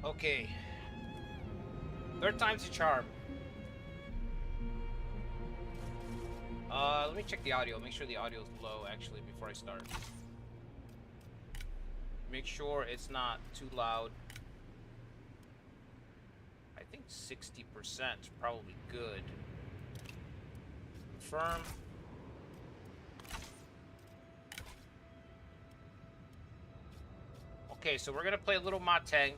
Okay. Third time's a charm. Let me check the audio. Make sure the audio's low, actually, before I start. Make sure it's not too loud. I think 60% is probably good. Confirm. Okay, so we're gonna play a little Teng.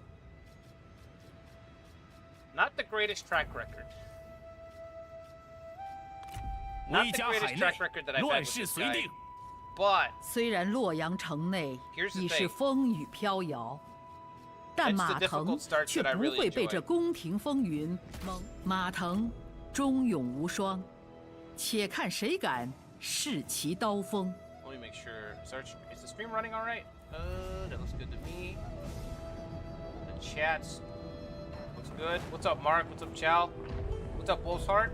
Not the greatest track record. Not the greatest track record that I've had with this guy. But 虽然洛阳城内已是风雨飘摇，但马腾却不会被这宫廷风云蒙。马腾忠勇无双，且看谁敢试其刀锋。Let me make sure. Search. Is the stream running all right? That looks good to me. The chats looks good. What's up, Mark? What's up, Chow? What's up, Wolfsheart?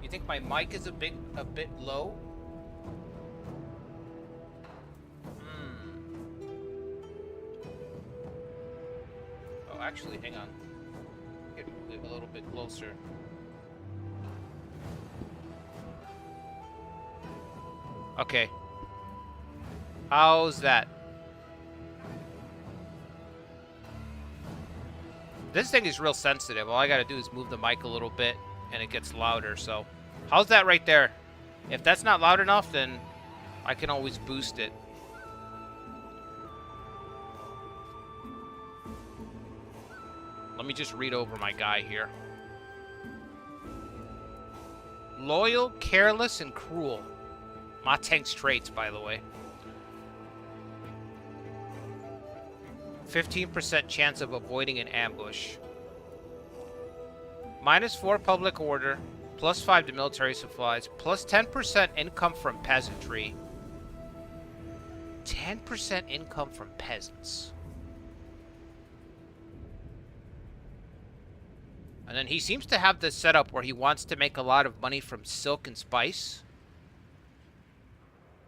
You think my mic is a bit low? Oh, actually, hang on. Get a little bit closer. Okay. How's that? This thing is real sensitive. All I gotta do is move the mic a little bit and it gets louder, so. How's that right there? If that's not loud enough, then I can always boost it. Let me just read over my guy here. Loyal, careless, and cruel. My Teng's traits, by the way. 15% chance of avoiding an ambush. -4 public order. +5 to military supplies. +10% income from peasantry. 10% income from peasants. And then he seems to have this setup where he wants to make a lot of money from silk and spice.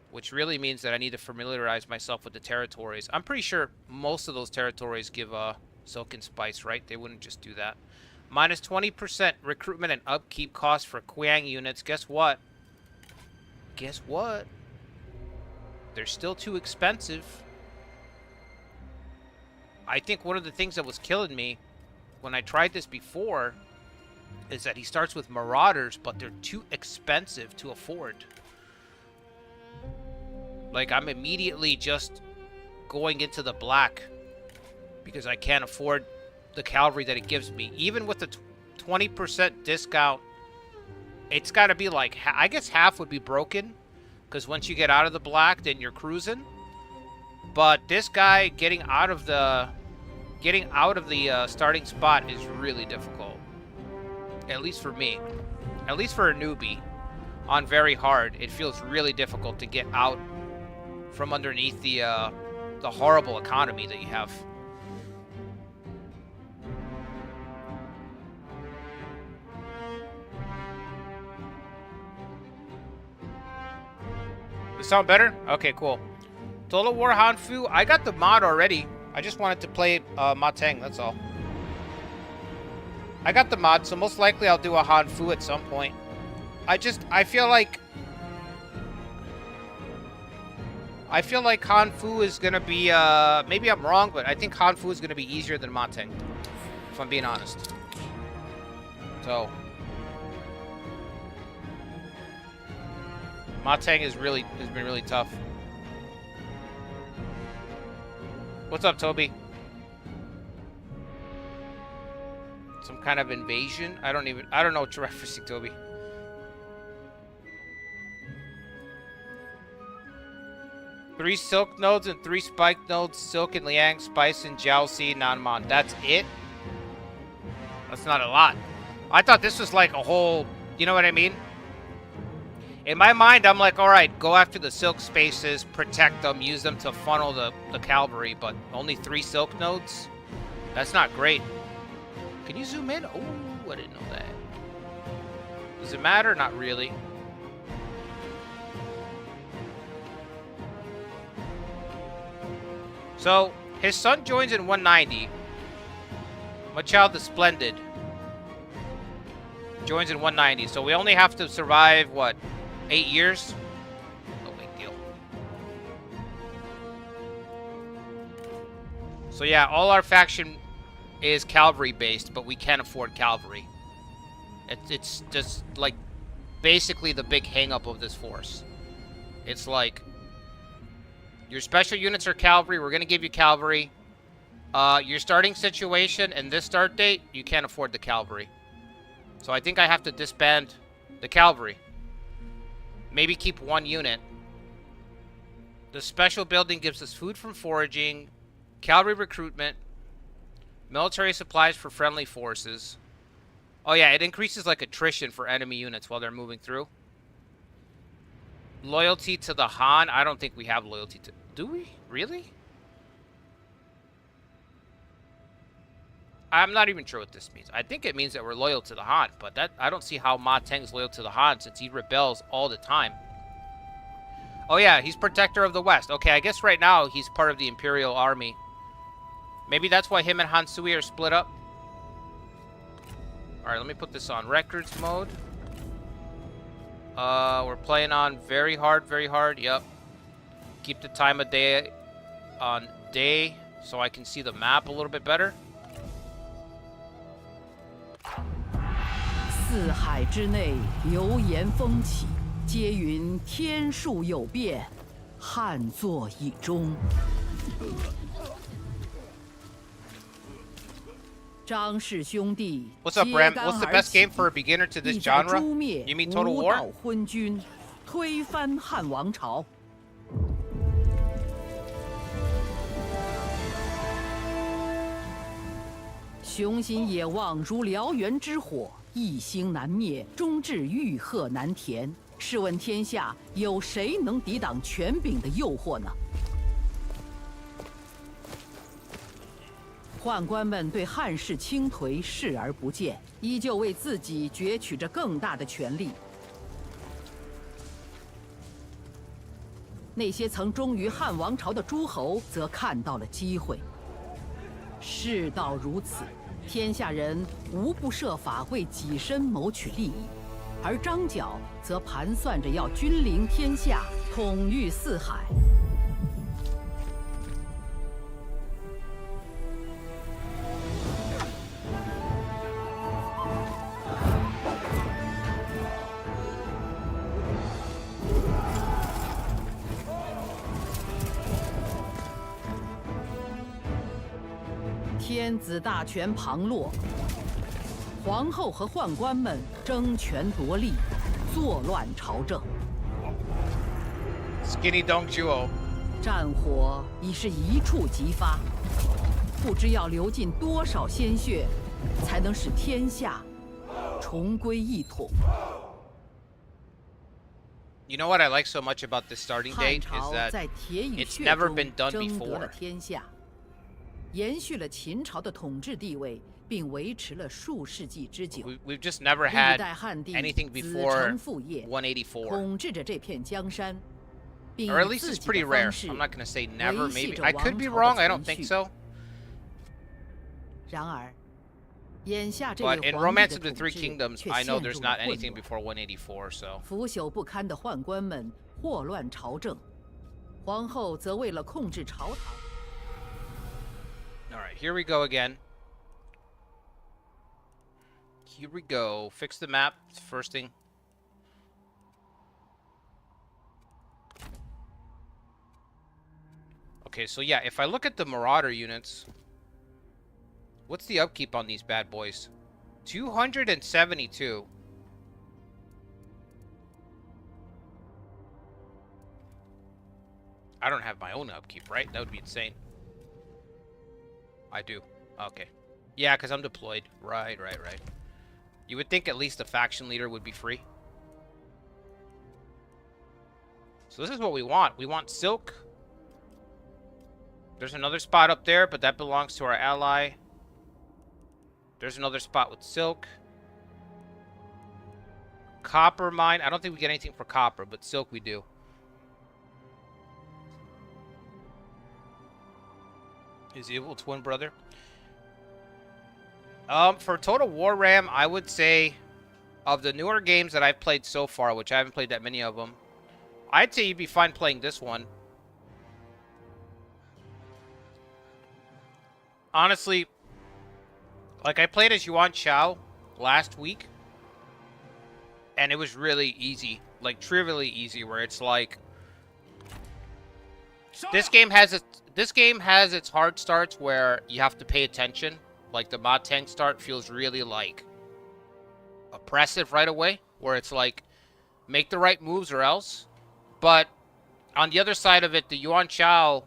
Which really means that I need to familiarize myself with the territories. I'm pretty sure most of those territories give silk and spice, right? They wouldn't just do that. -20% recruitment and upkeep costs for Qiang units. Guess what? Guess what? They're still too expensive. I think one of the things that was killing me when I tried this before is that he starts with marauders, but they're too expensive to afford. Like, I'm immediately just going into the black because I can't afford the cavalry that it gives me. Even with the 20% discount, it's got to be like, I guess half would be broken because once you get out of the black, then you're cruising. But this guy getting out of the starting spot is really difficult. At least for me. At least for a newbie. On very hard, it feels really difficult to get out from underneath the horrible economy that you have. Does it sound better? Okay, cool. Total War Hanfu. I got the mod already. I just wanted to play Teng, that's all. I got the mod, so most likely I'll do a Hanfu at some point. I feel like Hanfu is gonna be, maybe I'm wrong, but I think Hanfu is gonna be easier than Teng, if I'm being honest. So, Teng has been really tough. What's up, Toby? Some kind of invasion? I don't know what you're referencing, Toby. Three silk nodes and 3 spike nodes. Silk and Liang, Spice and Jiaoxi, Nanman. That's it? That's not a lot. I thought this was like a whole... You know what I mean? In my mind, I'm like, alright, go after the silk spaces, protect them, use them to funnel the cavalry, but only 3 silk nodes? That's not great. Can you zoom in? Oh, I didn't know that. Does it matter? Not really. So, his son joins in 190. Machado the Splendid joins in 190. So we only have to survive, what, 8 years? No big deal. So yeah, all our faction is cavalry based, but we can't afford cavalry. It's just like basically the big hang up of this force. It's like your special units are cavalry, we're gonna give you cavalry. Your starting situation and this start date, you can't afford the cavalry. So I think I have to disband the cavalry. Maybe keep 1 unit. The special building gives us food from foraging, cavalry recruitment, military supplies for friendly forces. Oh yeah, it increases like attrition for enemy units while they're moving through. Loyalty to the Han. I don't think we have loyalty to... Do we? Really? I'm not even sure what this means. I think it means that we're loyal to the Han, but that I don't see how Ma Teng's loyal to the Han since he rebels all the time. Oh yeah, he's protector of the West. Okay, I guess right now he's part of the Imperial Army. Maybe that's why him and Han Sui are split up. Alright, let me put this on records mode. We're playing on very hard, very hard. Yep. Keep the time of day on day so I can see the map a little bit better. 四海之内，流言风起，皆云天数有变，汉作已终。张氏兄弟， What's up, Bram? What's the best game for a beginner to this genre? You mean Total War? 昏君，推翻汉王朝。雄心野望如燎原之火，一星难灭，终至欲壑难填。试问天下有谁能抵挡权柄的诱惑呢？宦官们对汉室倾颓视而不见，依旧为自己攫取着更大的权力。那些曾忠于汉王朝的诸侯，则看到了机会。事到如此，天下人无不设法为己身谋取利益，而张角则盘算着要君临天下，统御四海。天子大权旁落，皇后和宦官们争权夺利，作乱朝政。Skinny Dong Juo。战火已是一触即发，不知要流尽多少鲜血，才能使天下重归一统。You know what I like so much about this starting date is that it's never been done before. 延续了秦朝的统治地位，并维持了数世纪之久。We've just never had anything before 184. 统治着这片江山，并 or at least it's pretty rare. I'm not going to say never. Maybe I could be wrong. I don't think so. 然而，眼下这位 But in Romance of the Three Kingdoms, I know there's not anything before 184. So 腐朽不堪的宦官们祸乱朝政，皇后则为了控制朝堂。All right, here we go again. Here we go. Fix the map. It's the first thing. Okay, so yeah, if I look at the Marauder units, what's the upkeep on these bad boys? 272. I don't have my own upkeep, right? That would be insane. I do. Okay. Yeah, because I'm deployed. Right. You would think at least the faction leader would be free. So this is what we want. We want Silk. There's another spot up there, but that belongs to our ally. There's another spot with Silk. Copper mine. I don't think we get anything for copper, but Silk we do. His evil twin brother. For Total War RAM, I would say of the newer games that I've played so far, which I haven't played that many of them, I'd say you'd be fine playing this one. Honestly, like I played as Yuan Shao last week, and it was really easy, like trivially easy, where it's like this game has its hard starts where you have to pay attention. Like the mod Teng start feels really like oppressive right away, where it's like make the right moves or else. But on the other side of it, the Yuan Shao,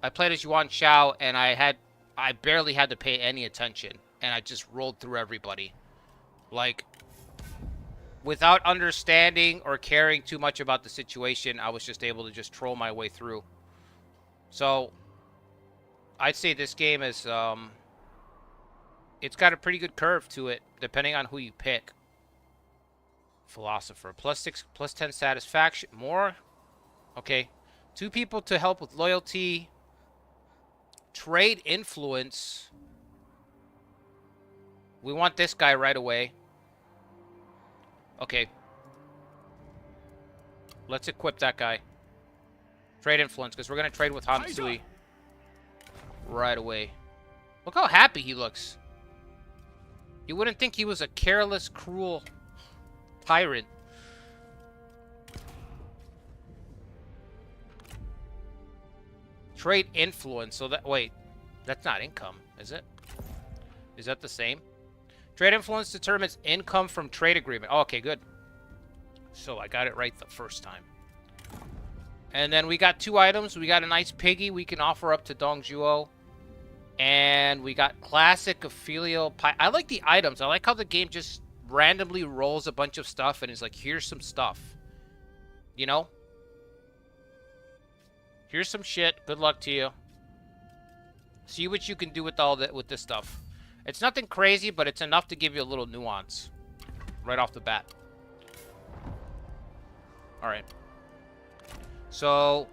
I played as Yuan Shao, and I barely had to pay any attention, and I just rolled through everybody. Like, without understanding or caring too much about the situation, I was just able to just troll my way through. So, I'd say this game is, it's got a pretty good curve to it, depending on who you pick. Philosopher. +6, +10 satisfaction. More? Okay. 2 people to help with loyalty. Trade influence. We want this guy right away. Okay. Let's equip that guy. Trade influence, because we're going to trade with Hansui right away. Look how happy he looks. You wouldn't think he was a careless, cruel tyrant. Trade influence. So that, wait, that's not income, is it? Is that the same? Trade influence determines income from trade agreement. Oh, okay, good. So I got it right the first time. And then we got 2 items. We got a nice piggy we can offer up to Dongzhuo. And we got classic filial pie. I like the items. I like how the game just randomly rolls a bunch of stuff and is like, here's some stuff. You know? Here's some shit. Good luck to you. See what you can do with all that, with this stuff. It's nothing crazy, but it's enough to give you a little nuance right off the bat. All right. So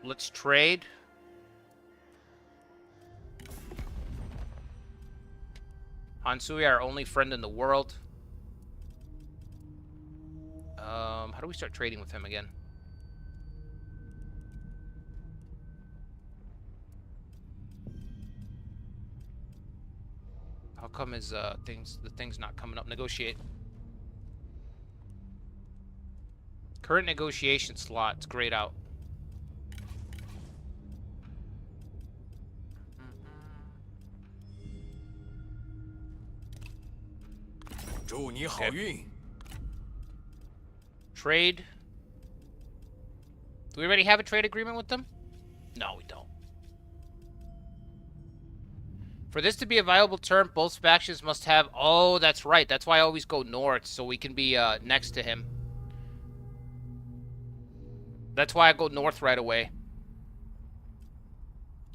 let's trade. Hansui, our only friend in the world. How do we start trading with him again? How come his the thing's not coming up? Negotiate. Current negotiation slot. It's grayed out. Okay. Trade. Do we already have a trade agreement with them? No, we don't. For this to be a viable term, both factions must have... Oh, that's right. That's why I always go north, so we can be next to him. That's why I go north right away.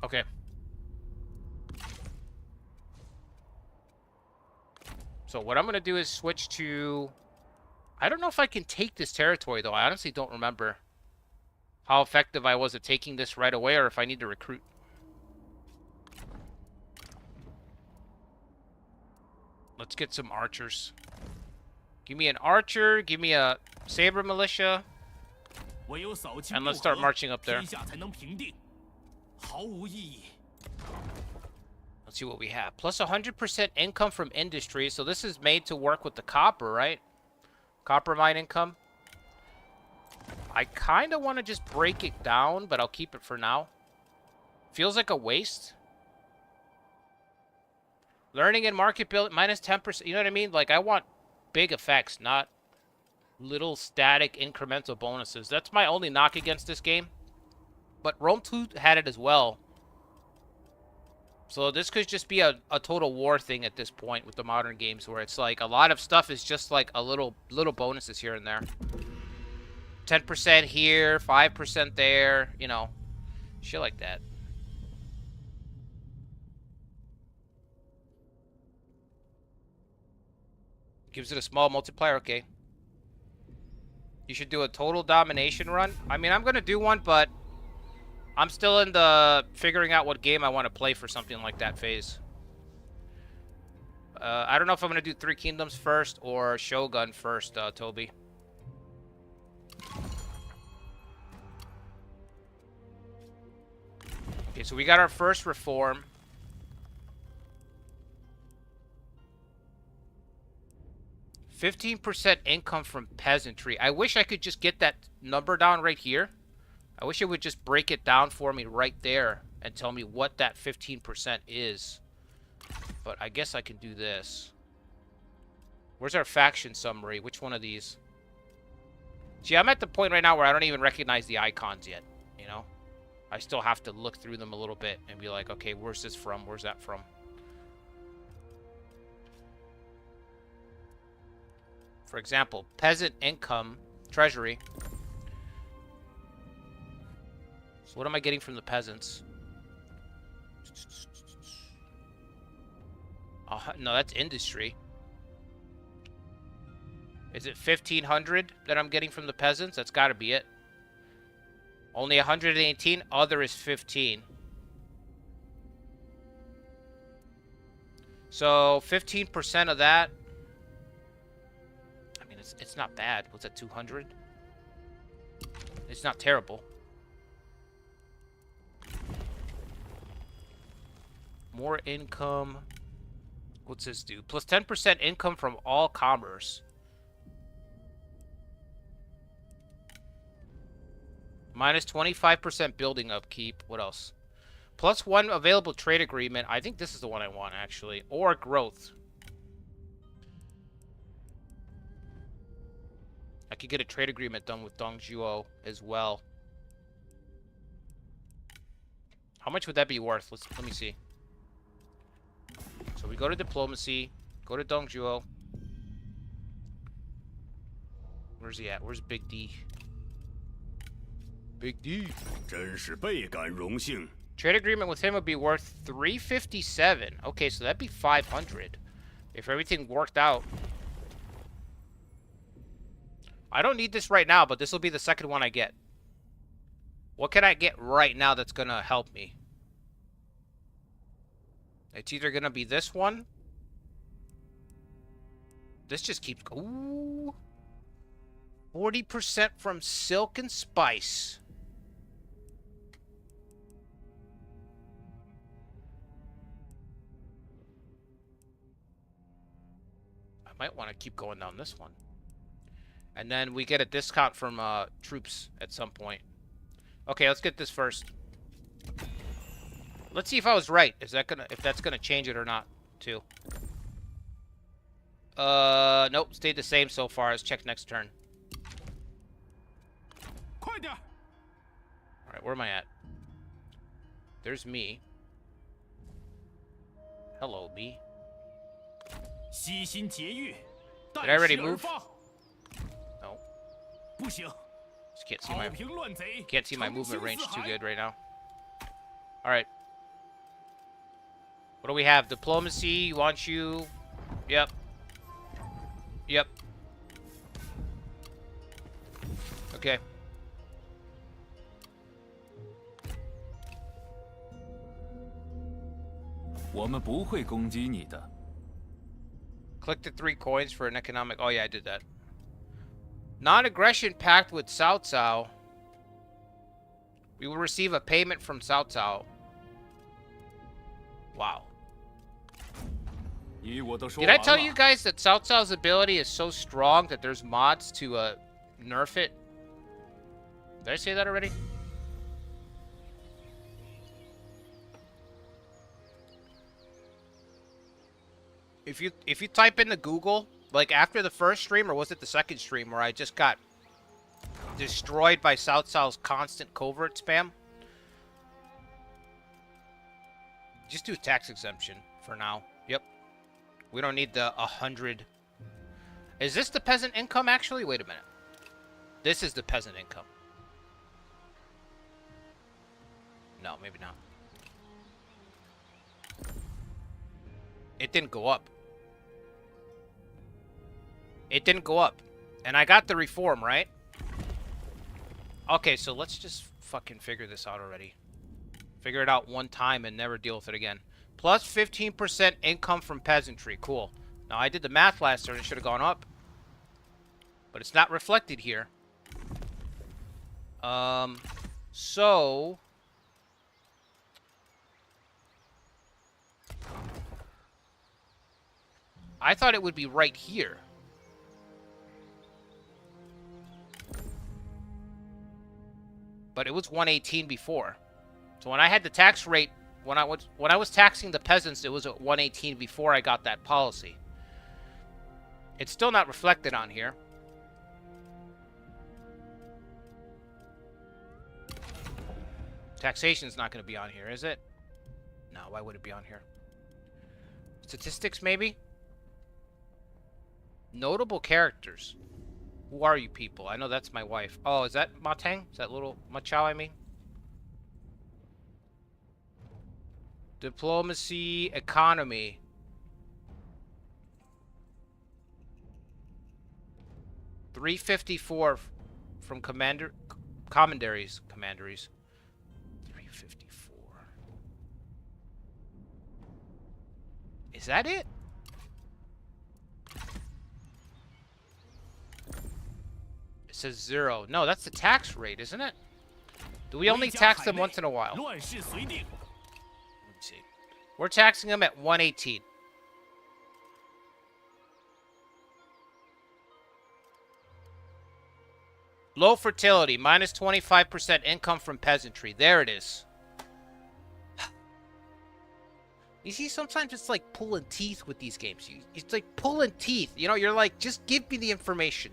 Okay. So what I'm going to do is switch to... I don't know if I can take this territory, though. I honestly don't remember how effective I was at taking this right away, or if I need to recruit. Let's get some archers. Give me an archer, give me a saber militia, and let's start marching up there. Let's see what we have. Plus 100% income from industry, so this is made to work with the copper, right? Copper mine income. I kind of want to just break it down, but I'll keep it for now. Feels like a waste. Learning and market build minus 10%. You know what I mean? Like, I want big effects, not little static incremental bonuses. That's my only knock against this game. But Rome 2 had it as well. So this could just be a total war thing at this point with the modern games, where it's like a lot of stuff is just like a little bonuses here and there. 10% here, 5% there, you know, shit like that. Gives it a small multiplier, okay. You should do a total domination run. I mean, I'm gonna do one, but I'm still in the figuring out what game I want to play for something like that phase. I don't know if I'm going to do 3 Kingdoms first or Shogun first, Toby. Okay, so we got our first reform. %15% income from peasantry. I wish I could just get that number down right here. I wish it would just break it down for me right there and tell me what that 15% is. But I guess I can do this. Where's our faction summary? Which one of these? See, I'm at the point right now where I don't even recognize the icons yet, you know? I still have to look through them a little bit and be like, okay, where's this from? Where's that from? For example, peasant income, treasury. So what am I getting from the peasants? No, that's industry. Is it 1,500 that I'm getting from the peasants? That's got to be it. Only 118. Other is 15. So 15% of that. I mean, it's not bad. What's that? 200. It's not terrible. More income. What's this do? Plus 10% income from all commerce. Minus 25% building upkeep. What else? Plus 1 available trade agreement. I think this is the one I want, actually. Or growth. I could get a trade agreement done with Dongzhuo as well. How much would that be worth? Let me see. So we go to diplomacy. Go to Dongzhuo. Where's he at? Where's Big D? Big D. 真是倍感荣幸. Trade agreement with him would be worth 357. Okay, so that'd be 500 if everything worked out. I don't need this right now, but this will be the second one I get. What can I get right now that's gonna help me? It's either gonna be this one. This just keeps. Ooh. 40% from silk and spice. I might want to keep going down this one. And then we get a discount from troops at some point. Okay, let's get this first. Let's see if I was right. If that's gonna change it or not, too. Nope, stayed the same so far. Let's check next turn. Alright, where am I at? There's me. Hello, me. Did I already move? No. Just can't see my movement range too good right now. Alright. What do we have? Diplomacy, want you. Yep. Yep. Okay. Click the 3 coins for an economic. Oh yeah, I did that. Non-aggression pact with Cao Cao. We will receive a payment from Cao Cao. Wow. Did I tell you guys that Cao Cao's ability is so strong that there's mods to nerf it? Did I say that already? If you type into Google, like after the first stream, or was it the second stream where I just got destroyed by Cao Cao's constant covert spam? Just do tax exemption for now. Yep. We don't need the 100. Is this the peasant income actually? Wait a minute. This is the peasant income. No, maybe not. It didn't go up. It didn't go up. And I got the reform, right? Okay, so let's just fucking figure this out already. Figure it out one time and never deal with it again. Plus 15% income from peasantry. Cool. Now, I did the math last turn. It should have gone up. But it's not reflected here. So... I thought it would be right here. But it was 118 before. So when I had the tax rate, when I was taxing the peasants, it was at 118 before I got that policy. It's still not reflected on here. Taxation's not going to be on here, is it? No, why would it be on here? Statistics, maybe? Notable characters. Who are you people? I know that's my wife. Oh, is that Ma Teng? Is that little Ma Chao, I mean? Diplomacy, economy. $354 from commanderies. 354. Is that it? It says 0. No, that's the tax rate, isn't it? Do we only tax them once in a while? Let's see. We're taxing them at 118. Low fertility, minus 25% income from peasantry. There it is. You see, sometimes it's like pulling teeth with these games. It's like pulling teeth. You know, you're like, just give me the information.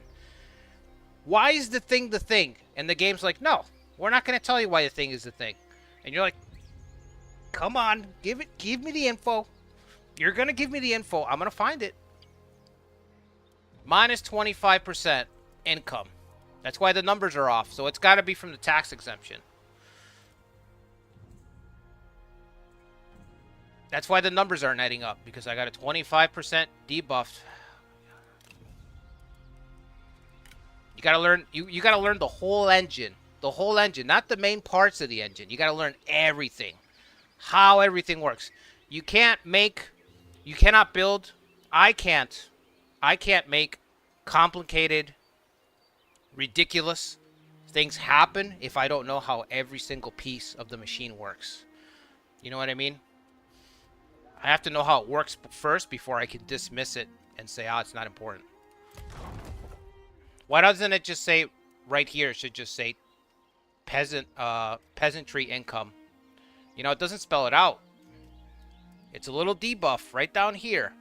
Why is the thing the thing? And the game's like, no, we're not going to tell you why the thing is the thing. And you're like, come on, give me the info. You're going to give me the info. I'm going to find it. Minus 25% income. That's why the numbers are off. So it's got to be from the tax exemption. That's why the numbers aren't adding up. Because I got a 25% debuff. You gotta learn. You gotta learn the whole engine. The whole engine, not the main parts of the engine. You gotta learn everything. How everything works. You can't make. You cannot build. I can't make complicated, ridiculous things happen if I don't know how every single piece of the machine works. You know what I mean? I have to know how it works first before I can dismiss it and say, it's not important. Why doesn't it just say right here? It should just say peasantry income. You know, it doesn't spell it out. It's a little debuff right down here.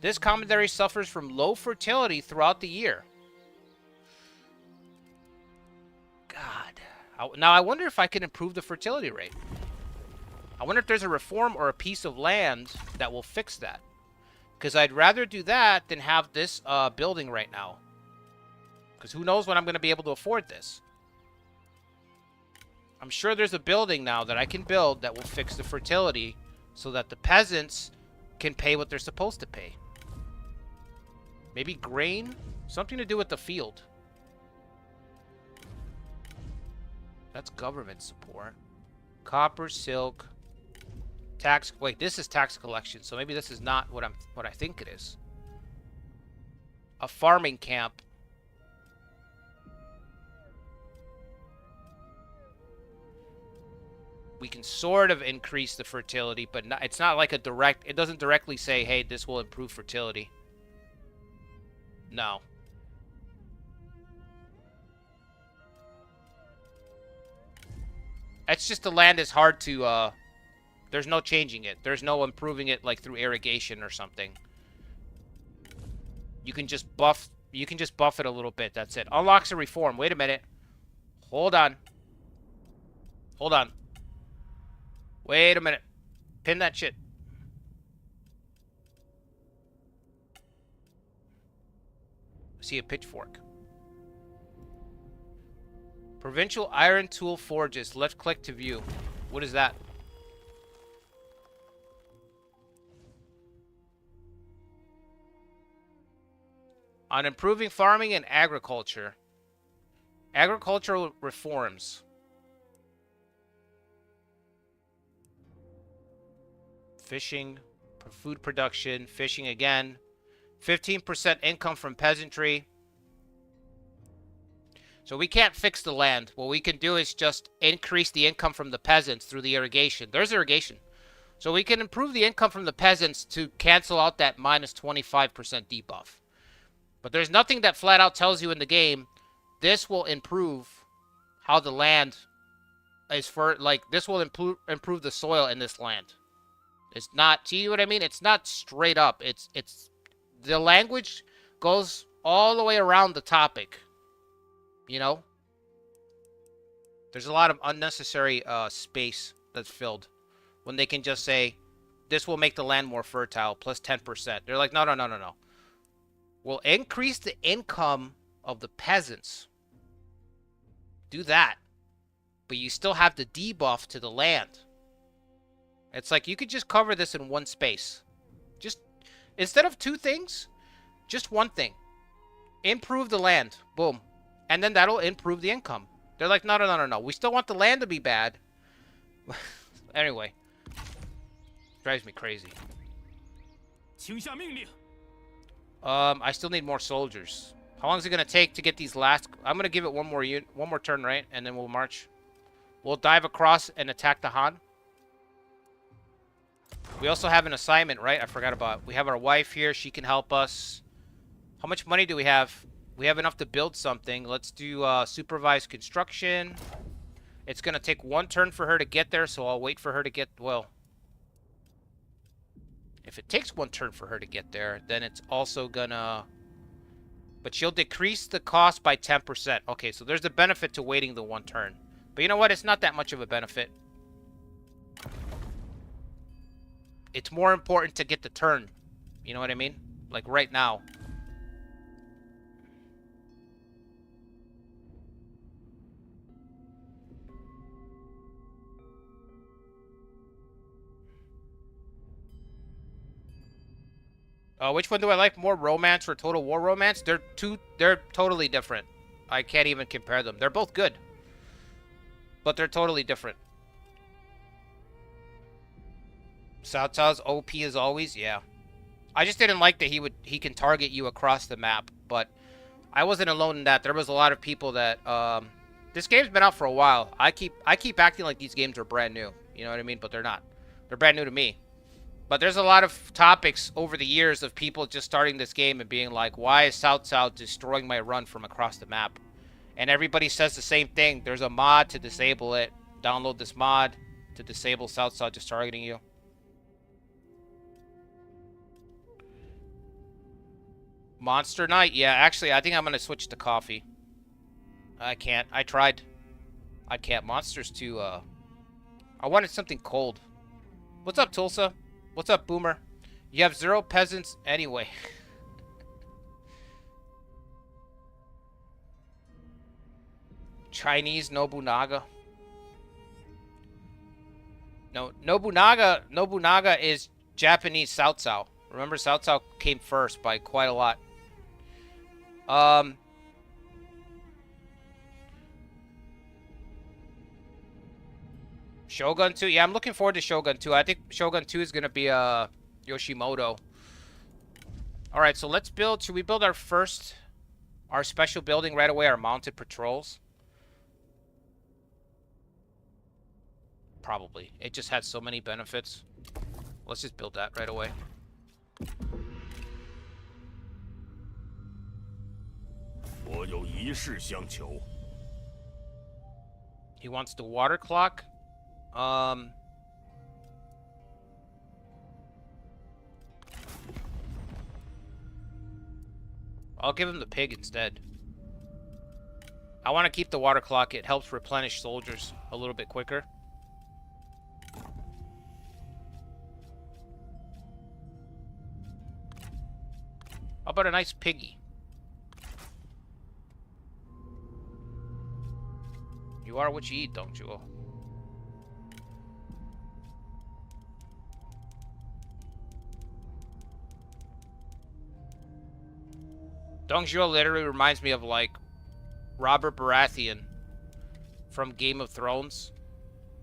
This commandery suffers from low fertility throughout the year. God. Now, I wonder if I can improve the fertility rate. I wonder if there's a reform or a piece of land that will fix that. Because I'd rather do that than have this building right now. Because who knows when I'm going to be able to afford this. I'm sure there's a building now that I can build that will fix the fertility so that the peasants can pay what they're supposed to pay. Maybe grain? Something to do with the field. That's government support. Copper, silk, tax. Wait, this is tax collection, so maybe this is not what I think it is. A farming camp. We can sort of increase the fertility, but it's not like a direct. It doesn't directly say, "Hey, this will improve fertility." No. It's just the land is hard to, there's no changing it. There's no improving it like through irrigation or something. You can just buff it a little bit. That's it. Unlocks a reform. Wait a minute. Hold on. Hold on. Wait a minute. Pin that shit. I see a pitchfork. Provincial iron tool forges. Left click to view. What is that? On improving farming and agriculture. Agricultural reforms. Fishing, food production, fishing again. 15% income from peasantry. So we can't fix the land. What we can do is just increase the income from the peasants through the irrigation. There's irrigation. So we can improve the income from the peasants to cancel out that minus 25% debuff. But there's nothing that flat out tells you in the game this will improve how the land is for, like, this will improve the soil in this land. It's not, see what I mean? It's not straight up. It's the language goes all the way around the topic. You know? There's a lot of unnecessary space that's filled when they can just say, this will make the land more fertile, plus 10%. They're like, no, no, no, no, no. We'll increase the income of the peasants. Do that. But you still have the debuff to the land. It's like, you could just cover this in one space. Just, instead of two things, just one thing. Improve the land. Boom. And then that'll improve the income. They're like, no, no, no, no, no. We still want the land to be bad. Anyway. Drives me crazy. I still need more soldiers. How long is it going to take to get these last... I'm going to give it one more turn, right? And then we'll march. We'll dive across and attack the Han. We also have an assignment, right? I forgot about. We have our wife here. She can help us. How much money do we have? We have enough to build something. Let's do supervised construction. It's going to take one turn for her to get there, so I'll wait for her to get... Well, if it takes one turn for her to get there, then it's also going to... But she'll decrease the cost by 10%. Okay, so there's a benefit to waiting the one turn. But you know what? It's not that much of a benefit. It's more important to get the turn. You know what I mean? Like right now. Which one do I like more, romance or Total War romance? They're totally different. I can't even compare them. They're both good, but they're totally different. Cao Cao's OP as always, yeah. I just didn't like that he can target you across the map, but I wasn't alone in that. There was a lot of people that this game's been out for a while. I keep acting like these games are brand new. You know what I mean? But they're not. They're brand new to me. But there's a lot of topics over the years of people just starting this game and being like, why is Cao Cao destroying my run from across the map? And everybody says the same thing. There's a mod to disable it. Download this mod to disable Cao Cao just targeting you. Monster Night? Yeah, actually, I think I'm going to switch to coffee. I can't. I tried. I can't. Monster's too, I wanted something cold. What's up, Tulsa? What's up, Boomer? You have 0 peasants anyway. Chinese Nobunaga. No, Nobunaga is Japanese Cao Cao. Remember, Cao Cao came first by quite a lot. Shogun 2? Yeah, I'm looking forward to Shogun 2. I think Shogun 2 is going to be Yoshimoto. Alright, so let's build... Should we build our special building right away? Our mounted patrols? Probably. It just had so many benefits. Let's just build that right away. He wants the water clock. I'll give him the pig instead. I want to keep the water clock. It helps replenish soldiers a little bit quicker. How about a nice piggy? You are what you eat, don't you? Dongzhuo literally reminds me of, like, Robert Baratheon from Game of Thrones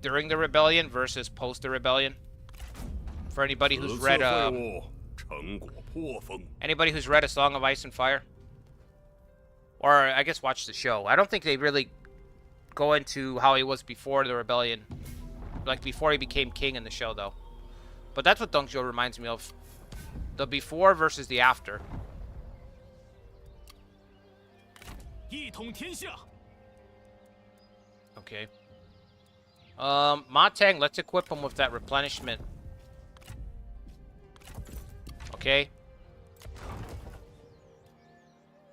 during the rebellion versus post the rebellion. For anybody who's read A Song of Ice and Fire, or I guess watch the show. I don't think they really go into how he was before the rebellion, like before he became king in the show, though. But that's what Dongzhou reminds me of: the before versus the after. Okay. Ma Teng, let's equip him with that replenishment. Okay.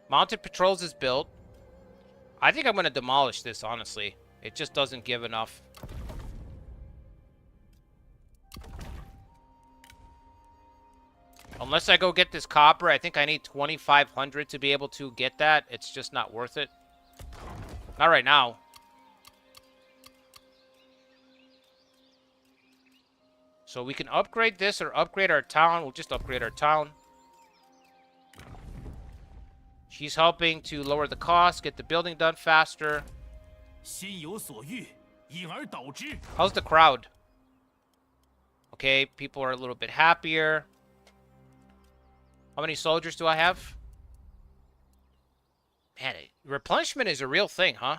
Mounted patrols is built. I think I'm going to demolish this, honestly. It just doesn't give enough. Unless I go get this copper, I think I need 2,500 to be able to get that. It's just not worth it. Not right now. So we can upgrade this or upgrade our town. We'll just upgrade our town. She's helping to lower the cost, get the building done faster. How's the crowd? Okay, people are a little bit happier. How many soldiers do I have? Man, replenishment is a real thing, huh?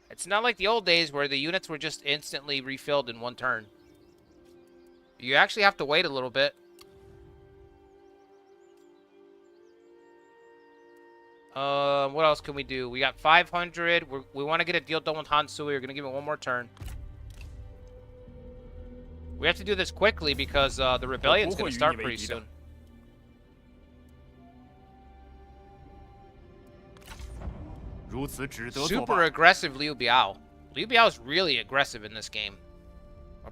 It's not like the old days where the units were just instantly refilled in one turn. You actually have to wait a little bit. What else can we do? We got 500. We want to get a deal done with Hansui. We're going to give it one more turn. We have to do this quickly because the rebellion's going to start pretty soon. Super aggressive Liu Biao. Liu Biao is really aggressive in this game.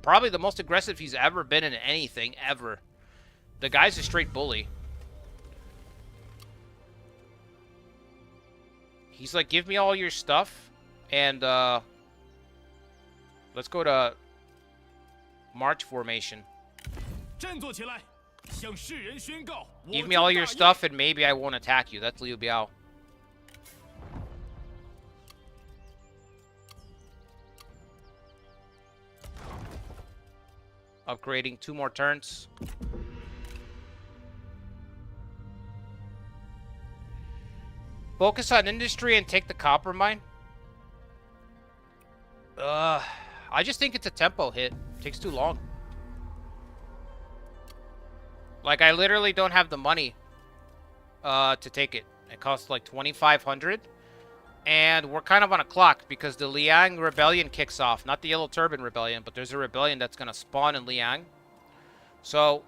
Probably the most aggressive he's ever been in anything, ever. The guy's a straight bully. He's like, give me all your stuff, and let's go to March formation. Give me all your stuff, and maybe I won't attack you. That's Liu Biao. Upgrading 2 more turns. Focus on industry and take the copper mine. I just think it's a tempo hit. It takes too long. Like, I literally don't have the money to take it. It costs like 2,500. And we're kind of on a clock because the Liang Rebellion kicks off. Not the Yellow Turban Rebellion, but there's a rebellion that's going to spawn in Liang. So...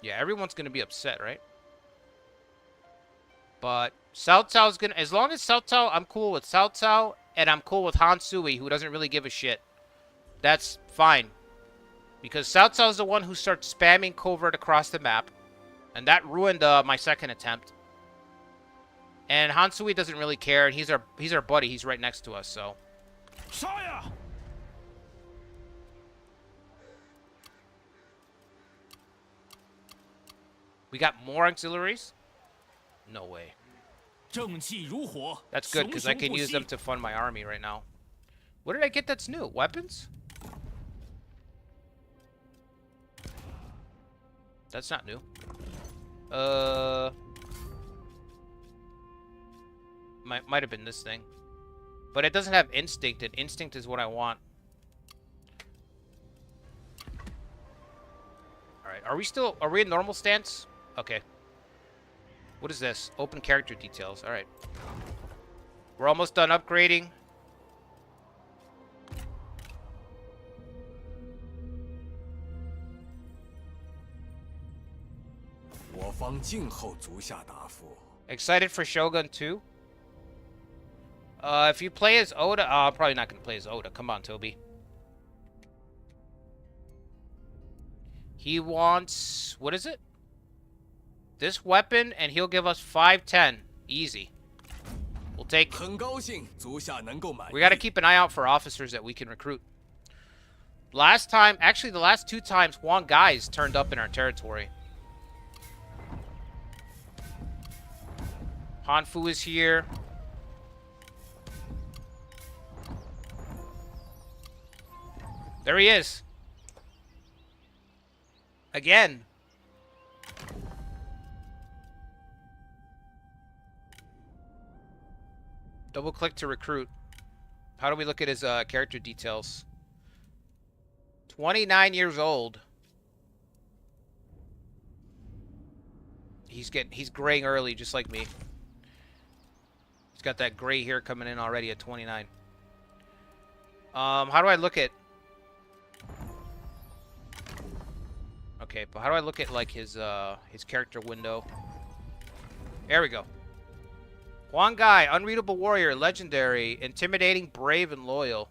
yeah, everyone's going to be upset, right? But Cao Cao's going to... as long as Cao Cao... I'm cool with Cao Cao, and I'm cool with Hansui, who doesn't really give a shit. That's fine. Because Cao Cao's the one who starts spamming covert across the map. And that ruined my second attempt. And Hansui doesn't really care, and he's our buddy. He's right next to us, so... Shaya! We got more auxiliaries? No way. That's good, because I can use them to fund my army right now. What did I get that's new? Weapons? That's not new. Might have been this thing. But it doesn't have instinct, and instinct is what I want. Alright, are we in normal stance? Okay. What is this? Open character details. Alright. We're almost done upgrading. Excited for Shogun 2? If you play as Oda... I'm probably not going to play as Oda. Come on, Toby. He wants... what is it? This weapon, and he'll give us 510. Easy. We'll take... we gotta keep an eye out for officers that we can recruit. Last time... actually, the last 2 times, Huang Gai's turned up in our territory. Hanfu is here. There he is. Again. Double click to recruit. How do we look at his character details? 29 years old. He's graying early, just like me. He's got that gray hair coming in already at 29. How do I look at? Okay, but how do I look at like his character window? There we go. Huang Gai, unreadable warrior, legendary, intimidating, brave, and loyal.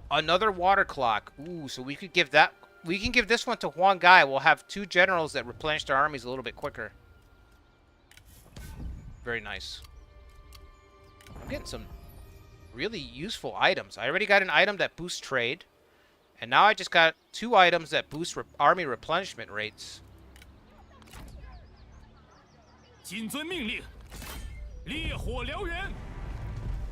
Another water clock. Ooh, so we could give that. We can give this one to Huang Gai. We'll have 2 generals that replenish their armies a little bit quicker. Very nice. I'm getting some really useful items. I already got an item that boosts trade. And now I just got 2 items that boost army replenishment rates.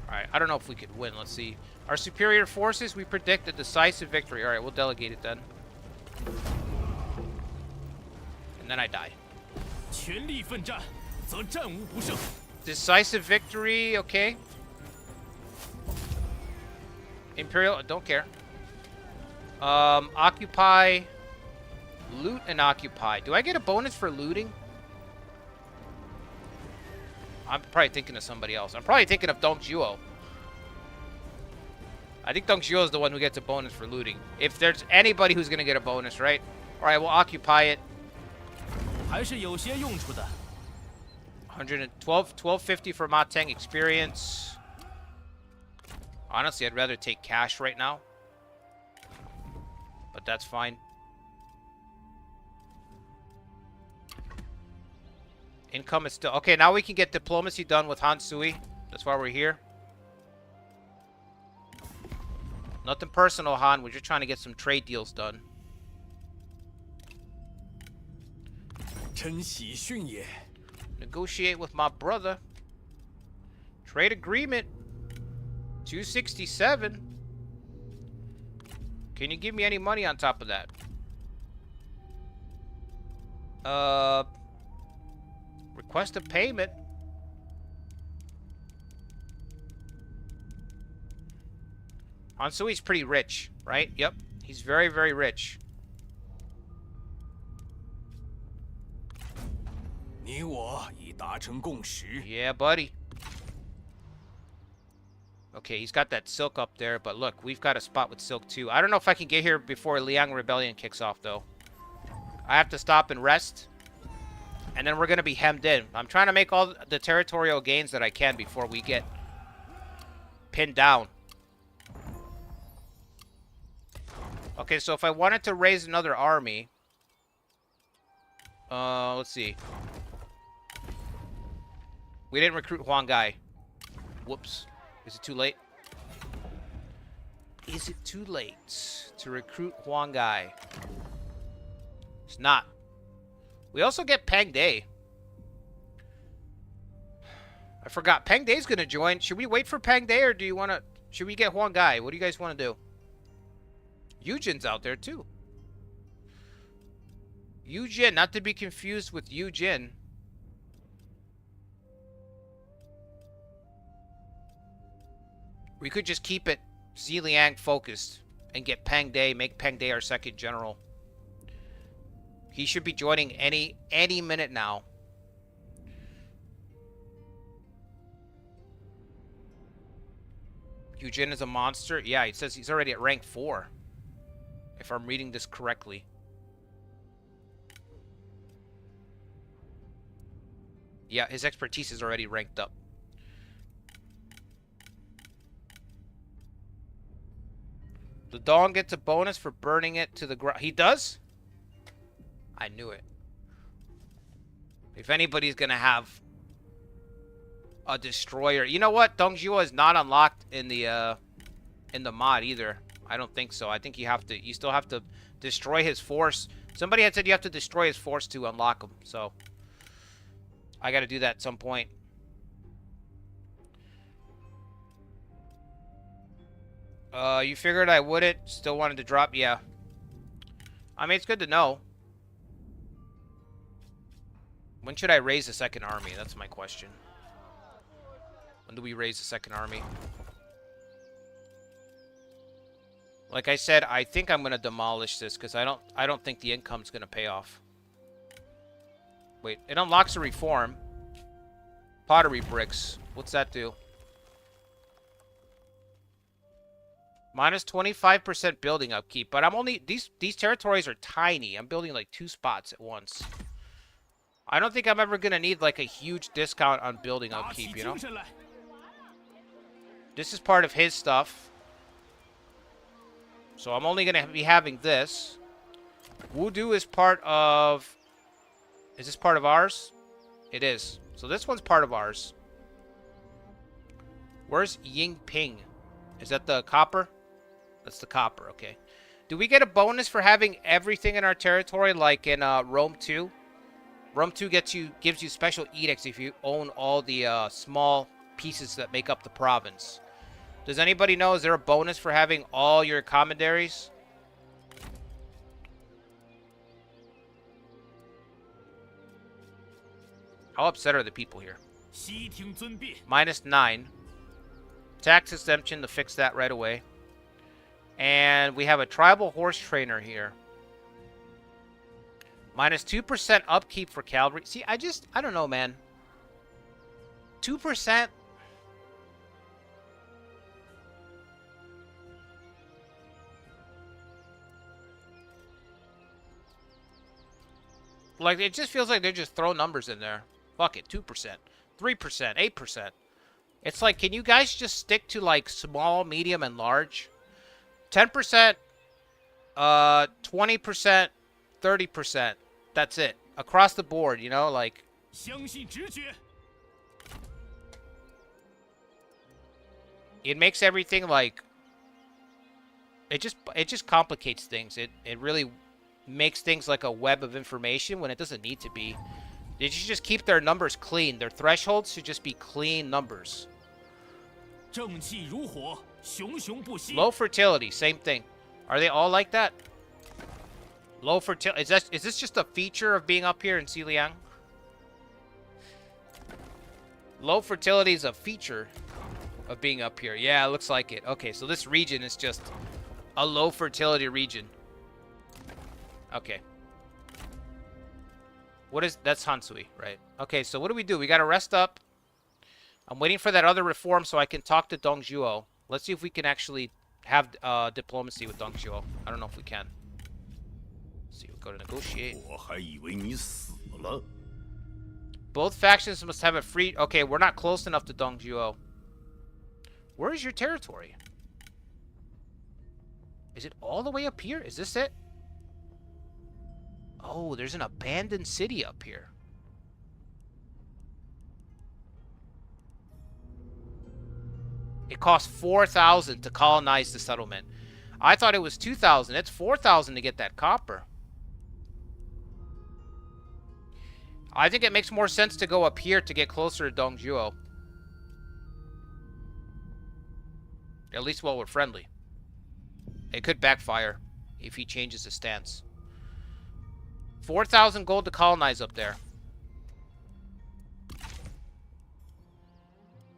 Alright, I don't know if we could win. Let's see. Our superior forces, we predict a decisive victory. Alright, we'll delegate it then. And then I die. Decisive victory, okay. Imperial, don't care. Occupy, loot, and occupy. Do I get a bonus for looting? I'm probably thinking of somebody else. I'm probably thinking of Dong Zhuo. I think Dong Zhuo is the one who gets a bonus for looting. If there's anybody who's gonna get a bonus, right? Alright, we'll occupy it. 1250 for Ma Teng experience. Honestly, I'd rather take cash right now. But that's fine. Income is still... Okay, now we can get diplomacy done with Han Sui. That's why we're here. Nothing personal, Han. We're just trying to get some trade deals done. Negotiate with my brother. Trade agreement. 267. Can you give me any money on top of that? Request a payment. Han Sui's pretty rich, right? Yep. He's very, very rich. Yeah, buddy. Okay, he's got that silk up there, but look, we've got a spot with silk too. I don't know if I can get here before Liang Rebellion kicks off, though. I have to stop and rest, and then we're going to be hemmed in. I'm trying to make all the territorial gains that I can before we get pinned down. Okay, so if I wanted to raise another army... let's see. We didn't recruit Huang Gai. Whoops. Is it too late? Is it too late to recruit Huang Gai? It's not. We also get Peng Day. I forgot. Peng Day's going to join. Should we wait for Peng Day, or do you want to... Should we get Huang Gai? What do you guys want to do? Yujin's out there, too. Yujin, not to be confused with Yujin. We could just keep it Ziliang focused and get Peng Day, make Peng Day our second general. He should be joining any minute now. Yujin is a monster. Yeah, it says he's already at rank 4. If I'm reading this correctly. Yeah, his expertise is already ranked up. The Dong gets a bonus for burning it to the ground. He does? I knew it. If anybody's going to have a destroyer. You know what? Dong Zhuo is not unlocked in the mod either. I don't think so. I think you still have to destroy his force. Somebody had said you have to destroy his force to unlock him, so I got to do that at some point. You figured I wouldn't? Still wanted to drop? Yeah. I mean, it's good to know. When should I raise the second army? That's my question. When do we raise the second army? Like I said, I think I'm gonna demolish this because I don't think the income's gonna pay off. Wait, it unlocks a reform. Pottery bricks. What's that do? Minus 25% building upkeep, but I'm only these territories are tiny. I'm building like 2 spots at once. I don't think I'm ever gonna need like a huge discount on building upkeep, you know? This is part of his stuff. So I'm only gonna be having this. Wudu is part of... Is this part of ours? It is. So this one's part of ours. Where's Yingping? Is that the copper? That's the copper, okay. Do we get a bonus for having everything in our territory like in Rome 2? Rome 2 gives you special edicts if you own all the small pieces that make up the province. Does anybody know, is there a bonus for having all your commanderies? How upset are the people here? Minus 9. Tax exemption to fix that right away. And we have a tribal horse trainer here. Minus 2% upkeep for cavalry. See, I don't know, man. 2%? Like, it just feels like they're just throwing numbers in there. Fuck it, 2%, 3%, 8%. It's like, can you guys just stick to, like, small, medium, and large? 10%, 20%, 30%. That's it. Across the board, you know, like... It makes everything, like... It just complicates things. It really makes things like a web of information when it doesn't need to be. They should just keep their numbers clean. Their thresholds should just be clean numbers. Low fertility, same thing. Are they all like that? Low fertility. Is this just a feature of being up here in Xiliang? Low fertility is a feature of being up here. Yeah, it looks like it. Okay, so this region is just a low fertility region. Okay. That's Hansui, right? Okay, so what do? We gotta rest up. I'm waiting for that other reform so I can talk to Dongzhuo. Let's see if we can actually have diplomacy with Dongzhuo. I don't know if we can. Let's see, we'll go to negotiate. Both factions must have a free... Okay, we're not close enough to Dongzhuo. Where is your territory? Is it all the way up here? Is this it? Oh, there's an abandoned city up here. It costs 4,000 to colonize the settlement. I thought it was 2,000. It's 4,000 to get that copper. I think it makes more sense to go up here to get closer to Dongzhuo. At least while we're friendly. It could backfire if he changes his stance. 4,000 gold to colonize up there.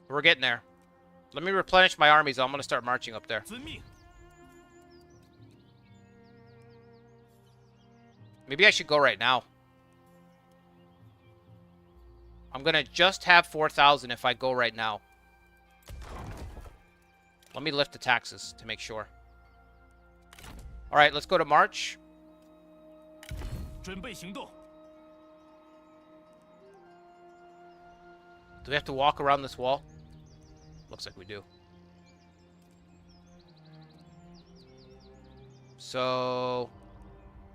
We're getting there. Let me replenish my armies. I'm going to start marching up there. Maybe I should go right now. I'm going to just have 4,000 if I go right now. Let me lift the taxes to make sure. Alright, let's go to March. Do we have to walk around this wall? Looks like we do. So...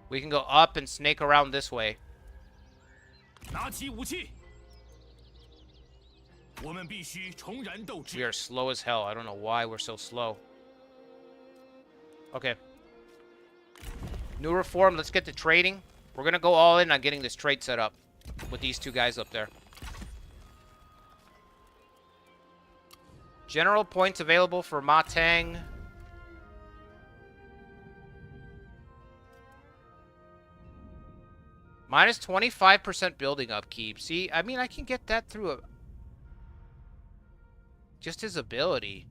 we can go up and snake around this way. We are slow as hell. I don't know why we're so slow. Okay. New reform. Let's get to trading. We're gonna go all in on getting this trade set up with these two guys up there. General points available for Ma Teng. Minus 25% building upkeep. See, I mean, I can get that through a... just his ability.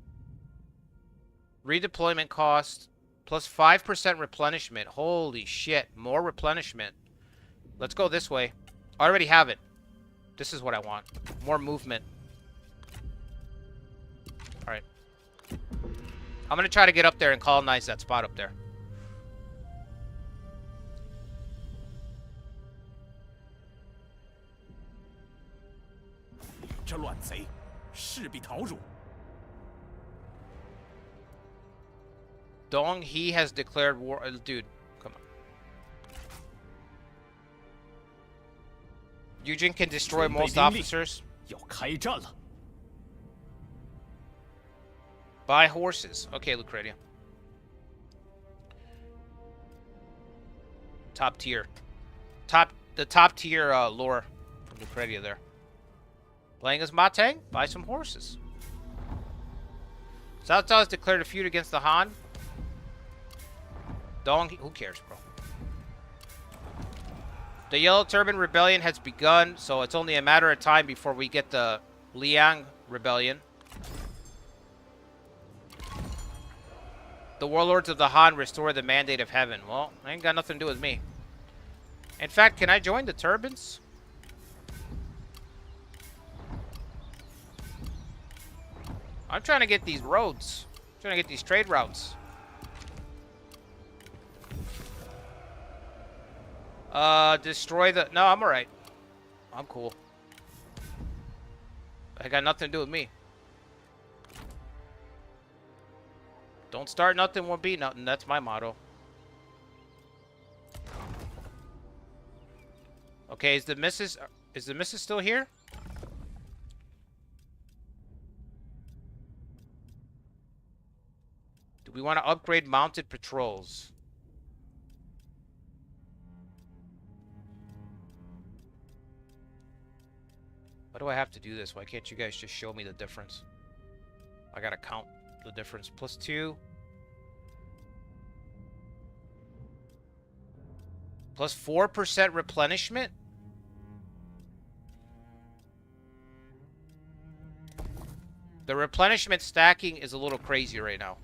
Redeployment cost. Plus 5% replenishment. Holy shit. More replenishment. Let's go this way. I already have it. This is what I want. More movement. Alright. I'm going to try to get up there and colonize that spot up there. Dong, he has declared war. Dude, come on. Yujin can destroy most officers. Buy horses. Okay, Lucretia. Top tier. The top tier lore from Lucretia there. Playing as Ma Teng, buy some horses. Cao Cao has declared a feud against the Han. Dong, who cares, bro? The Yellow Turban Rebellion has begun, so it's only a matter of time before we get the Liang Rebellion. The warlords of the Han restore the mandate of heaven. Well, I ain't got nothing to do with me. In fact, can I join the Turbans? I'm trying to get these roads. I'm trying to get these trade routes. Destroy the... No, I'm alright. I'm cool. I got nothing to do with me. Don't start nothing, won't be nothing. That's my motto. Okay, is the missus still here? Do we want to upgrade mounted patrols? Why do I have to do this? Why can't you guys just show me the difference? I gotta count the difference. +2. Plus 4% replenishment? The replenishment stacking is a little crazy right now.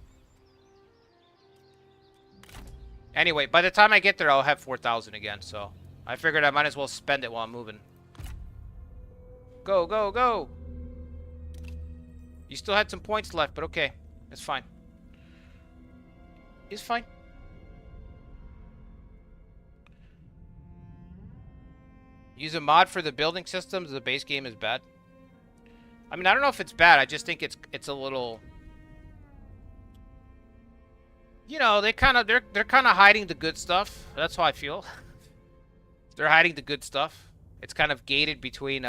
Anyway, by the time I get there, I'll have 4,000 again, so... I figured I might as well spend it while I'm moving. Go, go, go! You still had some points left, but okay. It's fine. It's fine. Use a mod for the building systems. The base game is bad. I mean, I don't know if it's bad. I just think it's a little... You know, they're kind of hiding the good stuff. That's how I feel. They're hiding the good stuff. It's kind of gated between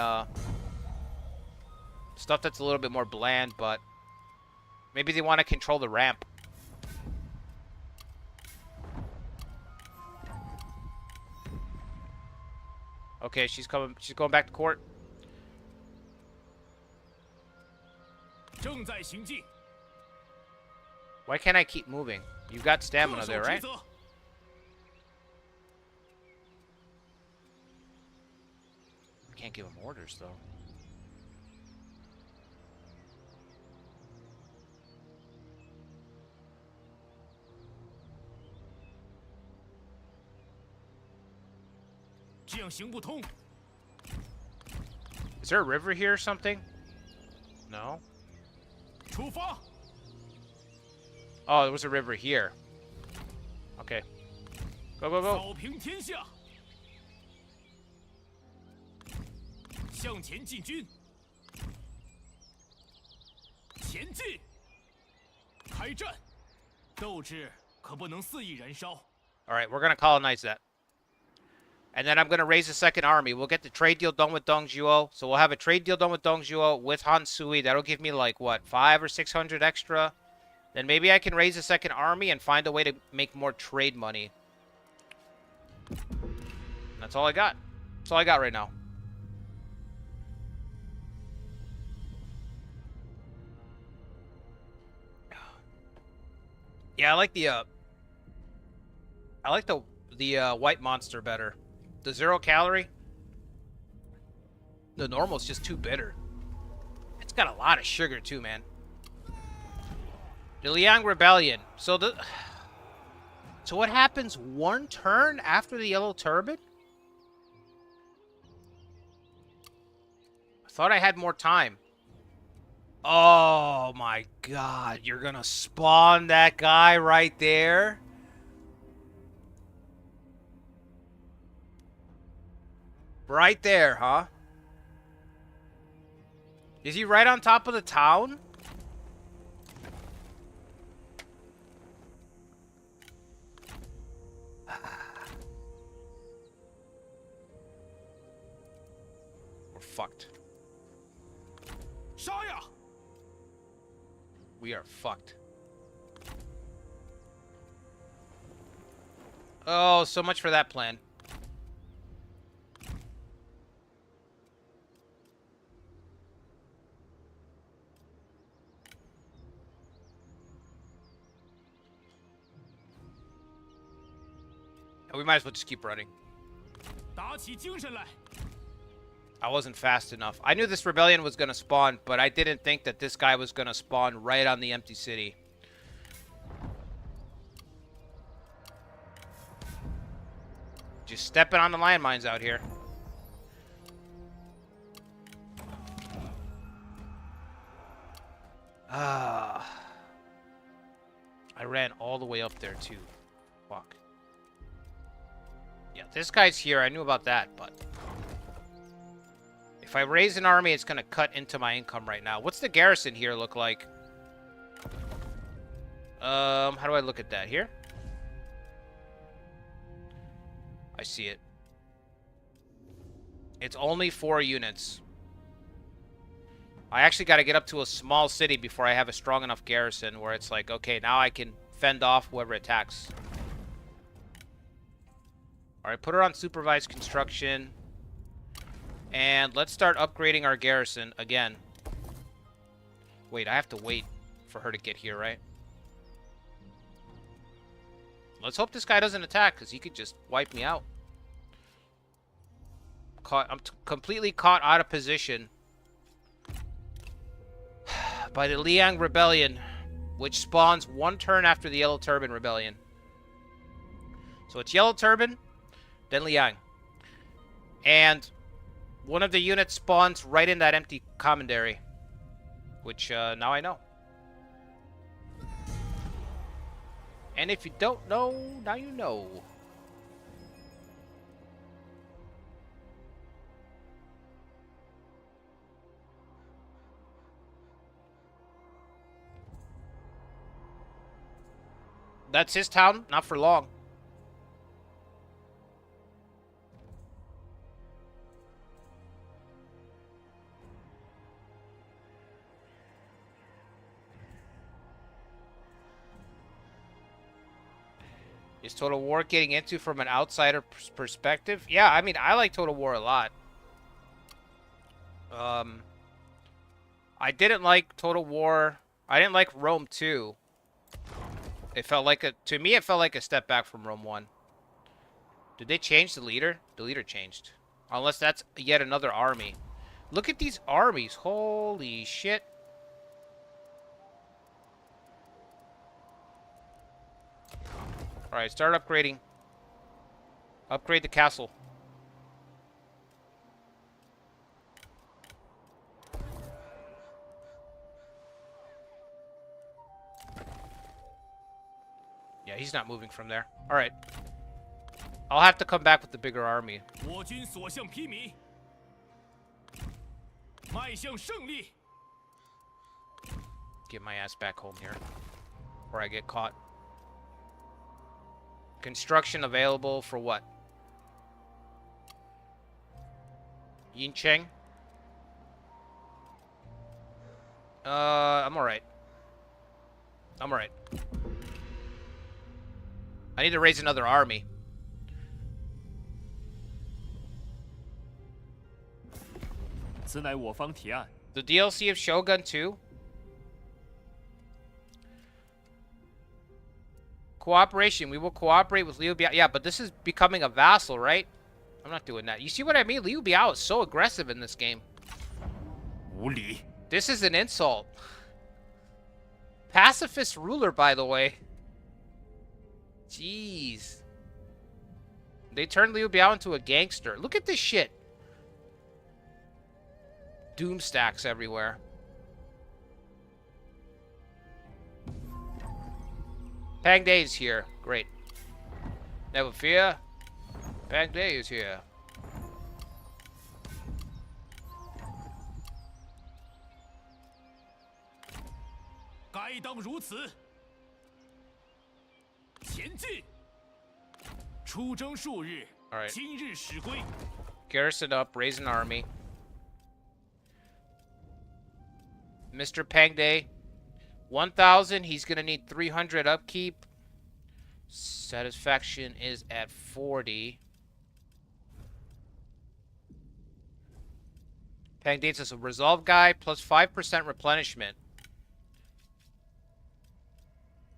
stuff that's a little bit more bland, but maybe they want to control the ramp. Okay, she's coming. She's going back to court. Why can't I keep moving? You've got stamina there, right? I can't give him orders, though. Is there a river here or something? No. Oh, there was a river here. Okay. Go, go, go. Alright, we're gonna colonize that. And then I'm going to raise a second army. We'll get the trade deal done with Dongzhuo. So we'll have a trade deal done with Dongzhuo with Han Sui. That'll give me like, what, 500 or 600 extra? Then maybe I can raise a second army and find a way to make more trade money That's all I got. That's all I got right now. Yeah, I like the white monster better. The 0 calorie. The normal's just too bitter. It's got a lot of sugar too, man. The Liang Rebellion. So what happens one turn after the Yellow Turban? I thought I had more time. Oh my god, you're gonna spawn that guy right there? Right there, huh? Is he right on top of the town? We're fucked. We are fucked. Oh, so much for that plan. We might as well just keep running. I wasn't fast enough. I knew this rebellion was going to spawn, but I didn't think that this guy was going to spawn right on the empty city. Just stepping on the landmines out here. I ran all the way up there, too. Fuck. Yeah, this guy's here. I knew about that, but... if I raise an army, it's going to cut into my income right now. What's the garrison here look like? How do I look at that? Here? I see it. It's only 4 units. I actually got to get up to a small city before I have a strong enough garrison where it's like, okay, now I can fend off whoever attacks. Alright, put her on supervised construction. And let's start upgrading our garrison again. Wait, I have to wait for her to get here, right? Let's hope this guy doesn't attack, because he could just wipe me out. I'm completely caught out of position by the Liang Rebellion, which spawns 1 turn after the Yellow Turban Rebellion. So it's Yellow Turban, then Liang. And one of the units spawns right in that empty commandery, which now I know. And if you don't know, now you know. That's his town, not for long. Is Total War getting into from an outsider perspective? Yeah, I mean, I like Total War a lot. I didn't like Total War. I didn't like Rome 2. It felt like to me, it felt like a step back from Rome 1. Did they change the leader? The leader changed. Unless that's yet another army. Look at these armies. Holy shit. Alright, start upgrading. Upgrade the castle. Yeah, he's not moving from there. Alright. I'll have to come back with the bigger army. Get my ass back home here. Or I get caught. Construction available for what? Yincheng? I'm alright. I'm alright. I need to raise another army. The DLC of Shogun 2? Cooperation. We will cooperate with Liu Biao. Yeah, but this is becoming a vassal, right? I'm not doing that. You see what I mean? Liu Biao is so aggressive in this game. This is an insult. Pacifist ruler, by the way. Jeez. They turned Liu Biao into a gangster. Look at this shit. Doom stacks everywhere. Pang Day is here. Great. Never fear. Pang Day is here. Alright. Garrison up, raise an army. Mr. Pang Day. 1,000, he's gonna need 300 upkeep. Satisfaction is at 40. Pang Dates is a resolve guy, plus 5% replenishment.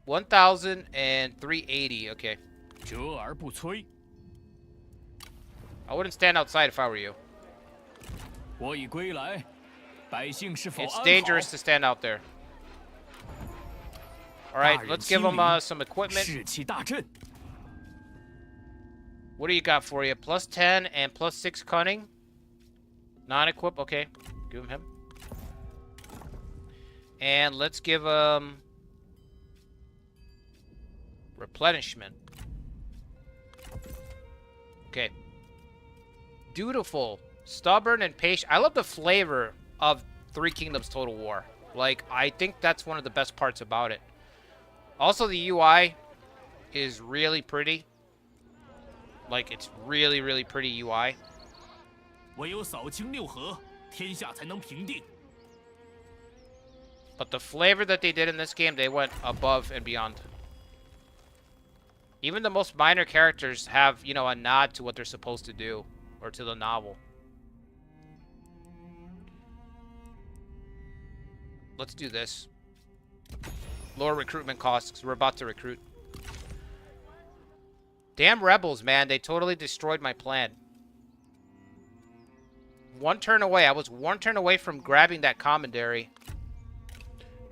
1,000 and 380, okay. I wouldn't stand outside if I were you. It's dangerous to stand out there. Alright, let's give him some equipment. What do you got for you? Plus 10 and plus 6 cunning. Non-equip, okay. Give him. And let's give him replenishment. Okay. Dutiful, stubborn, and patient. I love the flavor of Three Kingdoms Total War. Like, I think that's one of the best parts about it. Also, the UI is really pretty. Like, it's really, really pretty UI. But the flavor that they did in this game, they went above and beyond. Even the most minor characters have, you know, a nod to what they're supposed to do. Or to the novel. Let's do this. Lower recruitment costs, because we're about to recruit. Damn rebels, man. They totally destroyed my plan. One turn away. I was one turn away from grabbing that commandery.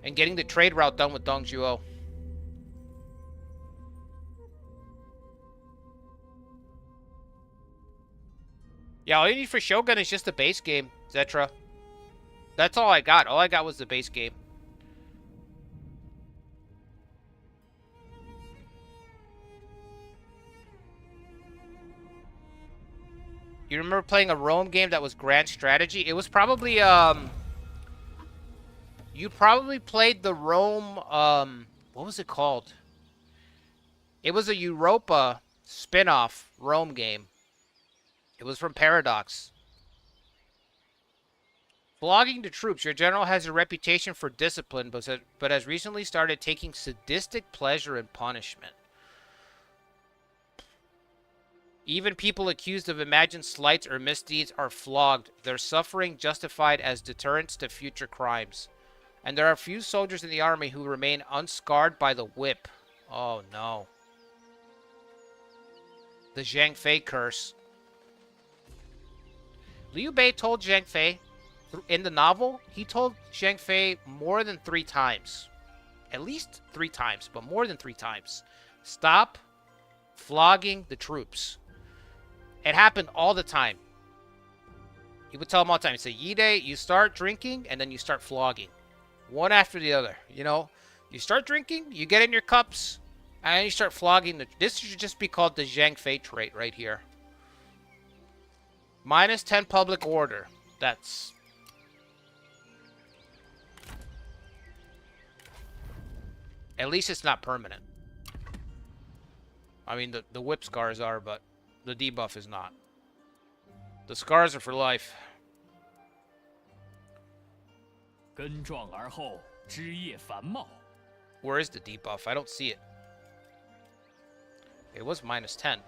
And getting the trade route done with Dongzhuo. Yeah, all you need for Shogun is just the base game, Zetra. That's all I got. All I got was the base game. You remember playing a Rome game that was Grand Strategy? It was probably, you probably played the Rome, what was it called? It was a Europa spin-off Rome game. It was from Paradox. Flogging the troops. Your general has a reputation for discipline, but has recently started taking sadistic pleasure in punishment. Even people accused of imagined slights or misdeeds are flogged, their suffering justified as deterrence to future crimes. And there are few soldiers in the army who remain unscarred by the whip. Oh no. The Zhang Fei curse. Liu Bei told Zhang Fei, in the novel, he told Zhang Fei more than 3 times. At least 3 times, but more than 3 times. Stop flogging the troops. It happened all the time. He would tell them all the time. He'd say, Yide, you start drinking, and then you start flogging. One after the other, you know? You start drinking, you get in your cups, and then you start flogging. This should just be called the Zhang Fei trait right here. Minus 10 public order. That's... At least it's not permanent. I mean, the whip scars are, but the debuff is not. The scars are for life. Where is the debuff? I don't see it. It was minus 10.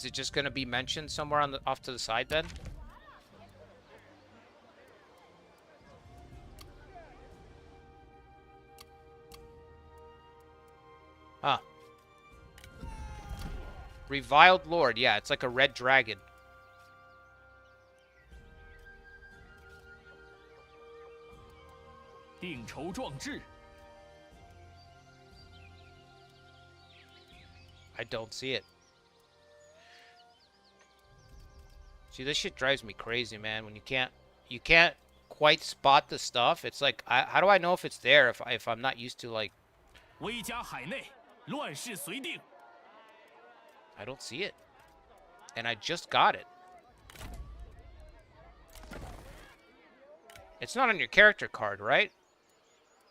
Is it just gonna be mentioned somewhere on the off to the side then? Huh. Reviled Lord. Yeah, it's like a red dragon. I don't see it. See, this shit drives me crazy, man. When you can't quite spot the stuff. It's like, how do I know if it's there if I'm not used to, like... I don't see it. And I just got it. It's not on your character card, right?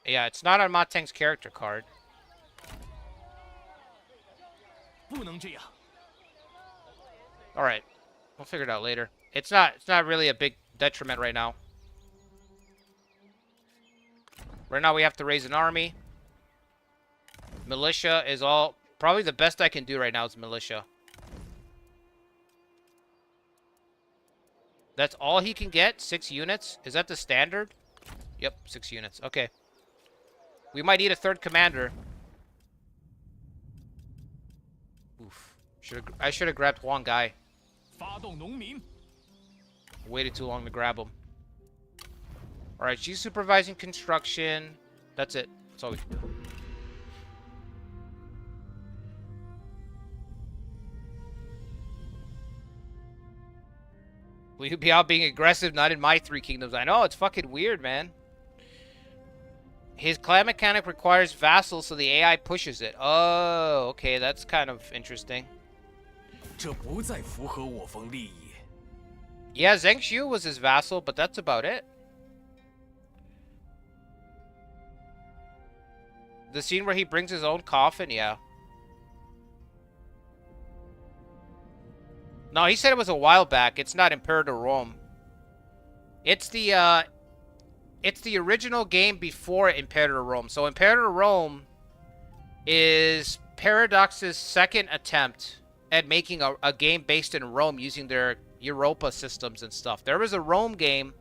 Yeah, it's not on Ma Teng's character card. Alright. We'll figure it out later. It's not really a big detriment right now. Right now we have to raise an army. Militia is all... Probably the best I can do right now is militia. That's all he can get? 6 units? Is that the standard? Yep, 6 units. Okay. We might need a 3rd commander. Oof. I should have grabbed Huang Gai. Waited too long to grab him. Alright, she's supervising construction. That's it. That's all we can do. Will you be out being aggressive? Not in my 3 kingdoms. I know, it's fucking weird, man. His clan mechanic requires vassals, so the AI pushes it. Oh, okay, that's kind of interesting. Yeah, Zheng Xiu was his vassal, but that's about it. The scene where he brings his own coffin, yeah. No, he said it was a while back. It's not Imperator Rome. It's the original game before Imperator Rome. So Imperator Rome is Paradox's 2nd attempt at making a game based in Rome using their Europa systems and stuff. There was a Rome game.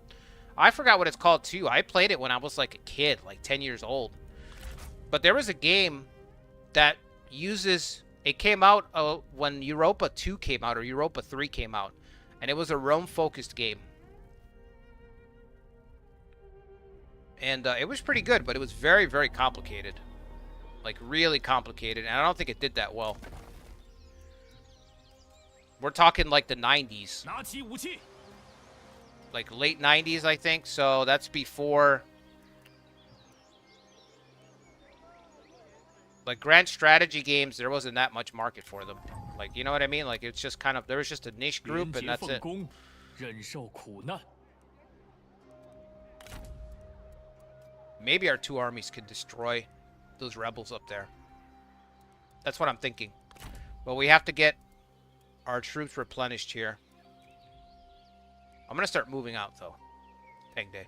I forgot what it's called too. I played it when I was like a kid, like 10 years old. But there was a game that uses... It came out when Europa 2 came out, or Europa 3 came out. And it was a Rome-focused game. And it was pretty good, but it was very, very complicated. Like, really complicated. And I don't think it did that well. We're talking like the 90s. Like late 90s, I think. So that's before... Like, grand strategy games, there wasn't that much market for them. Like, you know what I mean? Like, it's just kind of... There was just a niche group, and that's it. Maybe our 2 armies could destroy those rebels up there. That's what I'm thinking. But we have to get our troops replenished here. I'm going to start moving out, though. Teng Day.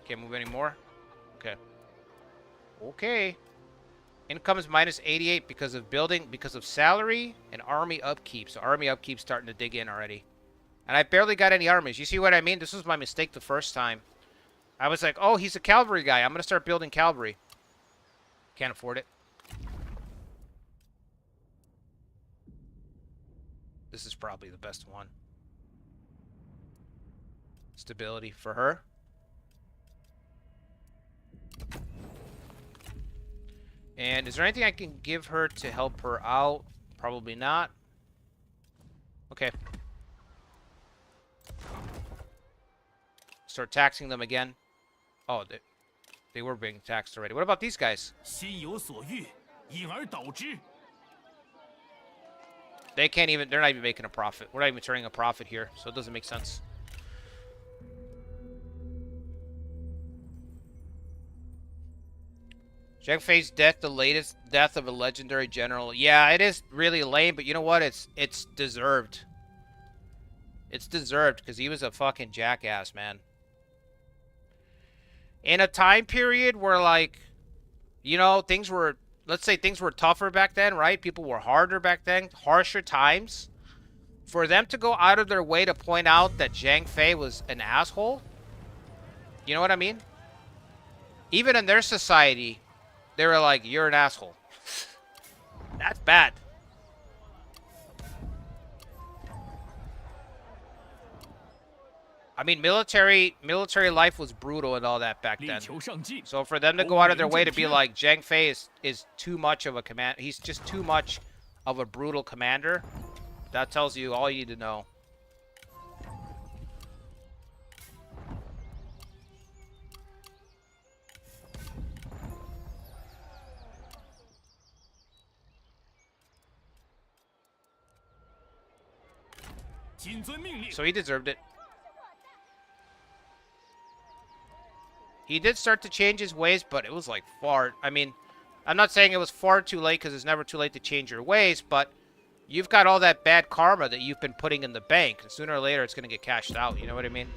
Can't move anymore? Okay. Okay. Income is minus 88 because of building, because of salary and army upkeep. So army upkeep starting to dig in already. And I barely got any armies. You see what I mean? This was my mistake the first time. I was like, oh, he's a cavalry guy. I'm going to start building cavalry. Can't afford it. This is probably the best one. Stability for her. And is there anything I can give her to help her out? Probably not. Okay. Start taxing them again. Oh, they were being taxed already. What about these guys? They can't even, they're not even making a profit. We're not even turning a profit here, so it doesn't make sense. Zheng Fei's death, the latest death of a legendary general. Yeah, it is really lame, but you know what? It's deserved. It's deserved, because he was a fucking jackass, man. in a time period where, like, you know, things were, let's say things were tougher back then, right? People were harder back then, harsher times. For them to go out of their way to point out that Zhang Fei was an asshole, you know what I mean? Even in their society, they were like, you're an asshole. That's bad. I mean, military life was brutal and all that back then. So for them to go out of their way to be like, Zhang Fei is too much of a command, he's just too much of a brutal commander, that tells you all you need to know. So he deserved it. He did start to change his ways, but it was like far... I mean, I'm not saying it was far too late because it's never too late to change your ways, but you've got all that bad karma that you've been putting in the bank. And sooner or later, it's going to get cashed out. You know what I mean?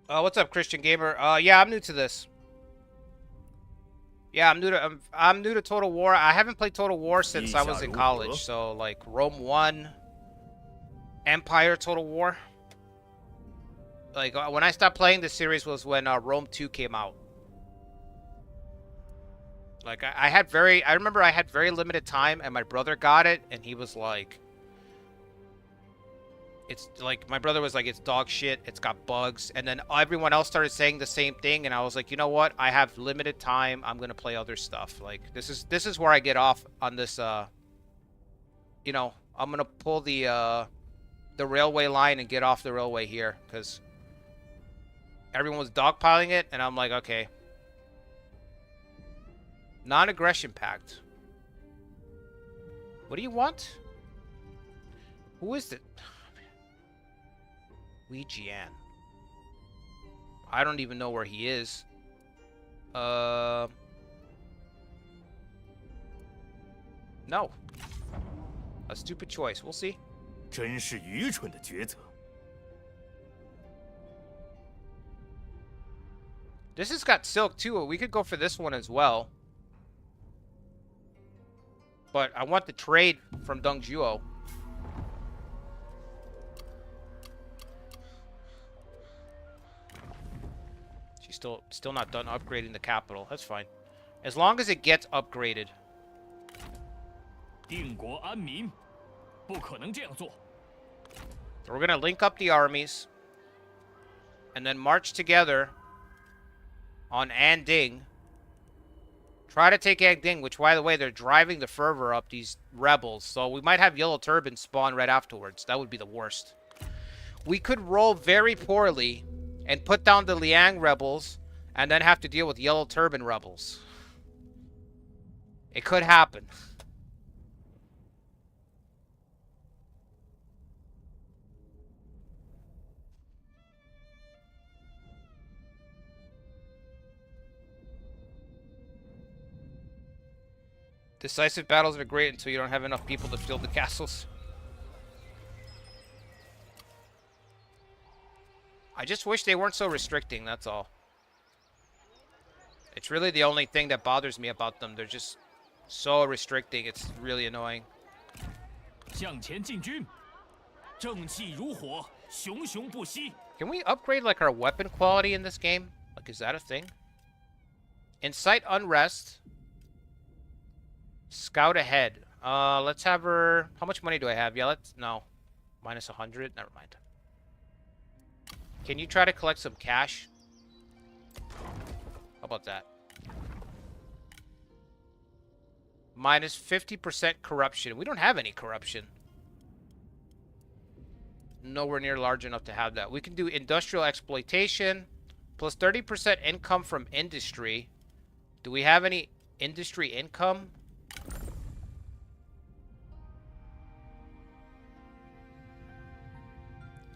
What's up, Christian Gamer? Yeah, I'm new to this. Yeah, I'm new to Total War. I haven't played Total War since I was in college. So like Rome 1, Empire, Total War. Like when I stopped playing the series was when Rome 2 came out. Like I remember I had very limited time and my brother got it and he was like, it's like, my brother was like, it's dog shit, it's got bugs, and then everyone else started saying the same thing, and I was like, you know what, I have limited time, I'm gonna play other stuff. Like, this is where I get off on this, you know, I'm gonna pull the railway line and get off the railway here, because everyone was dogpiling it, and I'm like, okay. Non-aggression pact. What do you want? Who is it? Wei Jian. I don't even know where he is. No. A stupid choice. We'll see. 真是愚蠢的抉择。 This has got silk too. We could go for this one as well. But I want the trade from Deng Zhuo. She's still not done upgrading the capital. That's fine. As long as it gets upgraded. 定国安民，不可能这样做。 We're gonna link up the armies. And then march together on Anding. Try to take Anding, which, by the way, they're driving the fervor up, these rebels. So we might have Yellow Turban spawn right afterwards. That would be the worst. We could roll very poorly and put down the Liang rebels and then have to deal with Yellow Turban rebels. It could happen. Decisive battles are great until you don't have enough people to fill the castles. I just wish they weren't so restricting, that's all. It's really the only thing that bothers me about them. They're just so restricting. It's really annoying. 向前进军，正气如火，熊熊不息。 Can we upgrade like our weapon quality in this game? Like, is that a thing? Incite unrest. Scout ahead. Let's have her... How much money do I have? Yeah, let's... No. Minus 100? Never mind. Can you try to collect some cash? How about that? Minus 50% corruption. We don't have any corruption. Nowhere near large enough to have that. We can do industrial exploitation. Plus 30% income from industry. Do we have any industry income?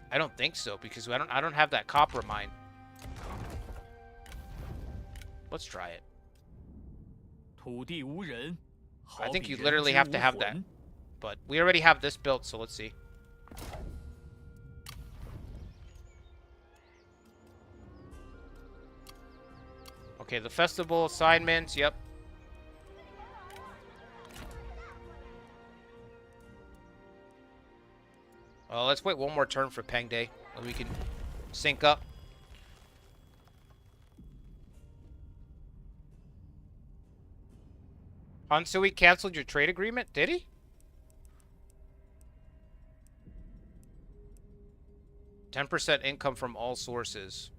I don't think so, because I don't have that copper mine. Let's try it. 土地无人， I think you literally have to have that. But we already have this built, so let's see. Okay, the festival assignments, yep. Let's wait one more turn for Peng Day, and we can sync up. Hansui canceled your trade agreement, did he? 10% income from all sources.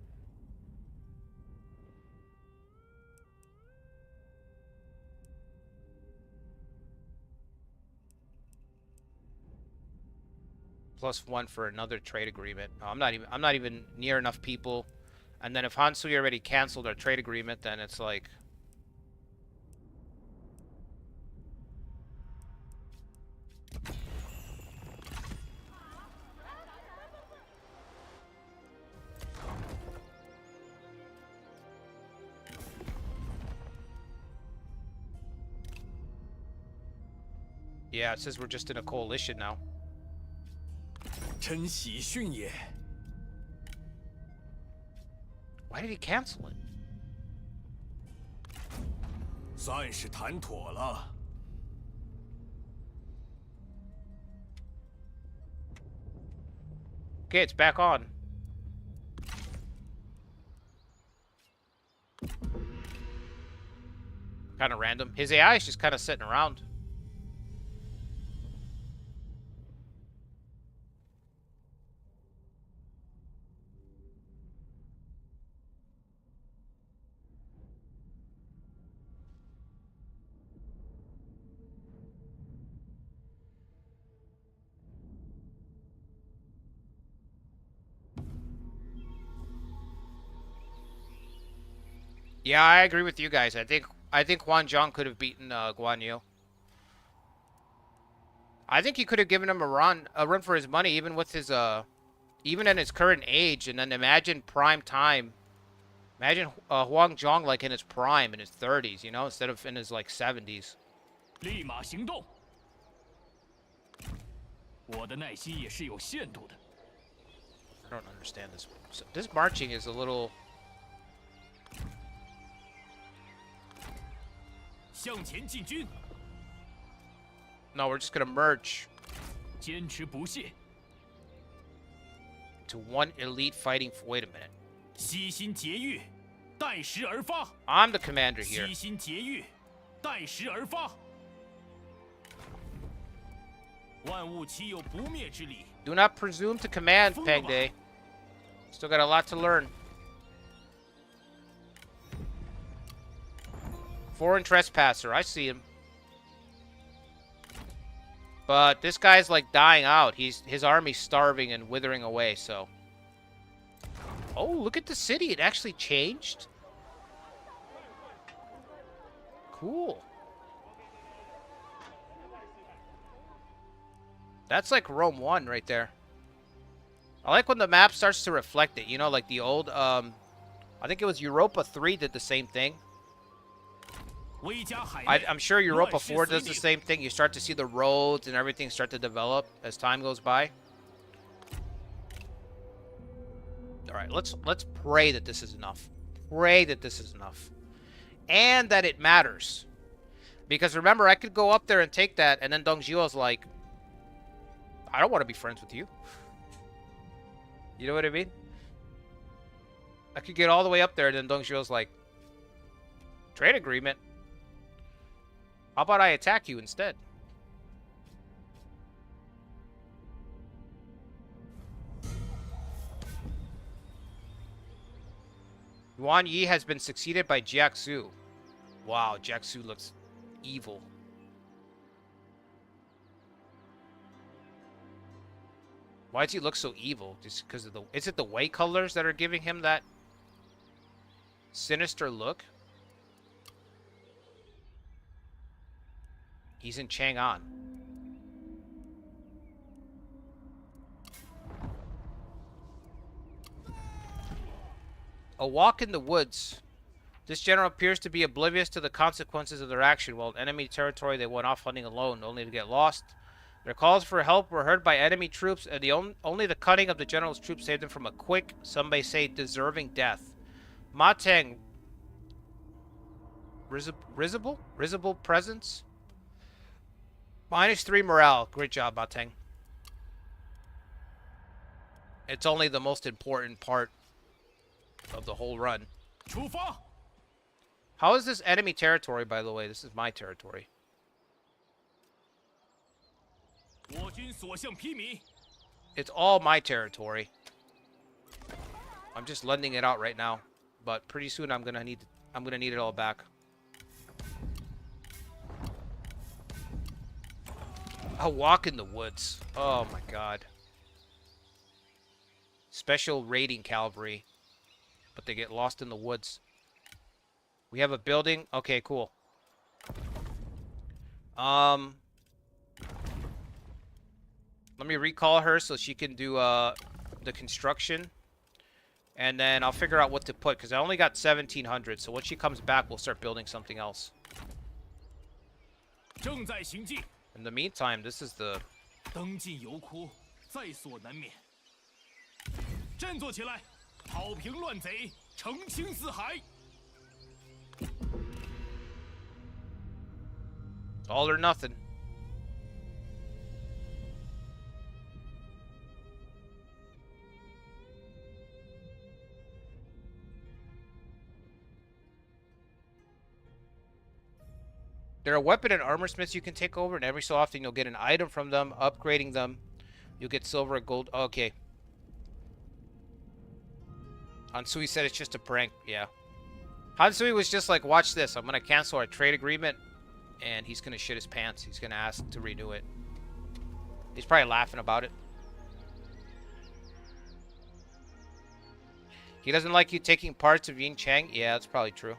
+1 for another trade agreement. Oh, I'm not even near enough people. And then if Hansui already canceled our trade agreement, then it's like yeah, it says we're just in a coalition now. 真喜讯也。 Why did he cancel it? 算是谈妥了。 Okay, it's back on. Kind of random. His AI is just kind of sitting around. Yeah, I agree with you guys. I think Huan Zhang could have beaten Guan Yu. I think he could have given him a run for his money, even with his even in his current age. And then imagine prime time. Imagine Huang Zhang like in his prime, in his 30s, you know, instead of in his like 70s. 立马行动。我的耐心也是有限度的。 I don't understand this. So this marching is a little. 向前进军。 No, we're just gonna merge 坚持不懈。 to one elite fighting. Wait a minute. 悉心节欲，待时而发。 I'm the commander here. 悉心节欲，待时而发。万物岂有不灭之理？ Do not presume to command, Peng Day. Still got a lot to learn. Foreign trespasser, I see him. But this guy's like dying out. His army's starving and withering away, so. Oh, look at the city. It actually changed. Cool. That's like Rome 1 right there. I like when the map starts to reflect it. You know, like the old, I think it was Europa 3 did the same thing. I'm sure Europa 4 does the same thing. You start to see the roads and everything start to develop as time goes by. All right, let's pray that this is enough. Pray that this is enough. And that it matters. Because remember, I could go up there and take that, and then Deng Zhuo's like, I don't want to be friends with you. You know what I mean? I could get all the way up there, and then Deng Zhuo's like, trade agreement. How about I attack you instead? Yuan Yi has been succeeded by Jiaxu. Wow, Jiaxu looks evil. Why does he look so evil? Just because of the... Is it the Wei colors that are giving him that sinister look? He's in Chang'an. A walk in the woods. This general appears to be oblivious to the consequences of their action. While in enemy territory, they went off hunting alone, only to get lost. Their calls for help were heard by enemy troops, and only the cutting of the general's troops saved them from a quick, some may say, deserving death. Ma Teng, risible presence? -3 morale. Great job, Ma Teng. It's only the most important part of the whole run. How is this enemy territory, by the way? This is my territory. It's all my territory. I'm just lending it out right now, but pretty soon I'm gonna need it all back. A walk in the woods. Oh my god. Special raiding cavalry, but they get lost in the woods. We have a building. Okay, cool. Let me recall her so she can do the construction, and then I'll figure out what to put because I only got 1,700. So when she comes back, we'll start building something else. In the meantime, this is the. All or nothing. There are weapon and armor smiths you can take over, and every so often you'll get an item from them. Upgrading them, you'll get silver and gold. Okay. Hansui said it's just a prank. Yeah. Hansui was just like, watch this. I'm going to cancel our trade agreement. And he's going to shit his pants. He's going to ask to renew it. He's probably laughing about it. He doesn't like you taking parts of Yin Chang? Yeah, that's probably true.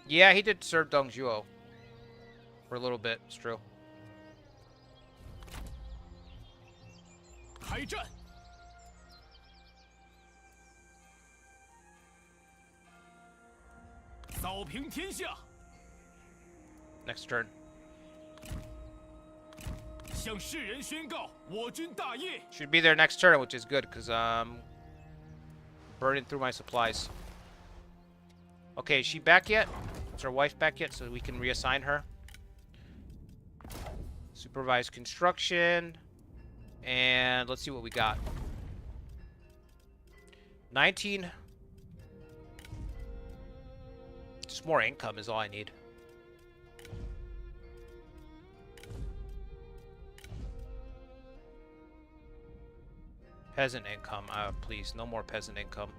Yeah, he did serve Dongzhuo for a little bit. It's true. Next turn. Should be there next turn, which is good because burning through my supplies. Okay, is she back yet? Is her wife back yet? So we can reassign her. Supervise construction. And let's see what we got. 19. Just more income is all I need. Peasant income. Please, no more peasant income.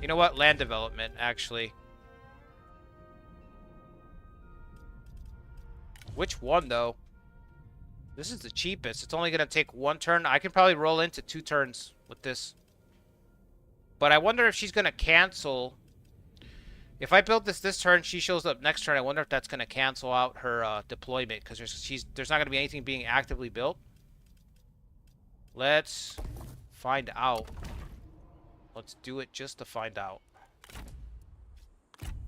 You know what? Land development, actually. Which one, though? This is the cheapest. It's only going to take one turn. I can probably roll into 2 turns with this. But I wonder if she's going to cancel. If I build this turn, she shows up next turn. I wonder if that's going to cancel out her deployment. Because there's not going to be anything being actively built. Let's find out. Let's do it just to find out.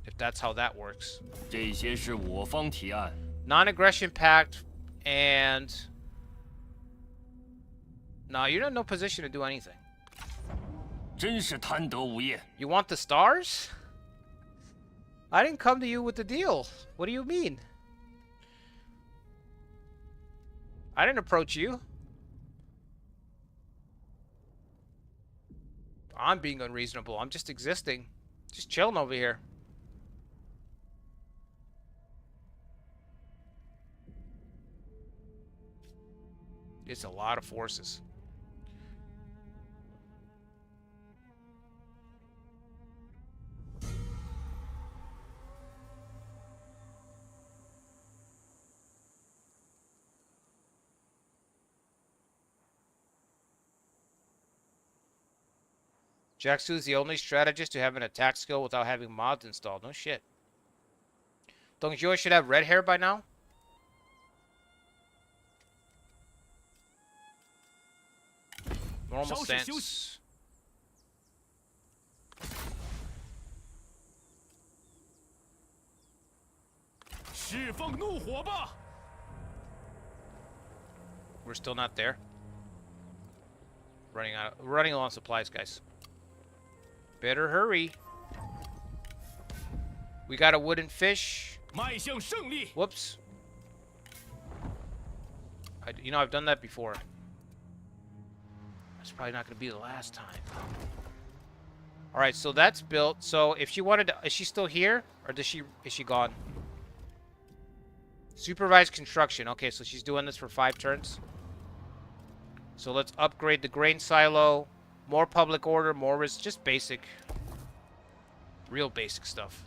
If that's how that works. Non-aggression pact and... No, you're in no position to do anything. You want the stars? I didn't come to you with the deal. What do you mean? I didn't approach you. I'm being unreasonable. I'm just existing. Just chilling over here. It's a lot of forces. Jaxu is the only strategist to have an attack skill without having mods installed. No shit. Dongzhuo should have red hair by now. Normal sense. We're still not there. Running low on supplies, guys. Better hurry. We got a wooden fish. Whoops. You know, I've done that before. That's probably not going to be the last time. Alright, so that's built. So if she wanted to... Is she still here? Or is she gone? Supervised construction. Okay, so she's doing this for 5 turns. So let's upgrade the grain silo. More public order, more just basic. Real basic stuff.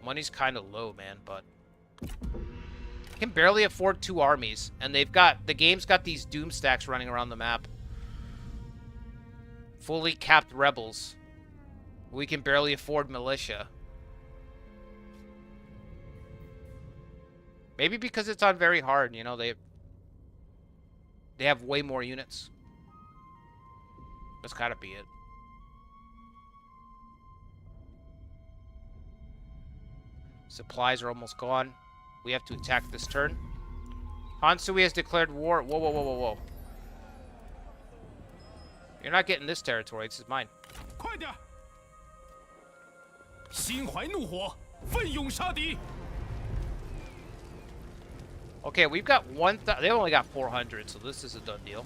Money's kind of low, man, but... I can barely afford 2 armies. And the game's got these doom stacks running around the map. Fully capped rebels. We can barely afford militia. Maybe because it's on very hard, you know, they have way more units. That's gotta be it. Supplies are almost gone. We have to attack this turn. Hansui has declared war. Whoa, whoa, whoa, whoa, whoa. You're not getting this territory. This is mine. Okay, we've got 1,000. They only got 400, so this is a done deal.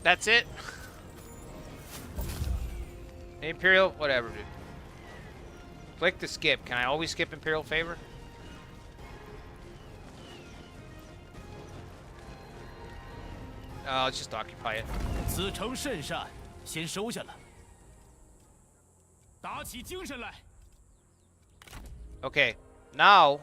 That's it. Imperial, whatever, dude. Click to skip. Can I always skip Imperial favor? Let's just occupy it. Okay, now...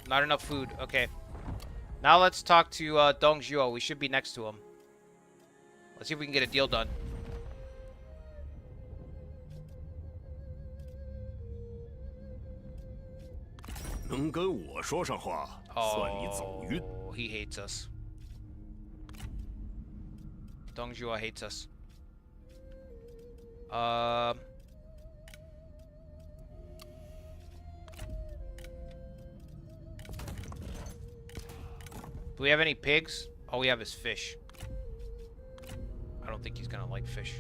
Not enough food. Okay. Now let's talk to Dongzhuo. We should be next to him. Let's see if we can get a deal done. Oh, he hates us. Dongzhuo hates us. Do we have any pigs? All we have is fish. I don't think he's gonna like fish.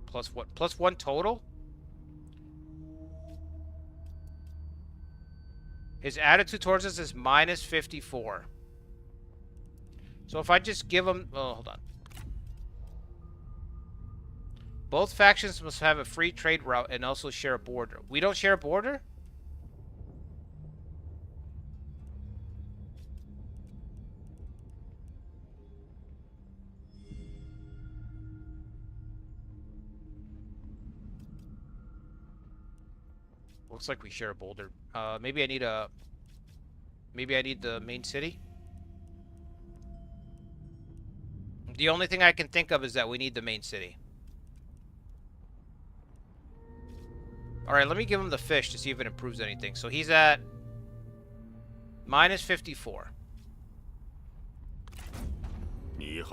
Plus what? Plus 1 total? His attitude towards us is minus 54. So if I just give him... Oh, hold on. Both factions must have a free trade route and also share a border. We don't share a border? Looks like we share a border. Maybe I need a... Maybe I need the main city? The only thing I can think of is that we need the main city. Alright, let me give him the fish to see if it improves anything. So he's at minus 54. You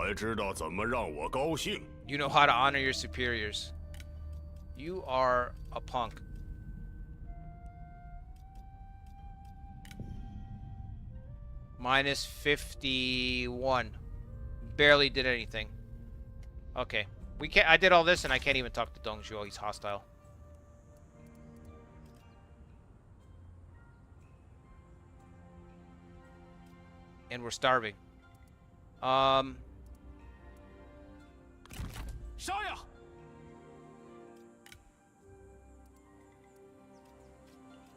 know how to honor your superiors. You are a punk. Minus 51. Barely did anything. Okay. I did all this and I can't even talk to Dongzhuo. He's hostile. And we're starving. We're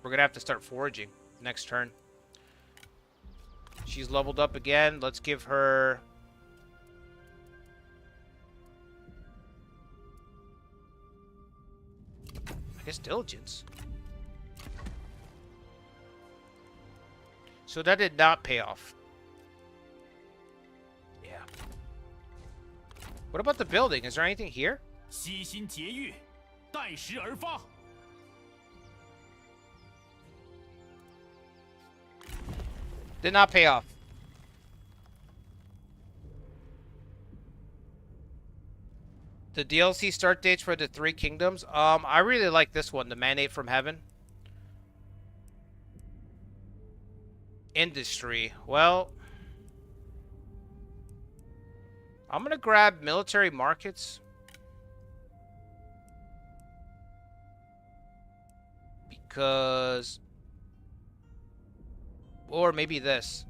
gonna have to start foraging next turn. She's leveled up again. Let's give her... I guess diligence. So that did not pay off. Yeah. What about the building? Is there anything here? 悉心节欲，待时而发。 Did not pay off. The DLC start dates for the Three Kingdoms. I really like this one, the Mandate from Heaven. Industry. Well, I'm gonna grab military markets. Because... Or maybe this.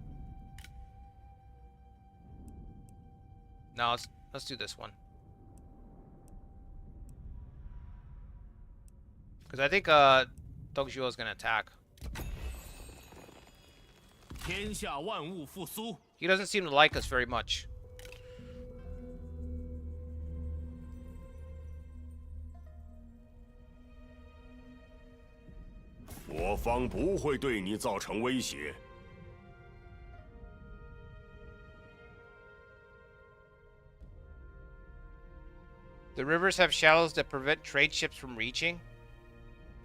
No, let's do this one. Because I think Dongzhuo is gonna attack. 天下万物复苏。 He doesn't seem to like us very much. The rivers have shallows that prevent trade ships from reaching.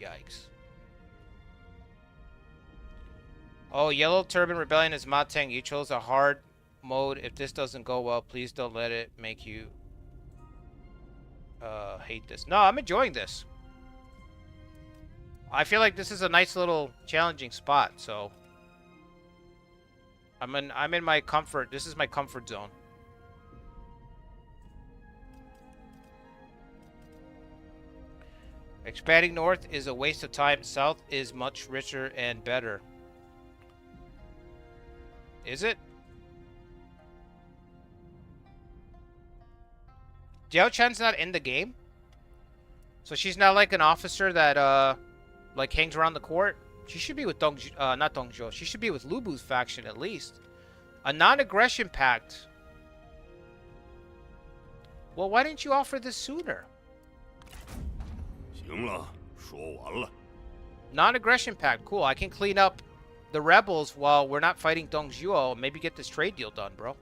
Yikes. Oh, Yellow Turban Rebellion is mod Teng. You chose a hard mode. If this doesn't go well, please don't let it make you hate this. No, I'm enjoying this. I feel like this is a nice little challenging spot, so I'm in my comfort. This is my comfort zone. Expanding north is a waste of time. South is much richer and better. Is it? Jiao Chan's not in the game? So she's not like an officer that like hangs around the court? She should be with not Dongzhuo. She should be with Lu Bu's faction at least. A non-aggression pact. Well, why didn't you offer this sooner? Non-aggression pact. Cool. I can clean up the rebels while we're not fighting Dongzhuo. Maybe get this trade deal done, bro.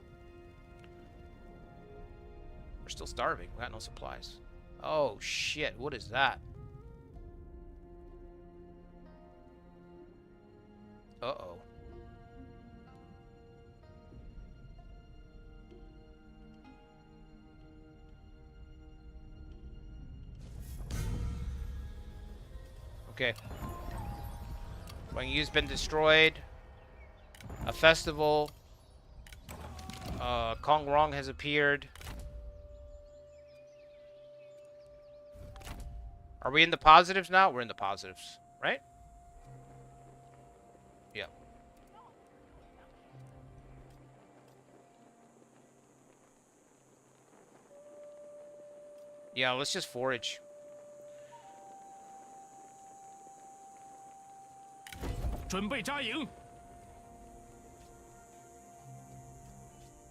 We're still starving. We got no supplies. Oh, shit. What is that? Uh-oh. Okay. Wang Yu's been destroyed. A festival. Kong Rong has appeared. Are we in the positives now? We're in the positives, right? Yeah. Yeah, let's just forage.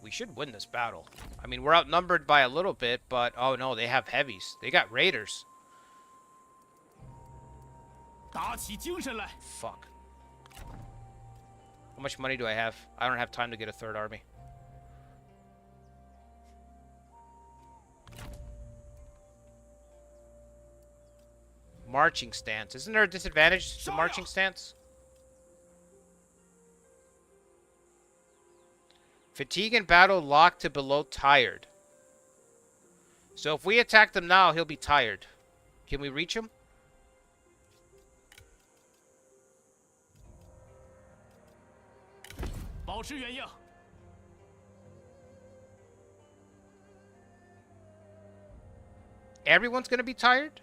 We should win this battle. I mean, we're outnumbered by a little bit, but oh no, they have heavies. They got raiders. Fuck. How much money do I have? I don't have time to get a third army. Marching stance. Isn't there a disadvantage to marching stance? Fatigue in battle locked to below tired. So if we attack them now, he'll be tired. Can we reach him? Everyone's gonna be tired?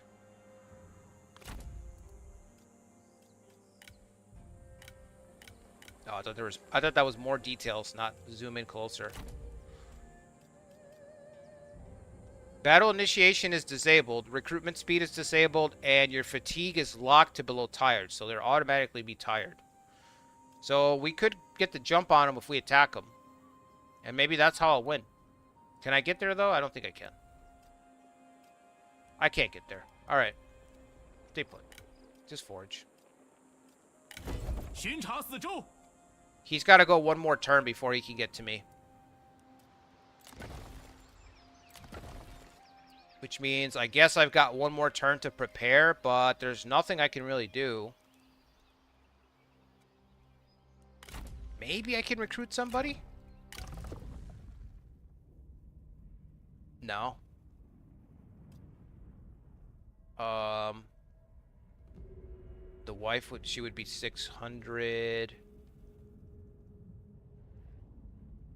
Oh, I thought that was more details, not zoom in closer. Battle initiation is disabled, recruitment speed is disabled, and your fatigue is locked to below tired, so they'll automatically be tired. So we could get the jump on them if we attack them. And maybe that's how I'll win. Can I get there, though? I don't think I can. I can't get there. Alright. Stay put. Just forage. He's got to go one more turn before he can get to me. Which means I guess I've got one more turn to prepare, but there's nothing I can really do. Maybe I can recruit somebody? No. The wife she would be 600.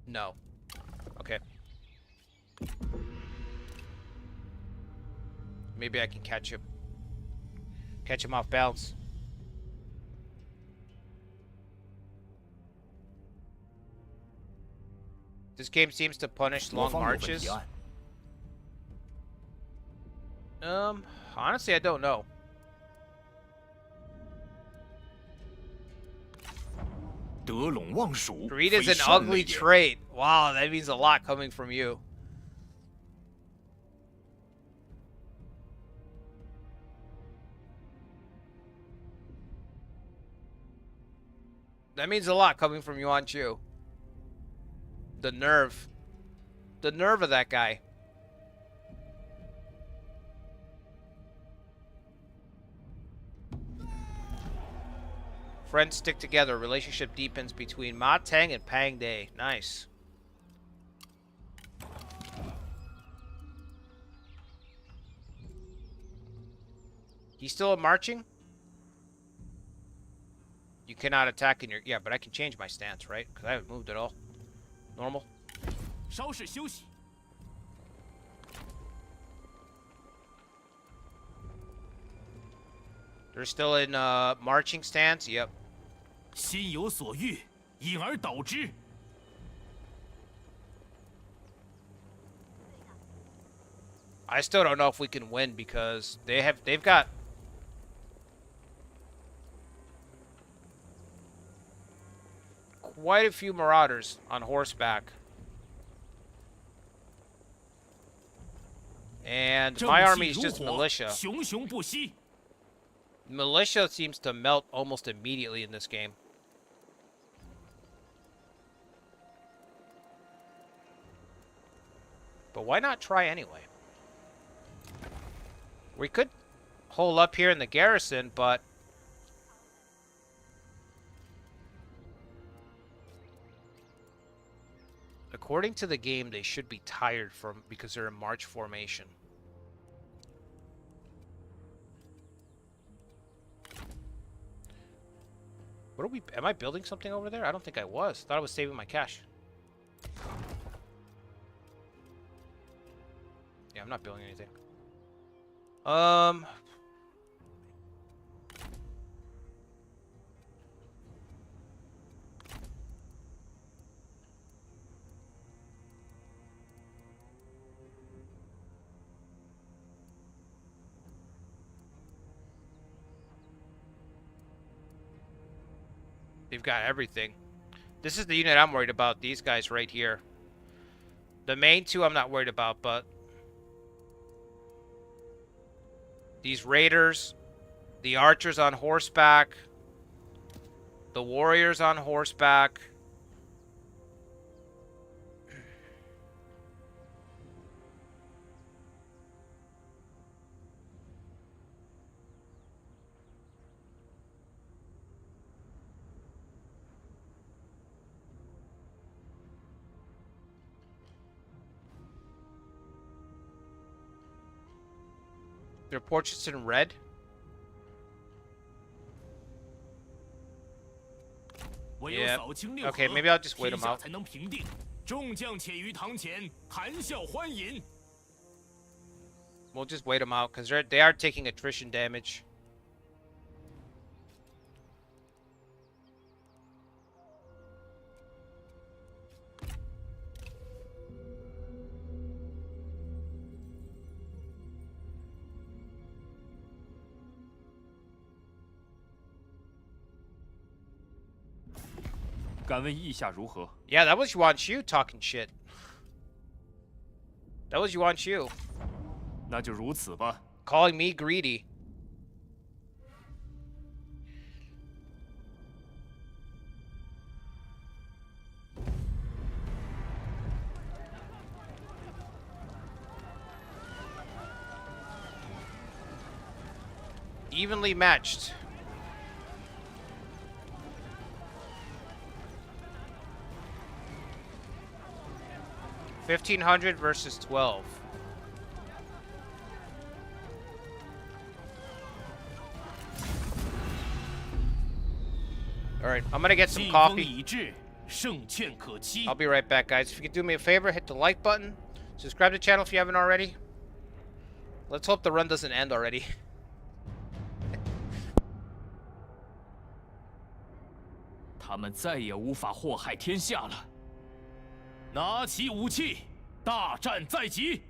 No. Okay. Maybe I can catch him. Catch him off balance. This game seems to punish long marches. Honestly, I don't know. Greed is an ugly trait. Wow, that means a lot coming from you. That means a lot coming from Yuan Chu. The nerve. The nerve of that guy. Friends stick together. Relationship deepens between Ma Teng and Pang Day. Nice. He's still marching? You cannot attack in your... Yeah, but I can change my stance, right? Because I haven't moved at all. Normal. They're still in marching stance? Yep. I still don't know if we can win because they've got quite a few marauders on horseback. And my army is just militia. Militia seems to melt almost immediately in this game. But why not try anyway? We could hole up here in the garrison, but according to the game, they should be tired because they're in march formation. What are we... Am I building something over there? I don't think I was. Thought I was saving my cash. Yeah, I'm not building anything. They've got everything. This is the unit I'm worried about. These guys right here. The main two I'm not worried about, but these raiders, the archers on horseback, the warriors on horseback. Their portraits in red. Yeah. Okay, maybe I'll just wait them out. We'll just wait them out because they are taking attrition damage. Yeah, that was Yuan Chu talking shit. That was Yuan Chu. Calling me greedy. Evenly matched. $1,500 versus 12. All right, I'm gonna get some coffee. I'll be right back, guys. If you could do me a favor, hit the like button. Subscribe to the channel if you haven't already. Let's hope the run doesn't end already. 他们再也无法祸害天下了。拿起武器，大战在即！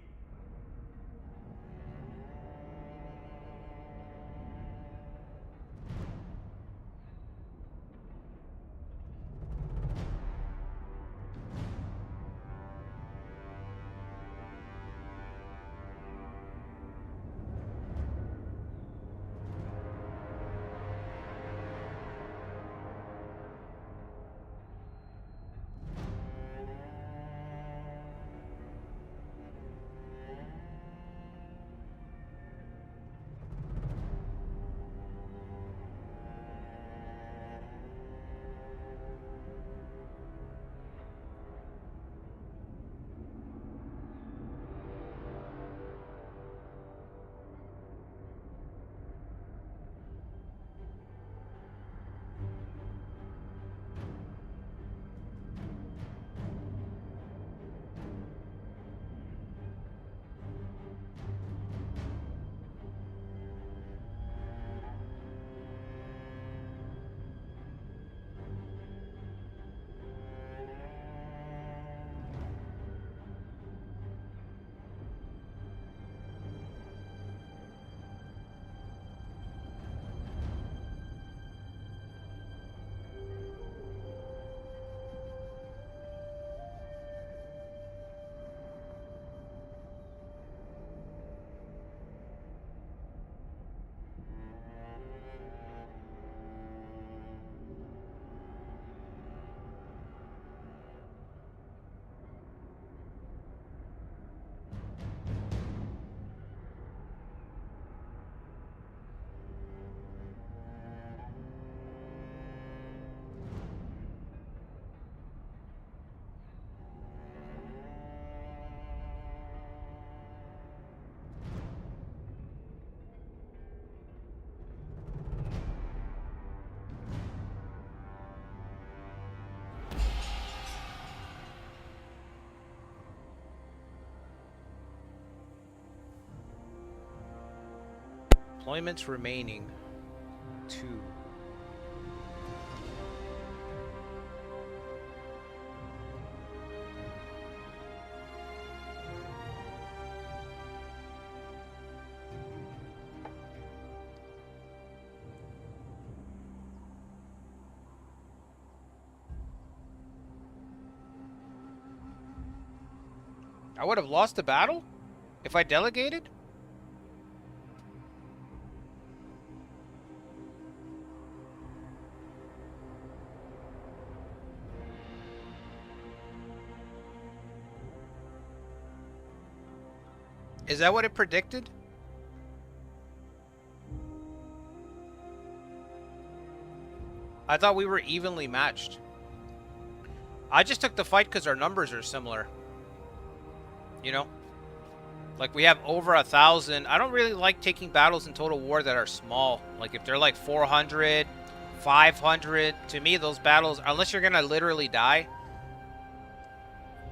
Deployments remaining 2. I would have lost the battle if I delegated? Is that what it predicted? I thought we were evenly matched. I just took the fight because our numbers are similar. You know? Like, we have over 1,000. I don't really like taking battles in Total War that are small. Like, if they're like 400, 500, to me, those battles, unless you're going to literally die,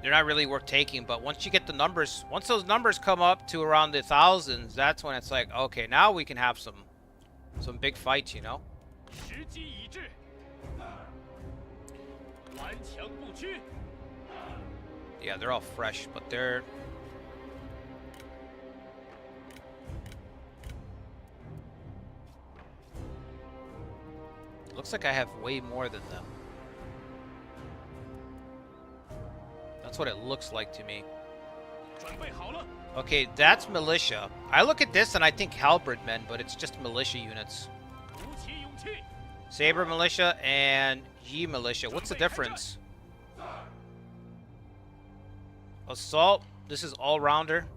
they're not really worth taking. But once you get the numbers, once those numbers come up to around the thousands, that's when it's like, okay, now we can have some big fights, you know? Yeah, they're all fresh, but they're... Looks like I have way more than them. That's what it looks like to me. Okay, that's militia. I look at this and I think halberd men, but it's just militia units. Saber militia and Yi militia. What's the difference? Assault. This is all-rounder.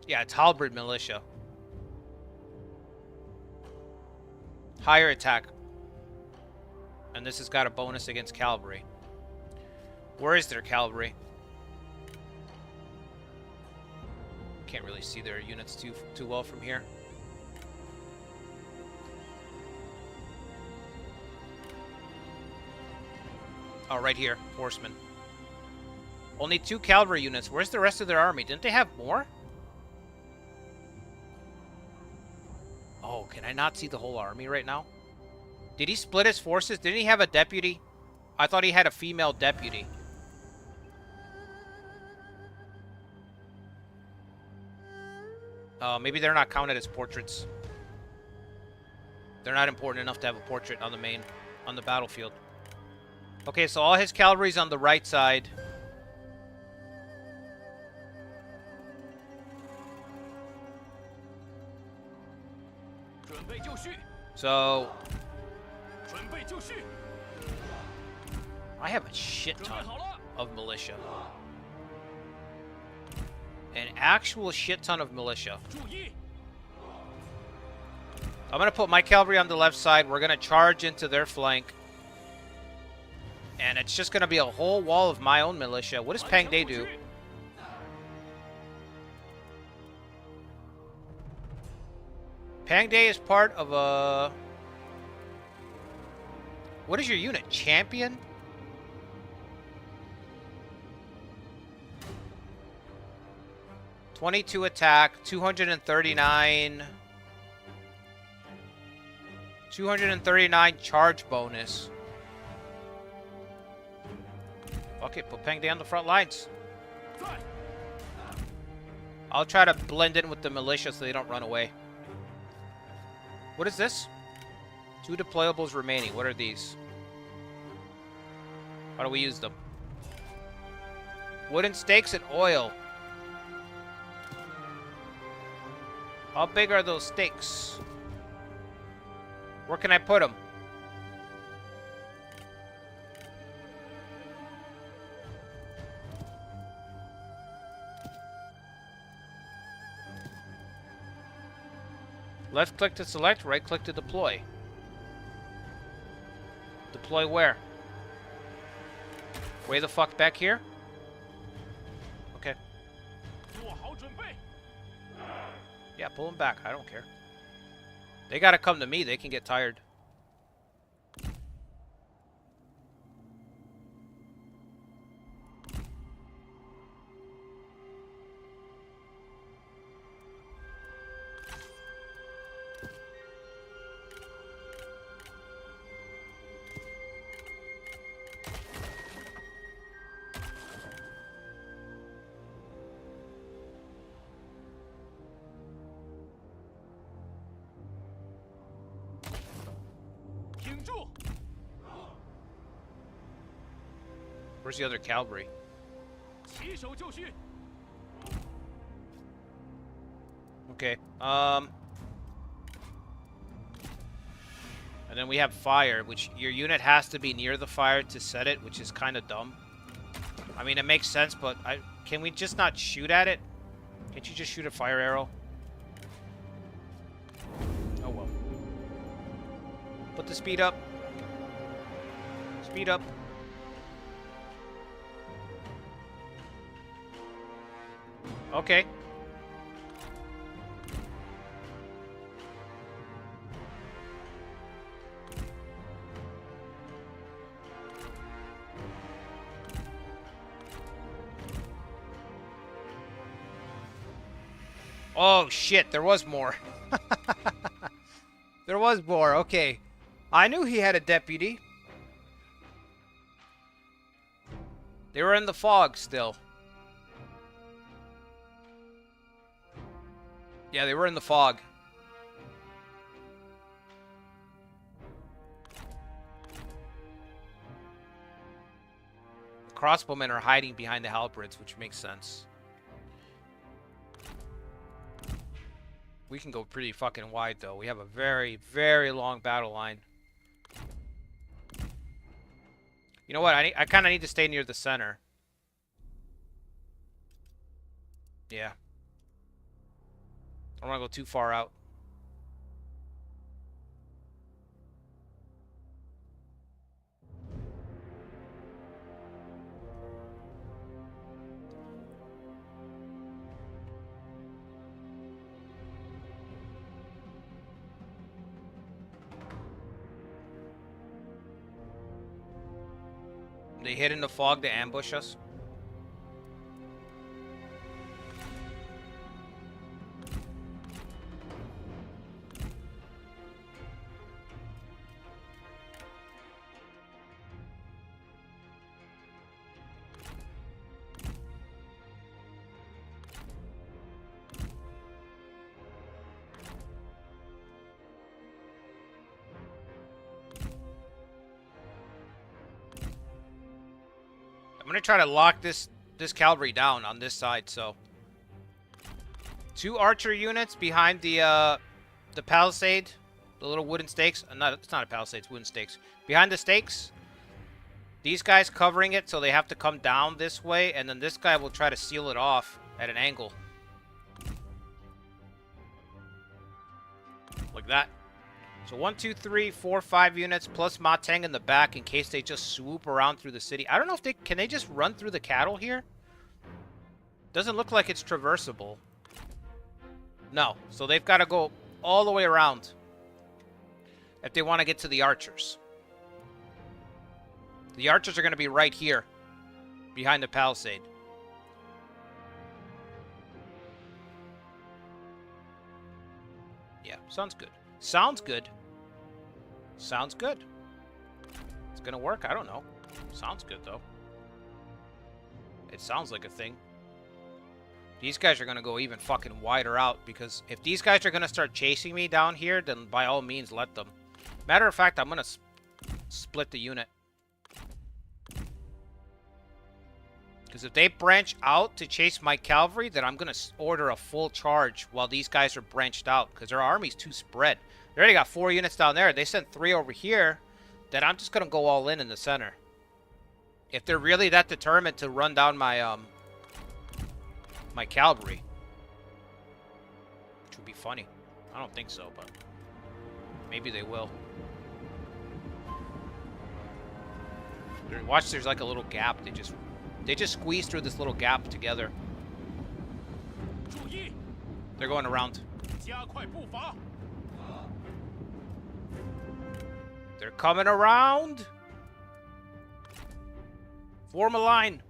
Yeah, it's halberd militia. Higher attack. And this has got a bonus against cavalry. Where is their cavalry? Can't really see their units too well from here. Oh, right here. Horsemen. Only 2 cavalry units. Where's the rest of their army? Didn't they have more? Oh, can I not see the whole army right now? Did he split his forces? Didn't he have a deputy? I thought he had a female deputy. Maybe they're not counted as portraits. They're not important enough to have a portrait on the battlefield. Okay, so all his cavalry's on the right side. So I have a shit ton of militia. An actual shit ton of militia. I'm going to put my cavalry on the left side. We're going to charge into their flank. And it's just going to be a whole wall of my own militia. What does Pang Day do? Pang Day is part of a... What is your unit? Champion? (22 attack, 239... 239 charge bonus. Fuck it, put Pang Day on the front lines. I'll try to blend in with the militia so they don't run away. What is this? 2 deployables remaining. What are these? How do we use them? Wooden stakes and oil. How big are those stakes? Where can I put them? Left click to select, right click to deploy. Deploy where? Way the fuck back here? Okay. Yeah, pull them back. I don't care. They gotta come to me. They can get tired. Where's the other cavalry? Okay. And then we have fire, which your unit has to be near the fire to set it, which is kind of dumb. I mean, it makes sense, but can we just not shoot at it? Can't you just shoot a fire arrow? Oh, well. Put the speed up. Speed up. Okay. Oh, shit. There was more. There was more. Okay. I knew he had a deputy. They were in the fog still. Yeah, they were in the fog. The crossbowmen are hiding behind the halberds, which makes sense. We can go pretty fucking wide, though. We have a very, very long battle line. You know what? I kind of need to stay near the center. Yeah. I don't want to go too far out. They hid in the fog to ambush us. I'm gonna try to lock this cavalry down on this side. So, 2 archer units behind the palisade, the little wooden stakes. No, it's not a palisade; it's wooden stakes behind the stakes. These guys covering it, so they have to come down this way, and then this guy will try to seal it off at an angle, like that. So 1, 2, 3, 4, 5 units plus Ma Teng in the back in case they just swoop around through the city. I don't know if they can just run through the cattle here. Doesn't look like it's traversable. No, so they've got to go all the way around if they want to get to the archers. The archers are going to be right here behind the palisade. Yeah, sounds good. Sounds good. Sounds good. It's gonna work? I don't know. Sounds good, though. It sounds like a thing. These guys are gonna go even fucking wider out, because if these guys are gonna start chasing me down here, then by all means, let them. Matter of fact, I'm gonna split the unit. Because if they branch out to chase my cavalry, then I'm gonna order a full charge while these guys are branched out, because their army's too spread. They already got 4 units down there. They sent 3 over here. Then I'm just going to go all in the center. If they're really that determined to run down my my cavalry. Which would be funny. I don't think so, but maybe they will. Watch, there's like a little gap. They just squeeze through this little gap together. They're going around. They're coming around. Form a line.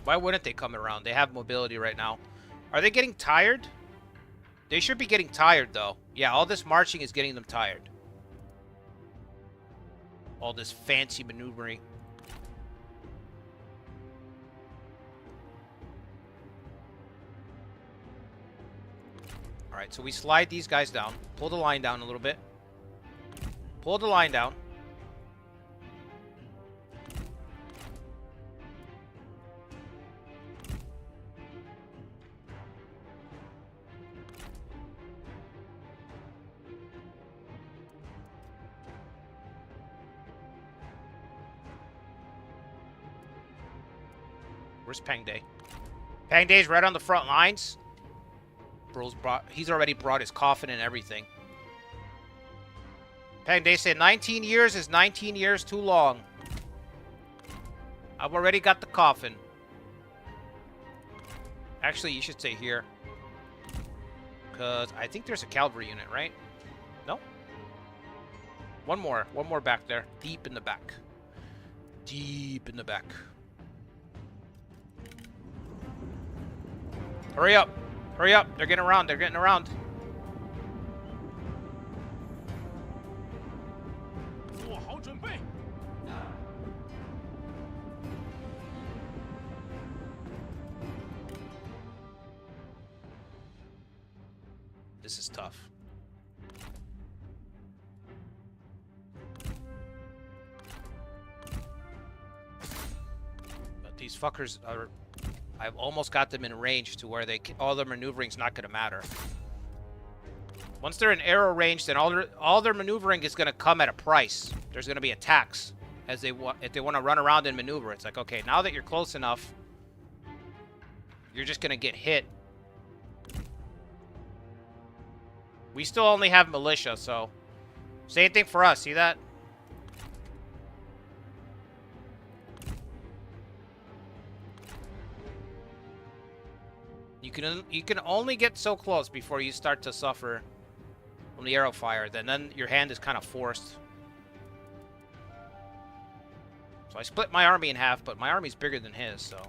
Why wouldn't they come around? They have mobility right now. Are they getting tired? They should be getting tired, though. Yeah, all this marching is getting them tired. All this fancy maneuvering. Alright, so we slide these guys down. Pull the line down a little bit. Pull the line down. Where's Peng Day? Peng Day's right on the front lines. He's already brought his coffin and everything. Peng Day said 19 years is 19 years too long. I've already got the coffin. Actually, you should stay here. Because I think there's a cavalry unit, right? No? One more back there. Deep in the back. Deep in the back. Hurry up. Hurry up. They're getting around. They're getting around. This is tough. But these fuckers are... I've almost got them in range to where all their maneuvering's not going to matter. Once they're in arrow range, then all their maneuvering is going to come at a price. There's going to be a tax if they want to run around and maneuver. It's like, okay, now that you're close enough, you're just going to get hit. We still only have militia, so same thing for us. See that? You can only get so close before you start to suffer from the arrow fire. Then your hand is kind of forced. So I split my army in half, but my army's bigger than his, so.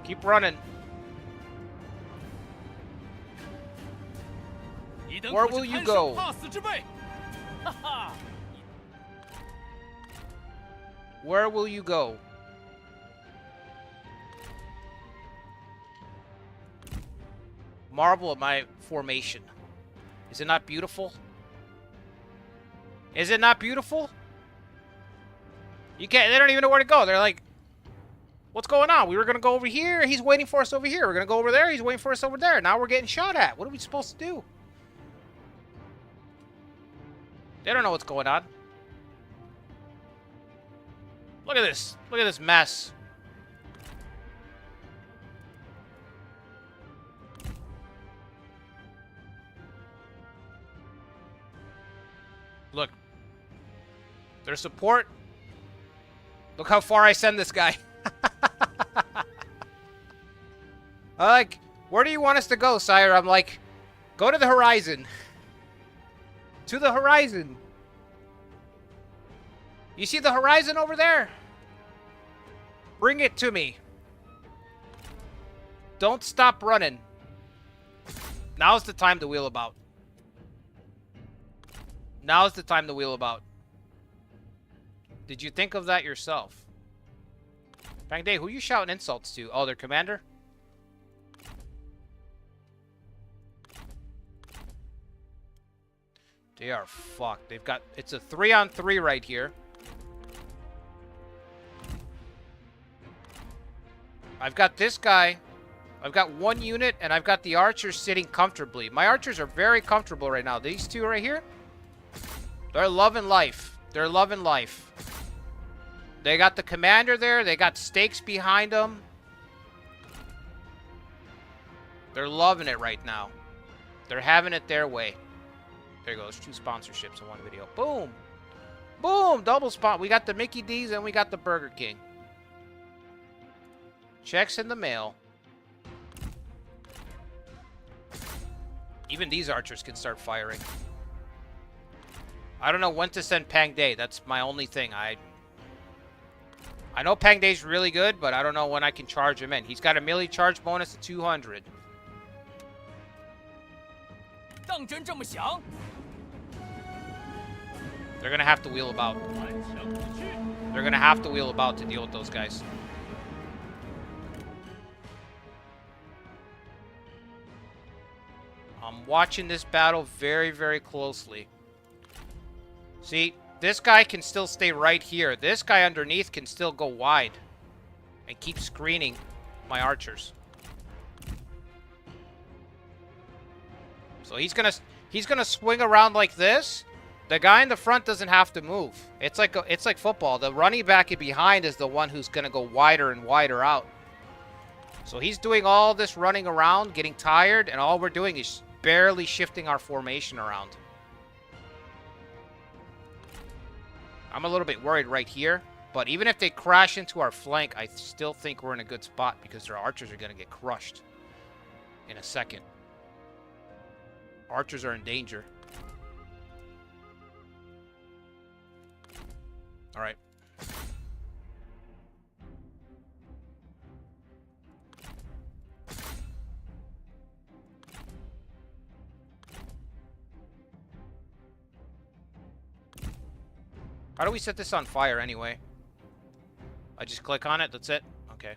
Keep running. Where will you go? Where will you go? Marvel at my formation. Is it not beautiful? Is it not beautiful? You can't. They don't even know where to go. They're like, what's going on? We were going to go over here. He's waiting for us over here. We're going to go over there. He's waiting for us over there. Now we're getting shot at. What are we supposed to do? They don't know what's going on. Look at this. Look at this mess. Look. Their support. Look how far I send this guy. I'm like, where do you want us to go, sire? I'm like, go to the horizon. To the horizon. You see the horizon over there? Bring it to me. Don't stop running. Now's the time to wheel about. Now's the time to wheel about. Did you think of that yourself? Bang Day, who are you shouting insults to? Oh, their commander? They are fucked. They've got... It's a 3-on-3 right here. I've got this guy. I've got one unit, and I've got the archers sitting comfortably. My archers are very comfortable right now. These two right here, they're loving life. They're loving life. They got the commander there. They got stakes behind them. They're loving it right now. They're having it their way. There goes 2 sponsorships in one video. Boom. Boom. Double spot. We got the Mickey D's and we got the Burger King. Checks in the mail. Even these archers can start firing. I don't know when to send Pang Day. That's my only thing. I know Pang Day's really good, but I don't know when I can charge him in. He's got a melee charge bonus of 200. They're going to have to wheel about. They're going to have to wheel about to deal with those guys. I'm watching this battle very, very closely. See, this guy can still stay right here. This guy underneath can still go wide and keep screening my archers. So he's gonna swing around like this. The guy in the front doesn't have to move. It's like football. The running back behind is the one who's gonna go wider and wider out. So he's doing all this running around, getting tired, and all we're doing is barely shifting our formation around. I'm a little bit worried right here, but even if they crash into our flank, I still think we're in a good spot because their archers are going to get crushed in a second. Archers are in danger. All right. How do we set this on fire anyway? I just click on it, that's it? Okay.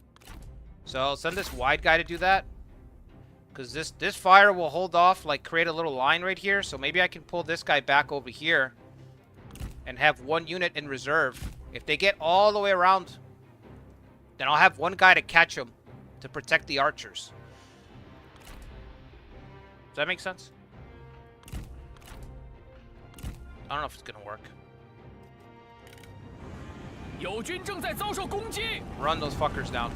So I'll send this wide guy to do that. Because this fire will hold off, like create a little line right here. So maybe I can pull this guy back over here. And have one unit in reserve. If they get all the way around, then I'll have one guy to catch them. To protect the archers. Does that make sense? I don't know if it's going to work. Run those fuckers down.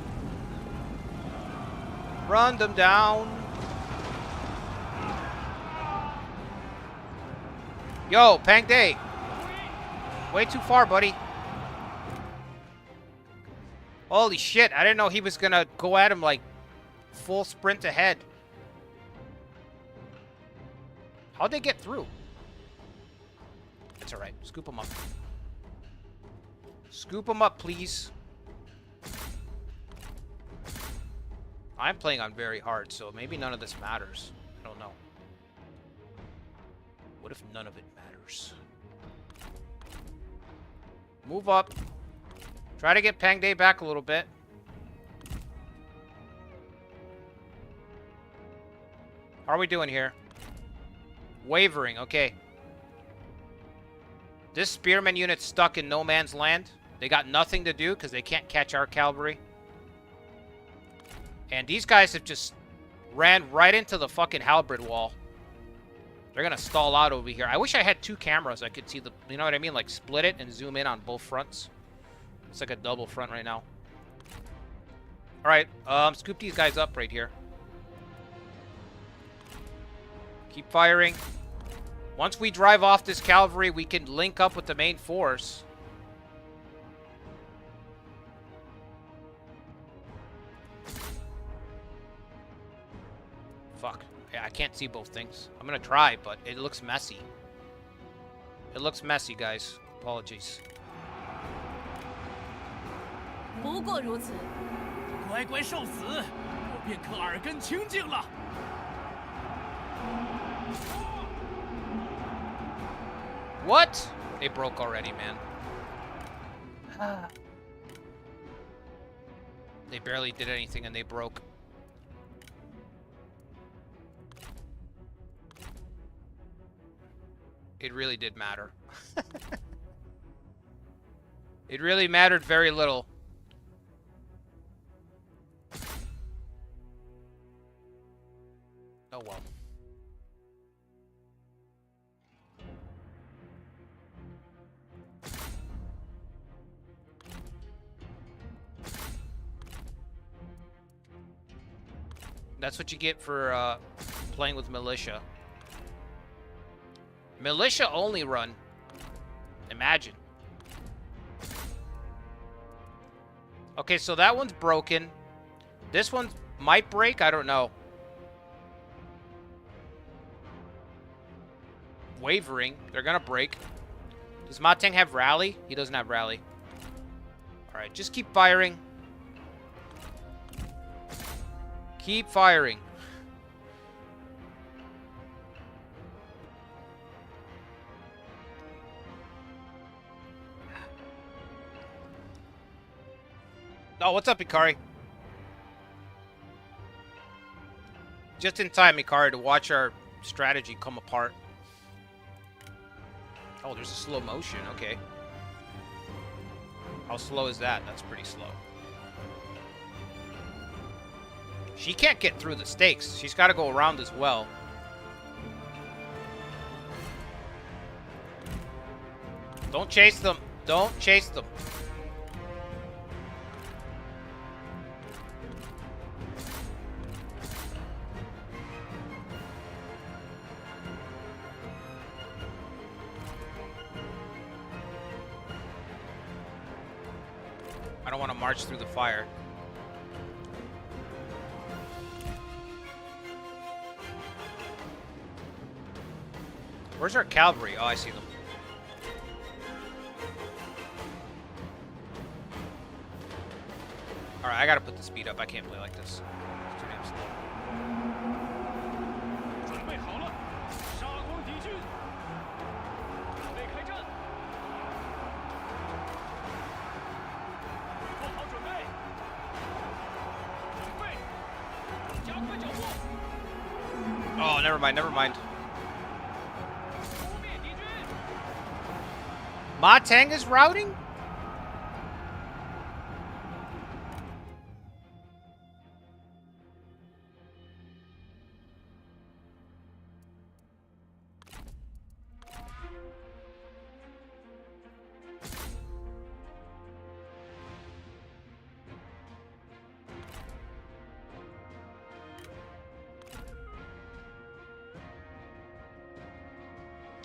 Run them down. Yo, Pang Day. Way too far, buddy. Holy shit, I didn't know he was gonna go at him like full sprint ahead. How'd they get through? It's alright. Scoop him up. Scoop him up, please. I'm playing on very hard, so maybe none of this matters. I don't know. What if none of it matters? Move up. Try to get Pang Day back a little bit. How are we doing here? Wavering, okay. This spearman unit's stuck in no man's land. They got nothing to do because they can't catch our cavalry. And these guys have just ran right into the fucking halberd wall. They're gonna stall out over here. I wish I had 2 cameras. I could see the, you know what I mean? Like split it and zoom in on both fronts. It's like a double front right now. Alright, scoop these guys up right here. Keep firing. Once we drive off this cavalry, we can link up with the main force. Fuck. Yeah, I can't see both things. I'm gonna try, but it looks messy. It looks messy, guys. Apologies. 不过如此，乖乖受死，我便可耳根清净了。 What? They broke already, man. They barely did anything and they broke. It really did matter. It really mattered very little. Oh well. That's what you get for playing with militia. Militia only run. Imagine. Okay, so that one's broken. This one might break. I don't know. Wavering. They're gonna break. Does Ma Teng have rally? He doesn't have rally. Alright, just keep firing. Keep firing. Oh, what's up, Ikari? Just in time, Ikari, to watch our strategy come apart. Oh, there's a slow motion. Okay. How slow is that? That's pretty slow. She can't get through the stakes. She's got to go around as well. Don't chase them. Don't chase them. I don't want to march through the fire. Where's our cavalry? Oh, I see them. Alright, I gotta put the speed up. I can't play like this. It's too damn slow. Oh, never mind, never mind. Ma Teng is routing?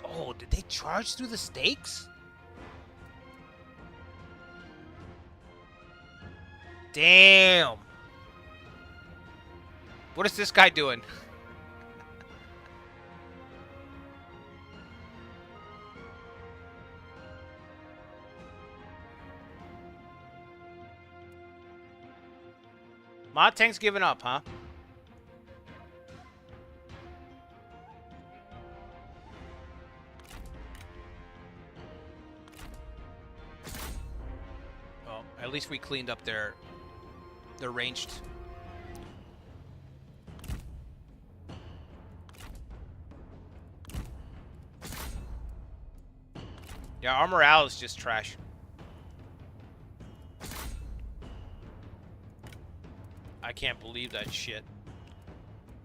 Oh, did they charge through the stakes? Damn. What is this guy doing? Ma Teng's giving up, huh? Well, at least we cleaned up their ranged. Yeah, our morale is just trash. I can't believe that shit.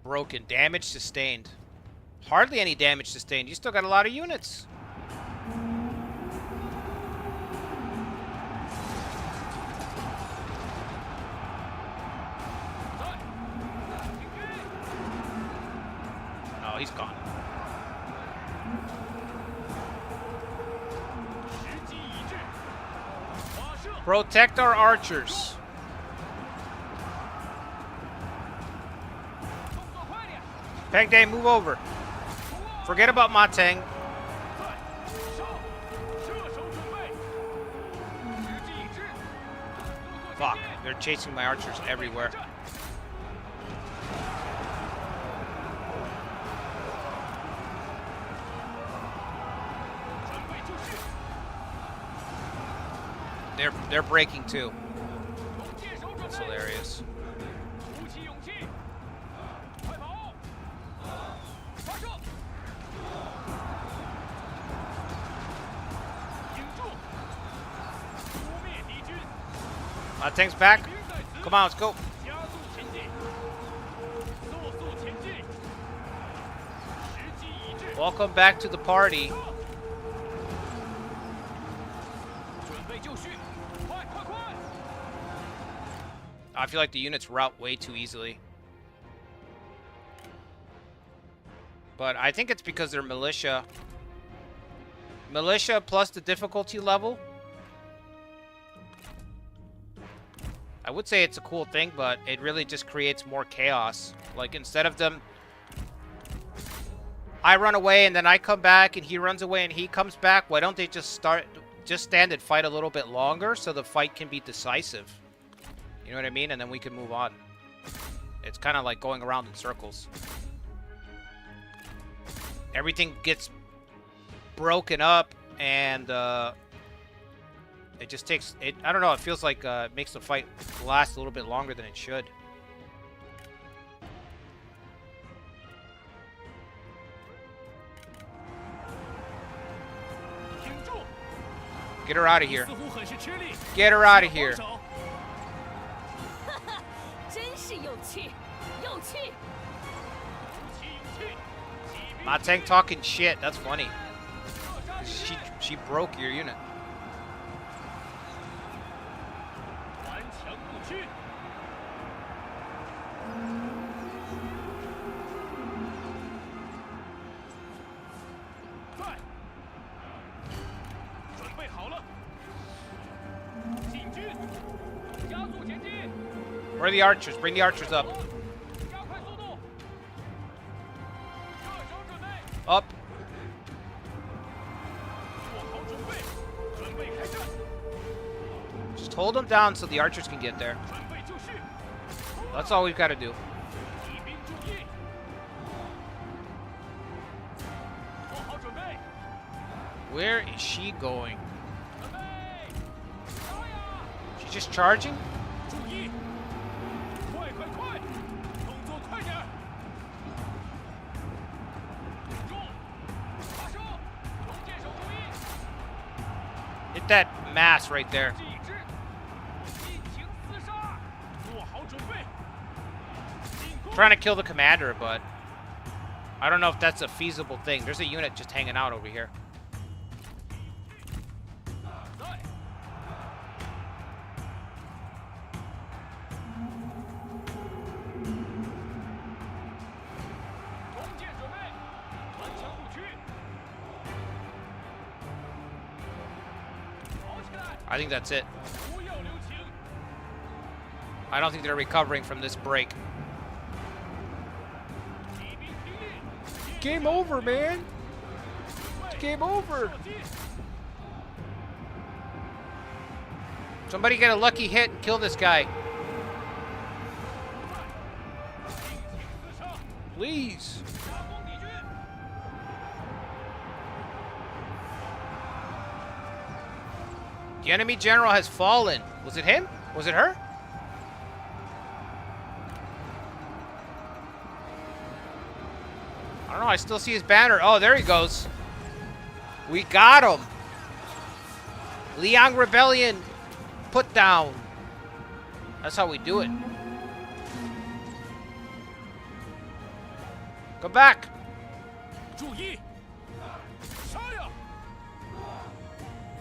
Broken. Damage sustained. Hardly any damage sustained. You still got a lot of units. Oh, he's gone. Protect our archers. Peng Day, move over. Forget about Ma Teng. Fuck, they're chasing my archers everywhere. They're breaking too. That's hilarious. Teng's back. Come on, let's go. Welcome back to the party. I feel like the units rout way too easily. But I think it's because they're militia. Militia plus the difficulty level. I would say it's a cool thing, but it really just creates more chaos. Like, instead of them... I run away and then I come back and he runs away and he comes back. Why don't they just stand and fight a little bit longer so the fight can be decisive? You know what I mean? And then we can move on. It's kind of like going around in circles. Everything gets broken up and it just takes it. I don't know. It feels like it makes the fight last a little bit longer than it should. Get her out of here. Get her out of here. Ma Teng talking shit. That's funny. She broke your unit. Where are the archers? Bring the archers up. Up. Just hold them down so the archers can get there. That's all we've got to do. Where is she going? She's just charging? Hit that mass right there. Trying to kill the commander, but I don't know if that's a feasible thing. There's a unit just hanging out over here. I think that's it. I don't think they're recovering from this break. Game over, man. It's game over. Somebody get a lucky hit and kill this guy. Please. The enemy general has fallen. Was it him? Was it her? I don't know. I still see his banner. Oh, there he goes. We got him. Liang Rebellion put down. That's how we do it. Come back.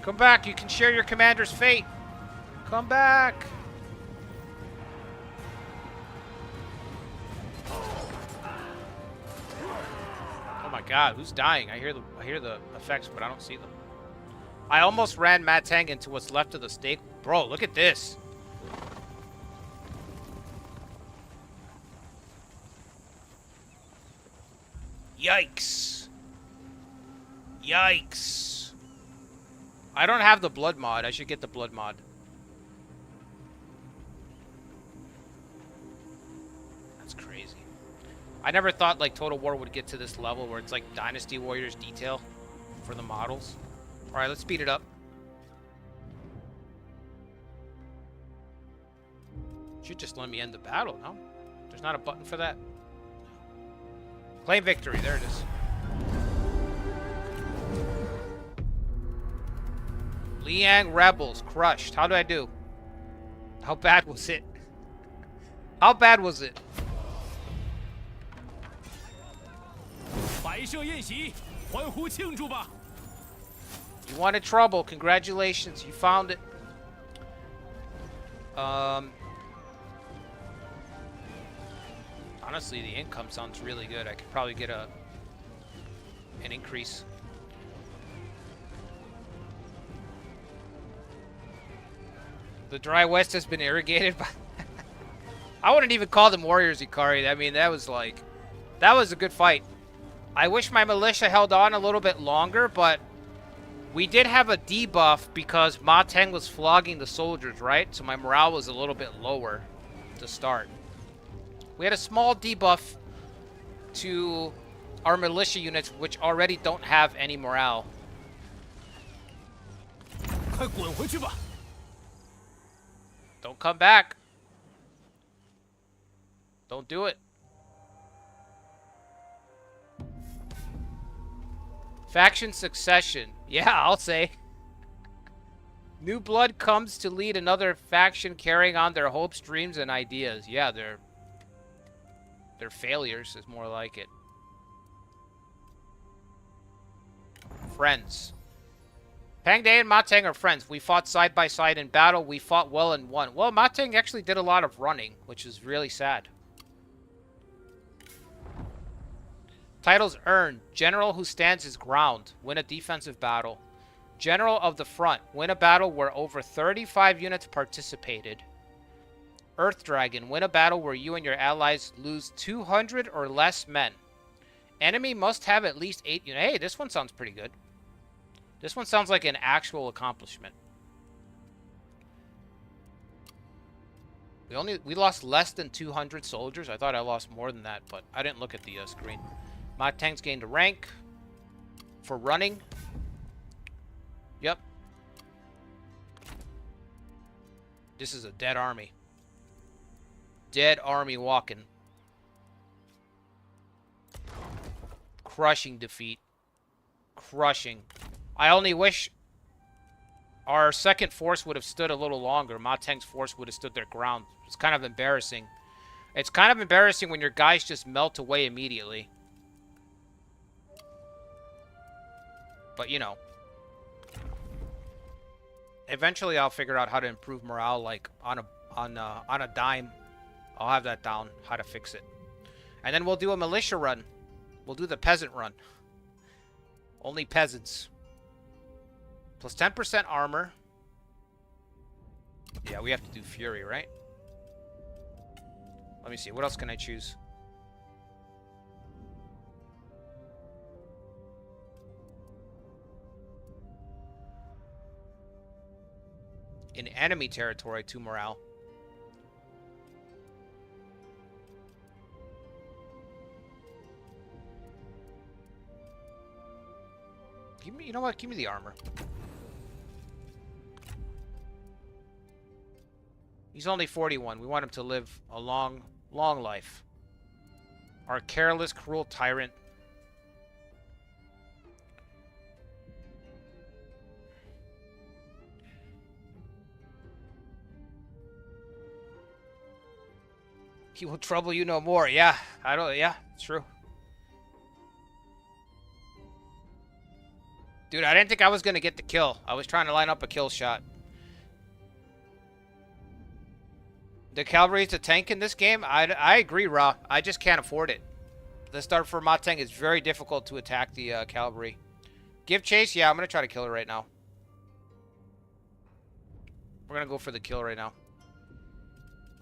Come back. You can share your commander's fate. Come back. Oh my God, who's dying? I hear the effects, but I don't see them. I almost ran Ma Teng into what's left of the stake. Bro, look at this. Yikes. Yikes. I don't have the blood mod. I should get the blood mod. That's crazy. I never thought like Total War would get to this level where it's like Dynasty Warriors detail for the models. Alright, let's speed it up. Should just let me end the battle, no? There's not a button for that. Claim victory, there it is. Liang rebels crushed. How did I do? How bad was it? How bad was it? You wanted trouble. Congratulations. You found it. Honestly, the income sounds really good. I could probably get an increase. The Dry West has been irrigated by... I wouldn't even call them warriors, Ikari. I mean, that was a good fight. I wish my militia held on a little bit longer, but we did have a debuff because Ma Teng was flogging the soldiers, right? So my morale was a little bit lower to start. We had a small debuff to our militia units, which already don't have any morale. Don't come back. Don't do it. Faction succession. Yeah, I'll say. New blood comes to lead another faction carrying on their hopes, dreams, and ideas. Yeah, their failures is more like it. Friends. Pang Day and Ma Teng are friends. We fought side by side in battle. We fought well and won. Well, Ma Teng actually did a lot of running, which is really sad. Titles earned. General who stands his ground. Win a defensive battle. General of the front. Win a battle where over 35 units participated. Earth Dragon. Win a battle where you and your allies lose 200 or less men. Enemy must have at least 8 units. Hey, this one sounds pretty good. This one sounds like an actual accomplishment. We lost less than 200 soldiers. I thought I lost more than that, but I didn't look at the screen. Ma Teng's gained a rank for running. Yep. This is a dead army. Dead army walking. Crushing defeat. Crushing. I only wish our second force would have stood a little longer. Ma Teng's force would have stood their ground. It's kind of embarrassing. It's kind of embarrassing when your guys just melt away immediately. But, you know. Eventually, I'll figure out how to improve morale, like, on a dime. I'll have that down, how to fix it. And then we'll do a militia run. We'll do the peasant run. Only peasants. Plus 10% armor. Yeah, we have to do Fury, right? Let me see. What else can I choose? In enemy territory, 2 morale. Give me, you know what? Give me the armor. He's only 41. We want him to live a long, long life. Our careless, cruel tyrant. He will trouble you no more. Yeah, yeah, it's true. Dude, I didn't think I was going to get the kill. I was trying to line up a kill shot. The cavalry is a tank in this game? I agree, Ra. I just can't afford it. The start for Ma Teng is very difficult to attack the cavalry. Give chase? Yeah, I'm going to try to kill her right now. We're going to go for the kill right now.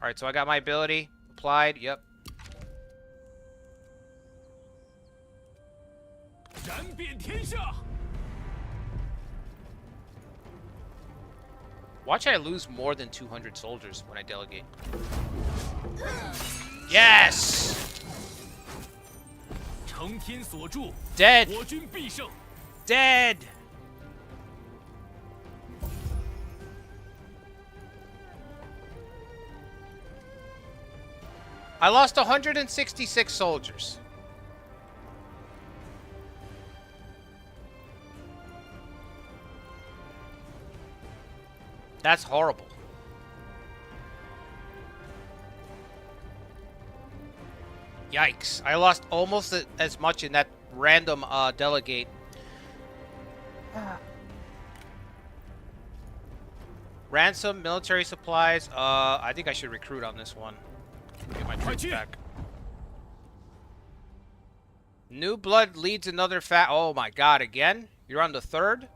Alright, so I got my ability applied. Yep. Watch I lose more than 200 soldiers when I delegate. Yes! Dead! Dead! I lost 166 soldiers. That's horrible. Yikes. I lost almost as much in that random delegate. Ransom, military supplies. I think I should recruit on this one. Get my troops back. New blood leads another Oh my god, again? You're on the 3rd?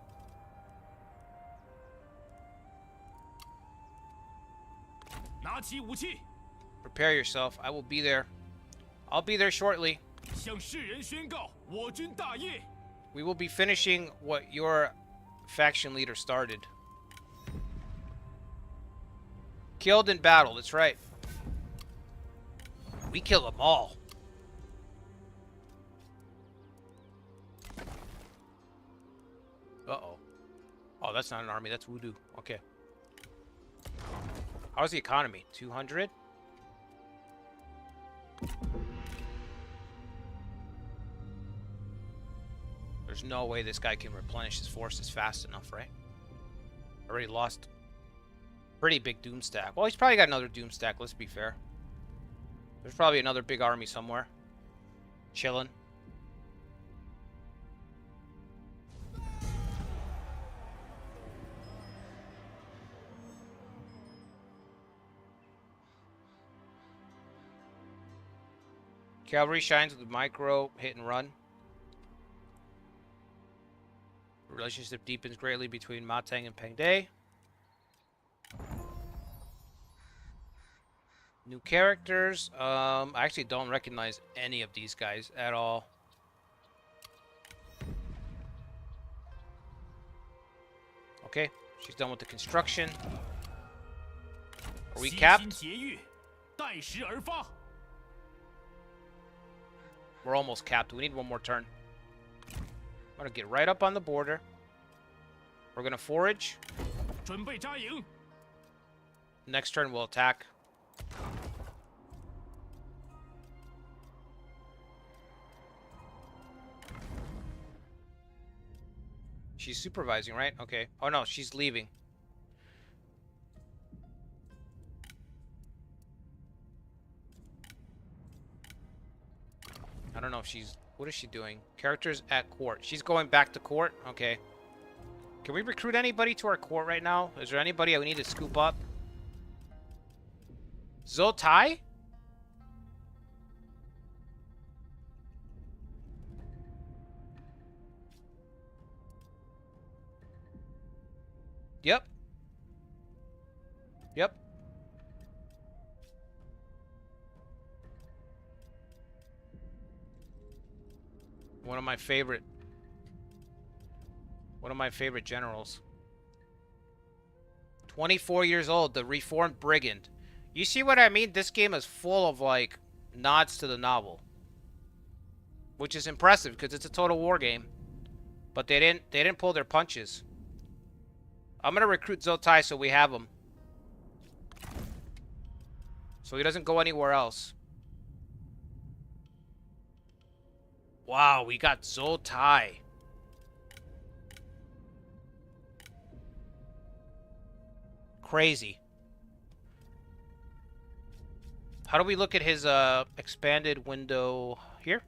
Prepare yourself. I will be there. I'll be there shortly. We will be finishing what your faction leader started. Killed in battle. That's right. We kill them all. Uh-oh. Oh, that's not an army. That's voodoo. Okay. How's the economy? 200? There's no way this guy can replenish his forces fast enough, right? Already lost pretty big doom stack. Well, he's probably got another doom stack, let's be fair. There's probably another big army somewhere. Chilling. Cavalry shines with micro hit and run. Relationship deepens greatly between Ma Teng and Peng De. New characters. I actually don't recognize any of these guys at all. Okay, she's done with the construction. Are we capped? We're almost capped. We need one more turn. I'm gonna get right up on the border. We're gonna forage. Next turn we'll attack. She's supervising, right? Okay. Oh no, she's leaving. I don't know if she's... What is she doing? Characters at court. She's going back to court? Okay. Can we recruit anybody to our court right now? Is there anybody we need to scoop up? Zotai? Yep. Yep. One of my favorite generals. 24 years old, the reformed brigand. You see what I mean? This game is full of like nods to the novel, which is impressive because it's a total war game. But they didn't pull their punches. I'm gonna recruit Zotai so we have him, so he doesn't go anywhere else. Wow, we got Zotai. Crazy. How do we look at his expanded window here?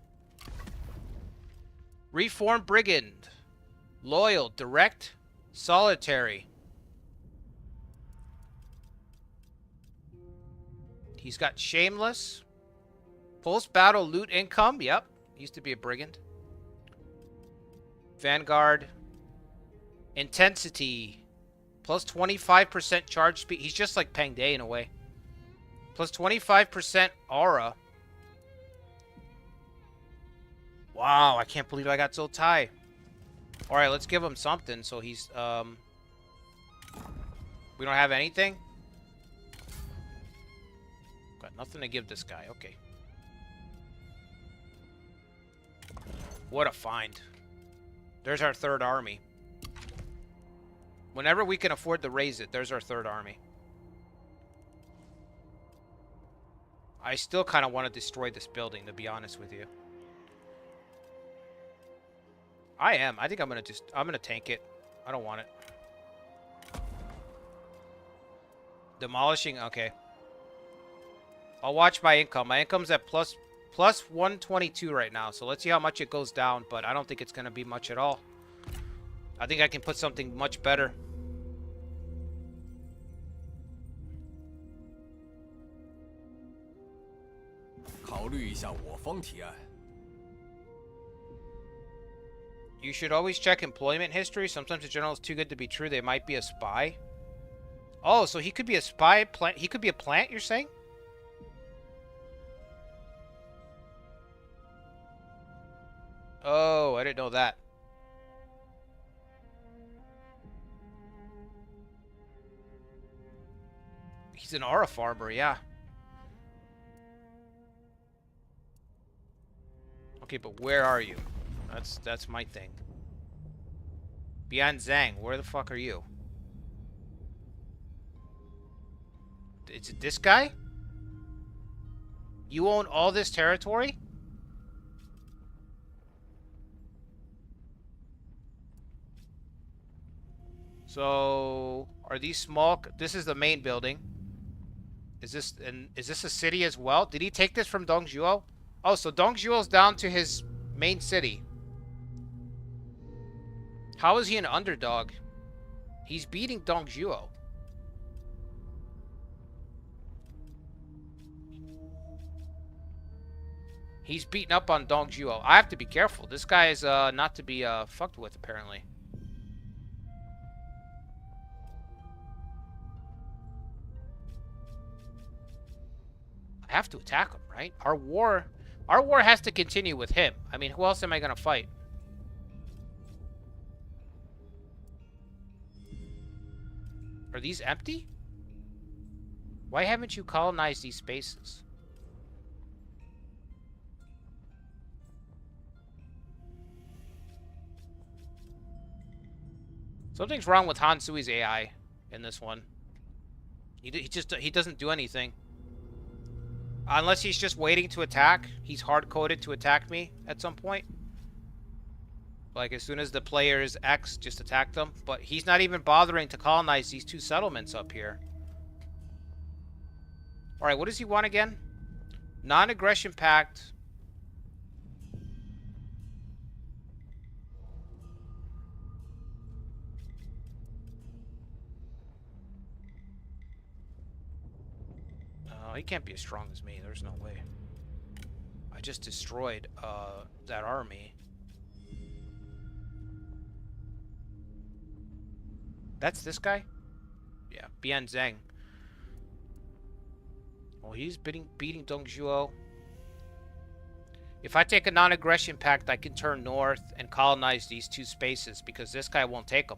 Reformed brigand. Loyal, direct, solitary. He's got shameless. Post-battle loot income. Yep. Used to be a brigand. Vanguard. Intensity. Plus 25% charge speed. He's just like Peng Day in a way. Plus 25% aura. Wow, I can't believe I got Zotai. Alright, let's give him something so he's, we don't have anything? Got nothing to give this guy, okay. What a find. There's our third army. Whenever we can afford to raise it, there's our third army. I still kind of want to destroy this building, to be honest with you. I am. I think I'm gonna tank it. I don't want it. Demolishing, okay. I'll watch my income. My income's at plus 122 right now, so let's see how much it goes down, but I don't think it's gonna be much at all. I think I can put something much better. You should always check employment history. Sometimes the general is too good to be true. They might be a spy. Oh, so he could be a spy plant. He could be a plant, you're saying? Oh, I didn't know that. He's an aura farmer, yeah. Okay, but where are you? That's my thing. Beyond Zhang, where the fuck are you? Is it this guy? You own all this territory? So, are these small? This is the main building. Is this a city as well? Did he take this from Dongzhuo? Oh, so Dongzhuo's down to his main city. How is he an underdog? He's beating Dongzhuo. He's beating up on Dongzhuo. I have to be careful. This guy is not to be fucked with, apparently. I have to attack him, right? Our war has to continue with him. I mean, who else am I gonna fight? Are these empty? Why haven't you colonized these spaces? Something's wrong with Han Sui's AI in this one. He doesn't do anything. Unless he's just waiting to attack. He's hard-coded to attack me at some point. Like, as soon as the player is X, just attack them. But he's not even bothering to colonize these two settlements up here. Alright, what does he want again? Non-aggression pact. He can't be as strong as me. There's no way. I just destroyed that army. That's this guy? Yeah, Bian Zhang. Oh, he's beating Dongzhuo. If I take a non-aggression pact, I can turn north and colonize these 2 spaces because this guy won't take them.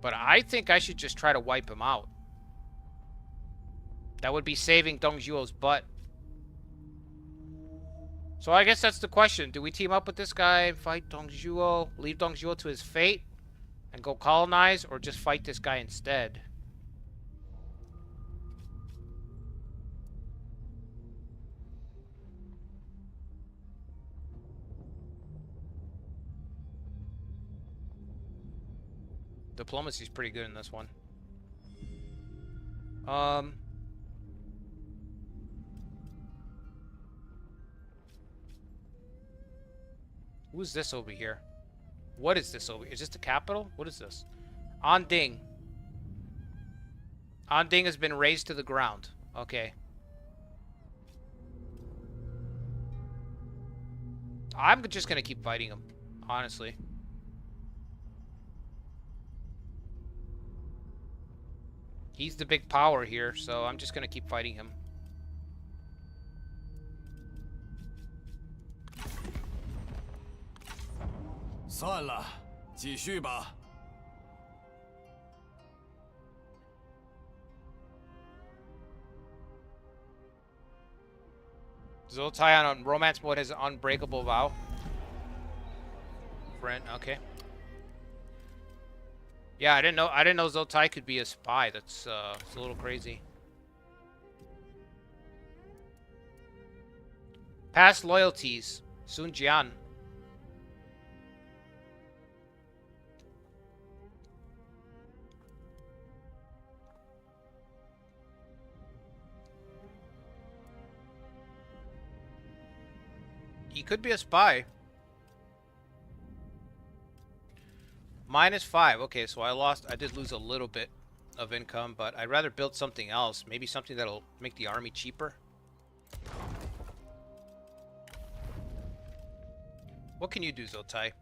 But I think I should just try to wipe him out. That would be saving Dongzhuo's butt. So I guess that's the question. Do we team up with this guy and fight Dongzhuo, leave Dongzhuo to his fate, and go colonize, or just fight this guy instead? Diplomacy's pretty good in this one. Who's this over here? What is this over here? Is this the capital? What is this? Anding. Anding has been razed to the ground. Okay. I'm just gonna keep fighting him, honestly. He's the big power here, so I'm just gonna keep fighting him. Zoltai on romance mode has an unbreakable vow. Friend, okay. Yeah, I didn't know Zoltai could be a spy. That's it's a little crazy. Past loyalties. Sun Jian. He could be a spy. -5. Okay, so I did lose a little bit of income, but I'd rather build something else. Maybe something that'll make the army cheaper. What can you do, Zoltai?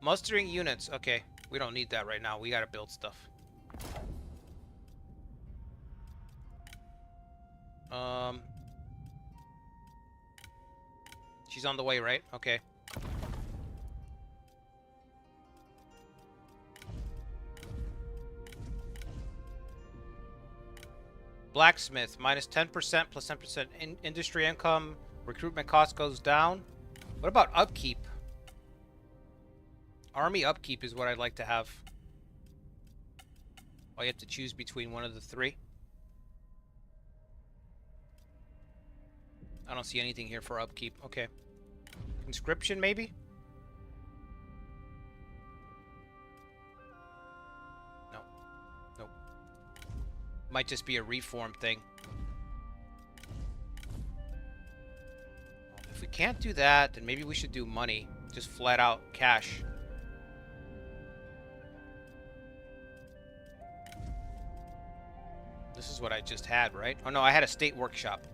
Mustering units. Okay, we don't need that right now. We gotta build stuff. She's on the way, right? Okay. Blacksmith, -10% plus 10% industry income. Recruitment cost goes down. What about upkeep? Army upkeep is what I'd like to have. Oh, you have to choose between one of the 3. I don't see anything here for upkeep. Okay. Conscription, maybe? No. Nope. Might just be a reform thing. If we can't do that, then maybe we should do money. Just flat out cash. This is what I just had, right? Oh no, I had a state workshop.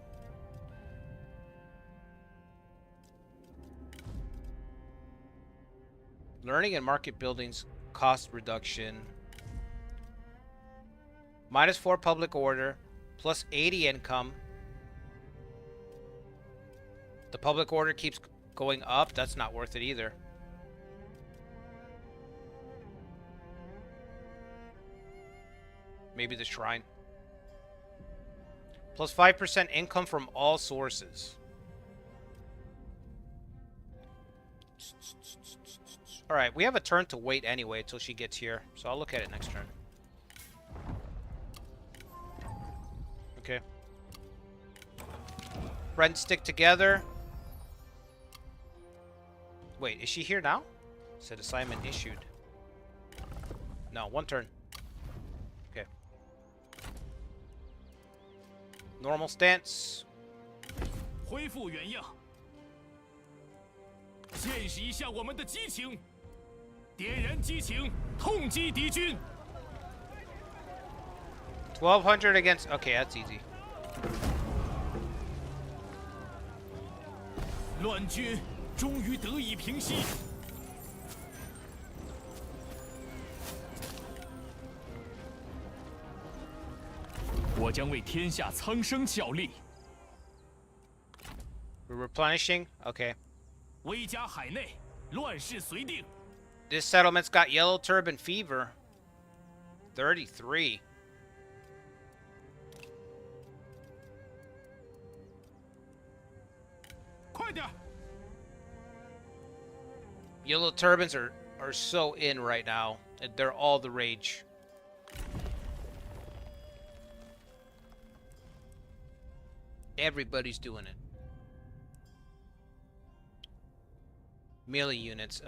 Learning and market buildings cost reduction. -4 public order. Plus 80 income. The public order keeps going up. That's not worth it either. Maybe the shrine. Plus 5% income from all sources. Alright, we have a turn to wait anyway until she gets here. So I'll look at it next turn. Okay. Friends stick together. Wait, is she here now? Said assignment issued. No, 1 turn. Okay. Normal stance. 恢复原样。见识一下我们的激情，点燃激情，痛击敌军。1200 against. Okay, that's easy. 乱军终于得以平息。我将为天下苍生效力。We're replenishing? Okay. 威加海内，乱世绥定。This settlement's got yellow turban fever. 33. Yellow turbans are so in right now. And they're all the rage. Everybody's doing it. Melee units.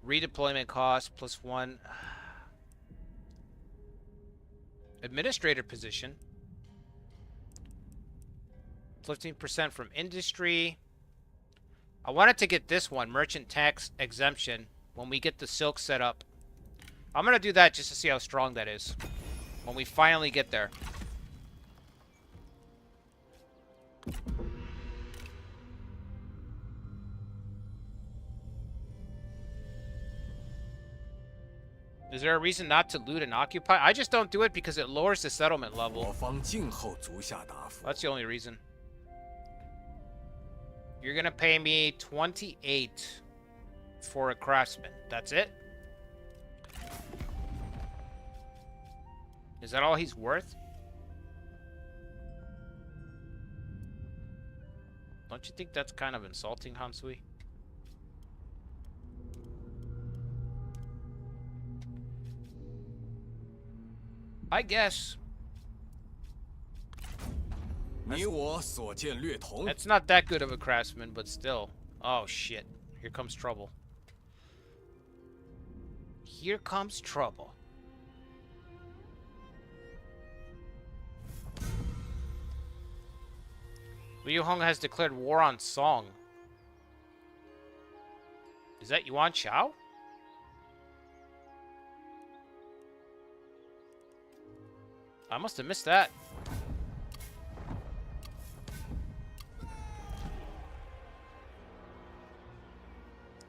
Redeployment cost +1. Administrator position. 15% from industry. I wanted to get this one, merchant tax exemption, when we get the silk set up. I'm going to do that just to see how strong that is when we finally get there. Is there a reason not to loot and occupy? I just don't do it because it lowers the settlement level. That's the only reason. You're going to pay me 28 for a craftsman. That's it? Is that all he's worth? Don't you think that's kind of insulting, Hansui? I guess. That's not that good of a craftsman, but still. Oh, shit. Here comes trouble. Here comes trouble. Liu Hong has declared war on Song. Is that Yuan Shao? I must have missed that.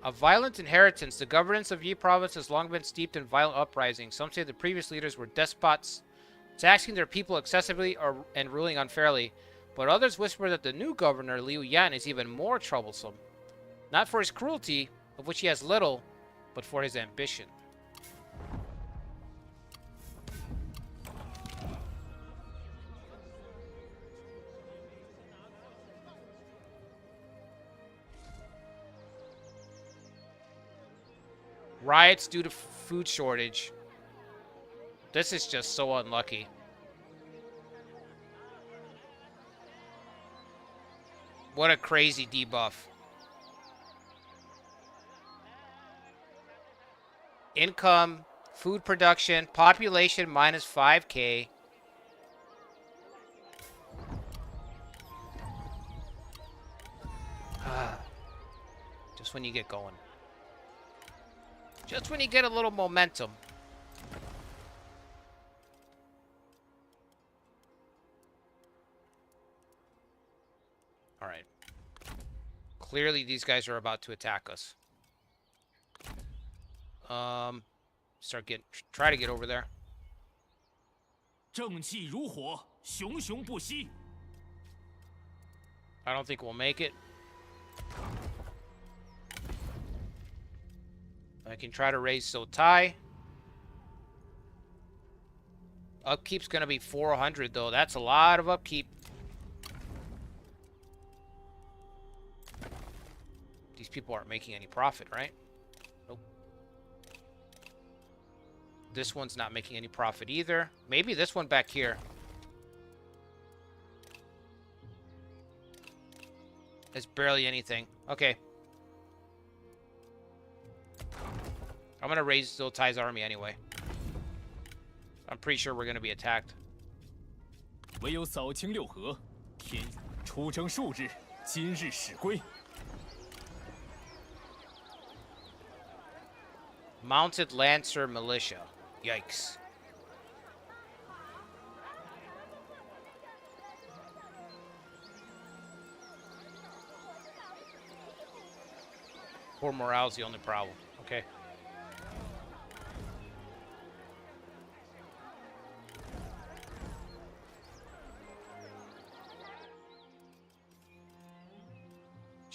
A violent inheritance. The governance of Yi province has long been steeped in violent uprisings. Some say the previous leaders were despots, taxing their people excessively and ruling unfairly. But others whisper that the new governor, Liu Yan, is even more troublesome. Not for his cruelty, of which he has little, but for his ambition. Riots due to food shortage. This is just so unlucky. What a crazy debuff. Income, food production, population minus 5K. Just when you get going. Just when you get a little momentum. Alright. Clearly these guys are about to attack us. Try to get over there. 正气如火，熊熊不息。 I don't think we'll make it. I can try to raise Sotai. Upkeep's gonna be 400 though. That's a lot of upkeep. These people aren't making any profit, right? Nope. This one's not making any profit either. Maybe this one back here. It's barely anything. Okay. I'm gonna raise Zoltai's army anyway. I'm pretty sure we're gonna be attacked. 唯有扫清六合，天出征数日，今日始归。 Mounted Lancer Militia. Yikes. Poor morale's the only problem. Okay.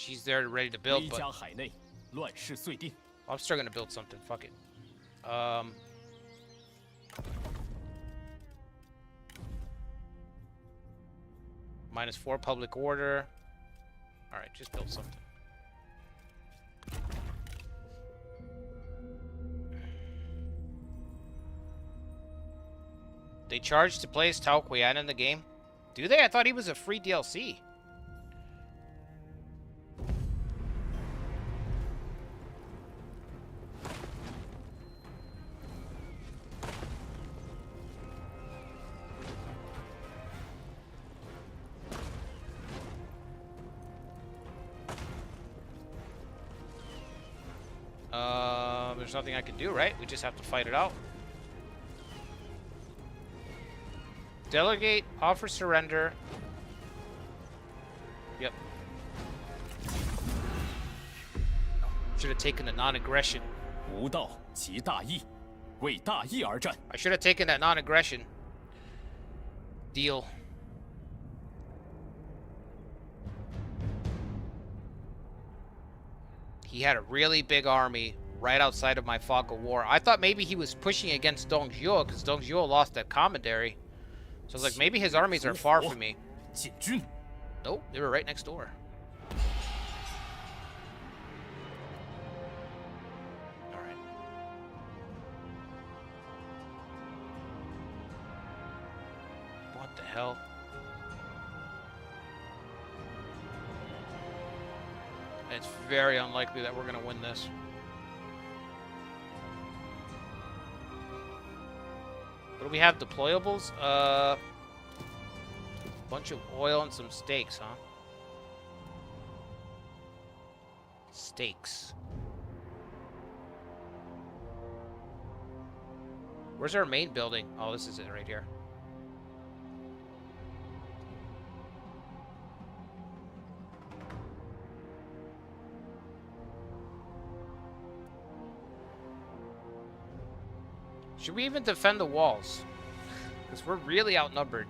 she's there ready to build, 威 but 加海内，乱世遂定。 I'm still gonna build something. Fuck it. -4 public order. All right, just build something. They charge to play as Tao Qian in the game? Do they? I thought he was a free DLC. There's nothing I can do, right? We just have to fight it out. Delegate, offer surrender. Yep. Should have taken the non-aggression. 无道即大义，为大义而战。 I should have taken that non-aggression deal. He had a really big army right outside of my fog of war. I thought maybe he was pushing against Dongzhuo because Dongzhuo lost that commandery. So I was like, maybe his armies are far from me. Nope, they were right next door. Alright. What the hell? It's very unlikely that we're going to win this. What do we have? Deployables? Bunch of oil and some steaks, huh? Steaks. Where's our main building? Oh, this is it right here. Should we even defend the walls? Because we're really outnumbered.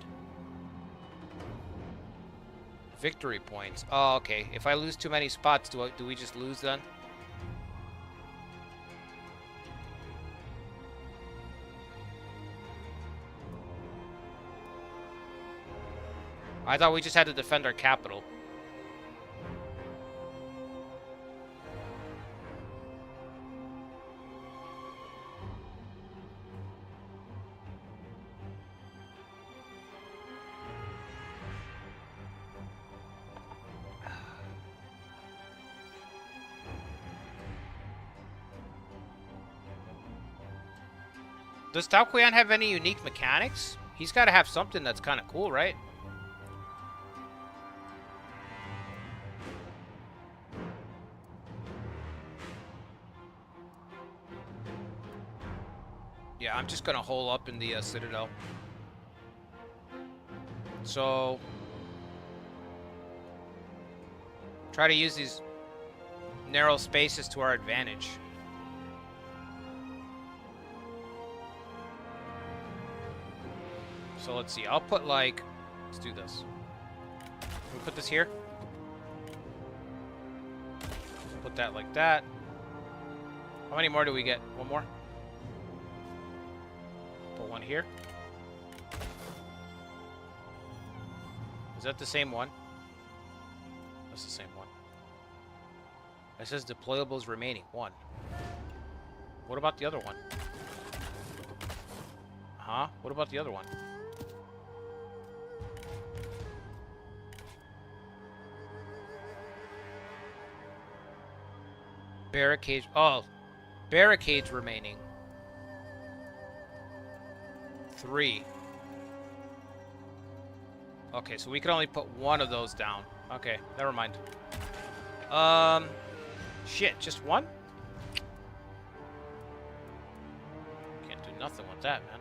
Victory points. Oh, okay. If I lose too many spots, do we just lose then? I thought we just had to defend our capital. Does Tao Qian have any unique mechanics? He's got to have something that's kind of cool, right? Yeah, I'm just going to hole up in the Citadel. So, try to use these narrow spaces to our advantage. So let's see. I'll put like, let's do this. Can we put this here? Put that like that. How many more do we get? One more? Put one here. Is that the same one? That's the same one. It says deployables remaining. One. What about the other one? Huh? What about the other one? Barricades. Oh, barricades remaining. 3. Okay, so we can only put one of those down. Okay, never mind. Shit, just one? Can't do nothing with that, man.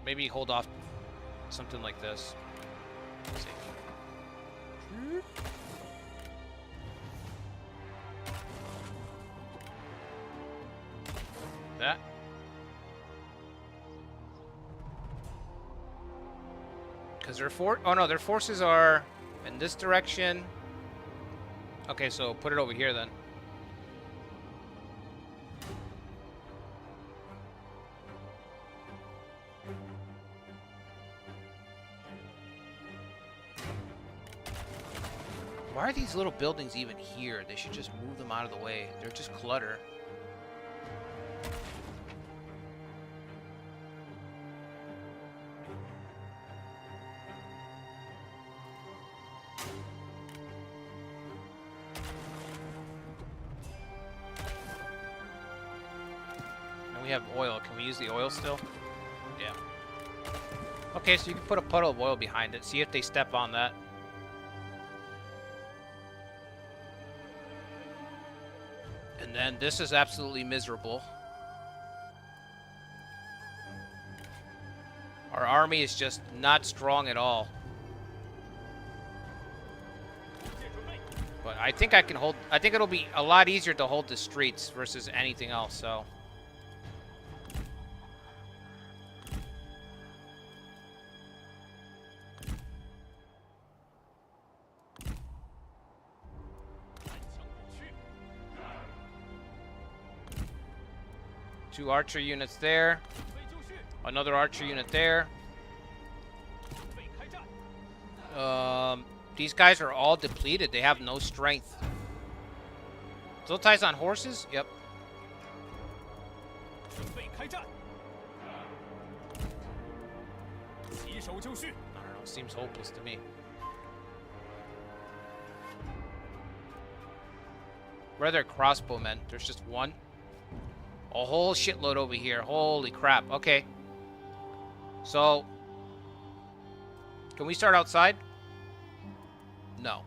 Maybe hold off something like this. Let's see. That. Because their their forces are In this direction. Okay, so put it over here then. Why are these little buildings even here? They should just move them out of the way. They're just clutter. And we have oil. Can we use the oil still? Yeah. Okay, so you can put a puddle of oil behind it. See if they step on that. And then this is absolutely miserable. Our army is just not strong at all. But I think I can hold... I think it'll be a lot easier to hold the streets versus anything else, so... Two archer units there. Another archer unit there. These guys are all depleted. They have no strength. Zoltai's on horses? Yep. I don't know. Seems hopeless to me. Where are their crossbowmen? There's just one. A whole shitload over here. Holy crap. Okay. So, can we start outside? No.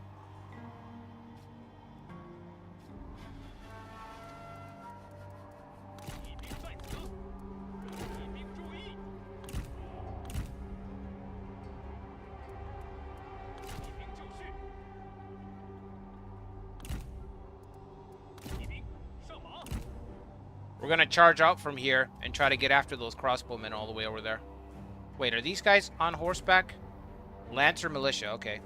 We're gonna charge out from here and try to get after those crossbowmen all the way over there. Wait, are these guys on horseback? Lancer militia, okay.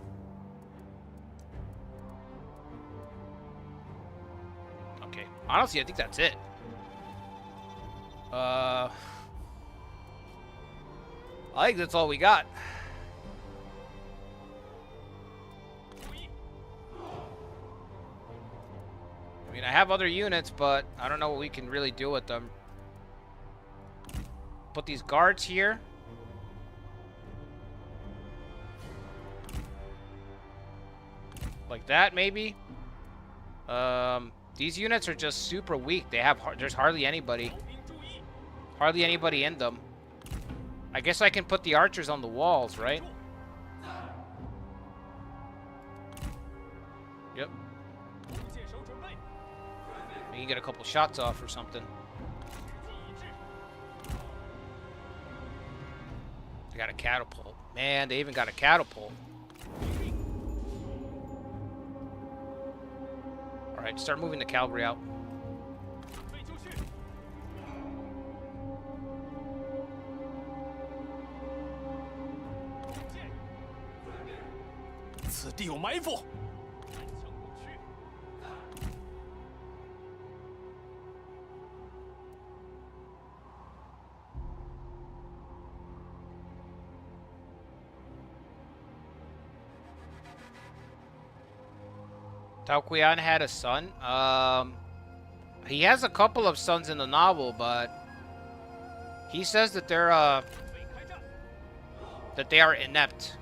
Okay, honestly, I think that's it. I think that's all we got. I mean, I have other units, but I don't know what we can really do with them. Put these guards here. Like that, maybe. These units are just super weak. There's hardly anybody. Hardly anybody in them. I guess I can put the archers on the walls, right? Yep. We can get a couple shots off or something. They got a catapult. Man, they even got a catapult. Alright, start moving the cavalry out. Tao Qian had a son. He has a couple of sons in the novel, but he says that they are inept.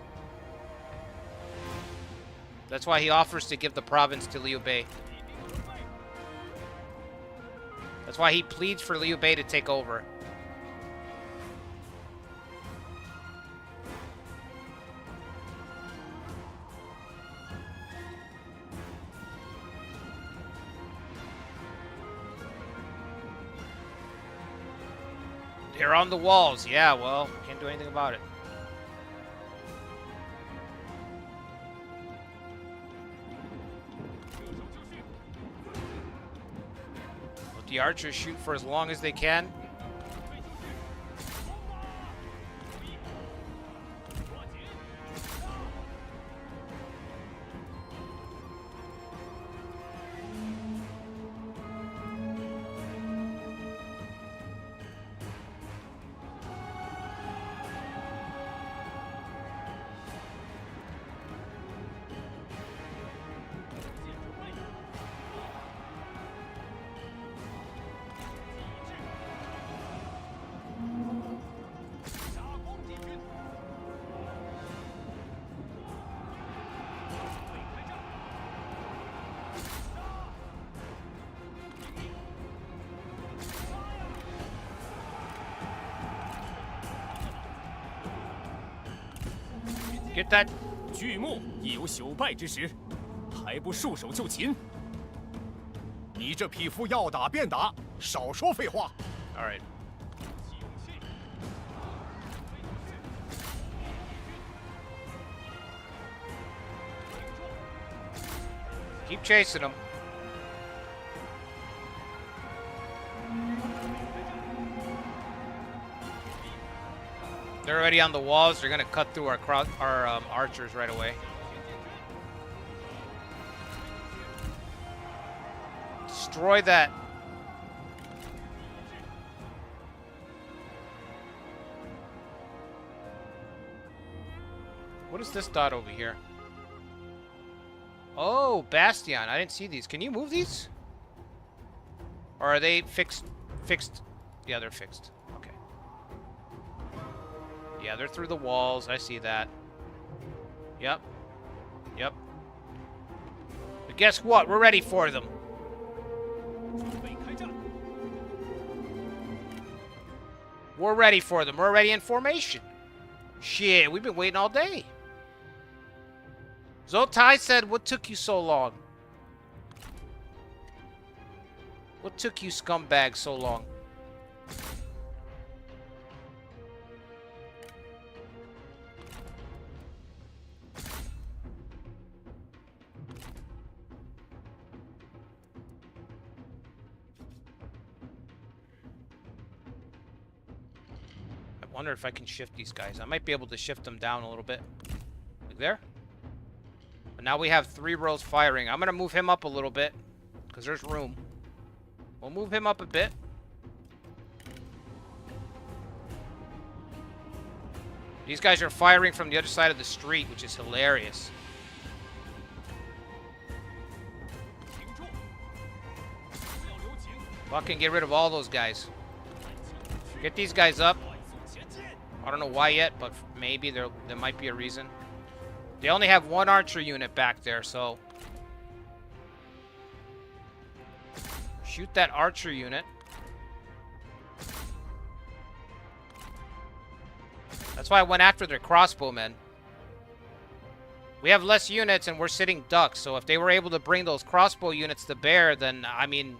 That's why he offers to give the province to Liu Bei. That's why he pleads for Liu Bei to take over. They're on the walls. Yeah, well, can't do anything about it. Let the archers shoot for as long as they can. Get that. 巨木亦有朽败之时，还不束手就擒？你这匹夫要打便打，少说废话。All right. Keep chasing them. They're already on the walls. They're gonna cut through our archers right away. Destroy that. What is this dot over here? Oh, Bastion. I didn't see these. Can you move these? Or are they fixed? Yeah, they're fixed. Okay. Yeah, they're through the walls. I see that. Yep. Yep. But guess what? We're ready for them. We're ready for them. We're already in formation. Shit, we've been waiting all day. Zotai said, what took you so long? What took you scumbags so long? I wonder if I can shift these guys. I might be able to shift them down a little bit. Like there. But now we have 3 rows firing. I'm going to move him up a little bit because there's room. We'll move him up a bit. These guys are firing from the other side of the street, which is hilarious. Fucking get rid of all those guys. Get these guys up. I don't know why yet, but maybe there might be a reason. They only have 1 archer unit back there, so... Shoot that archer unit. That's why I went after their crossbowmen. We have less units and we're sitting ducks, so if they were able to bring those crossbow units to bear, then, I mean...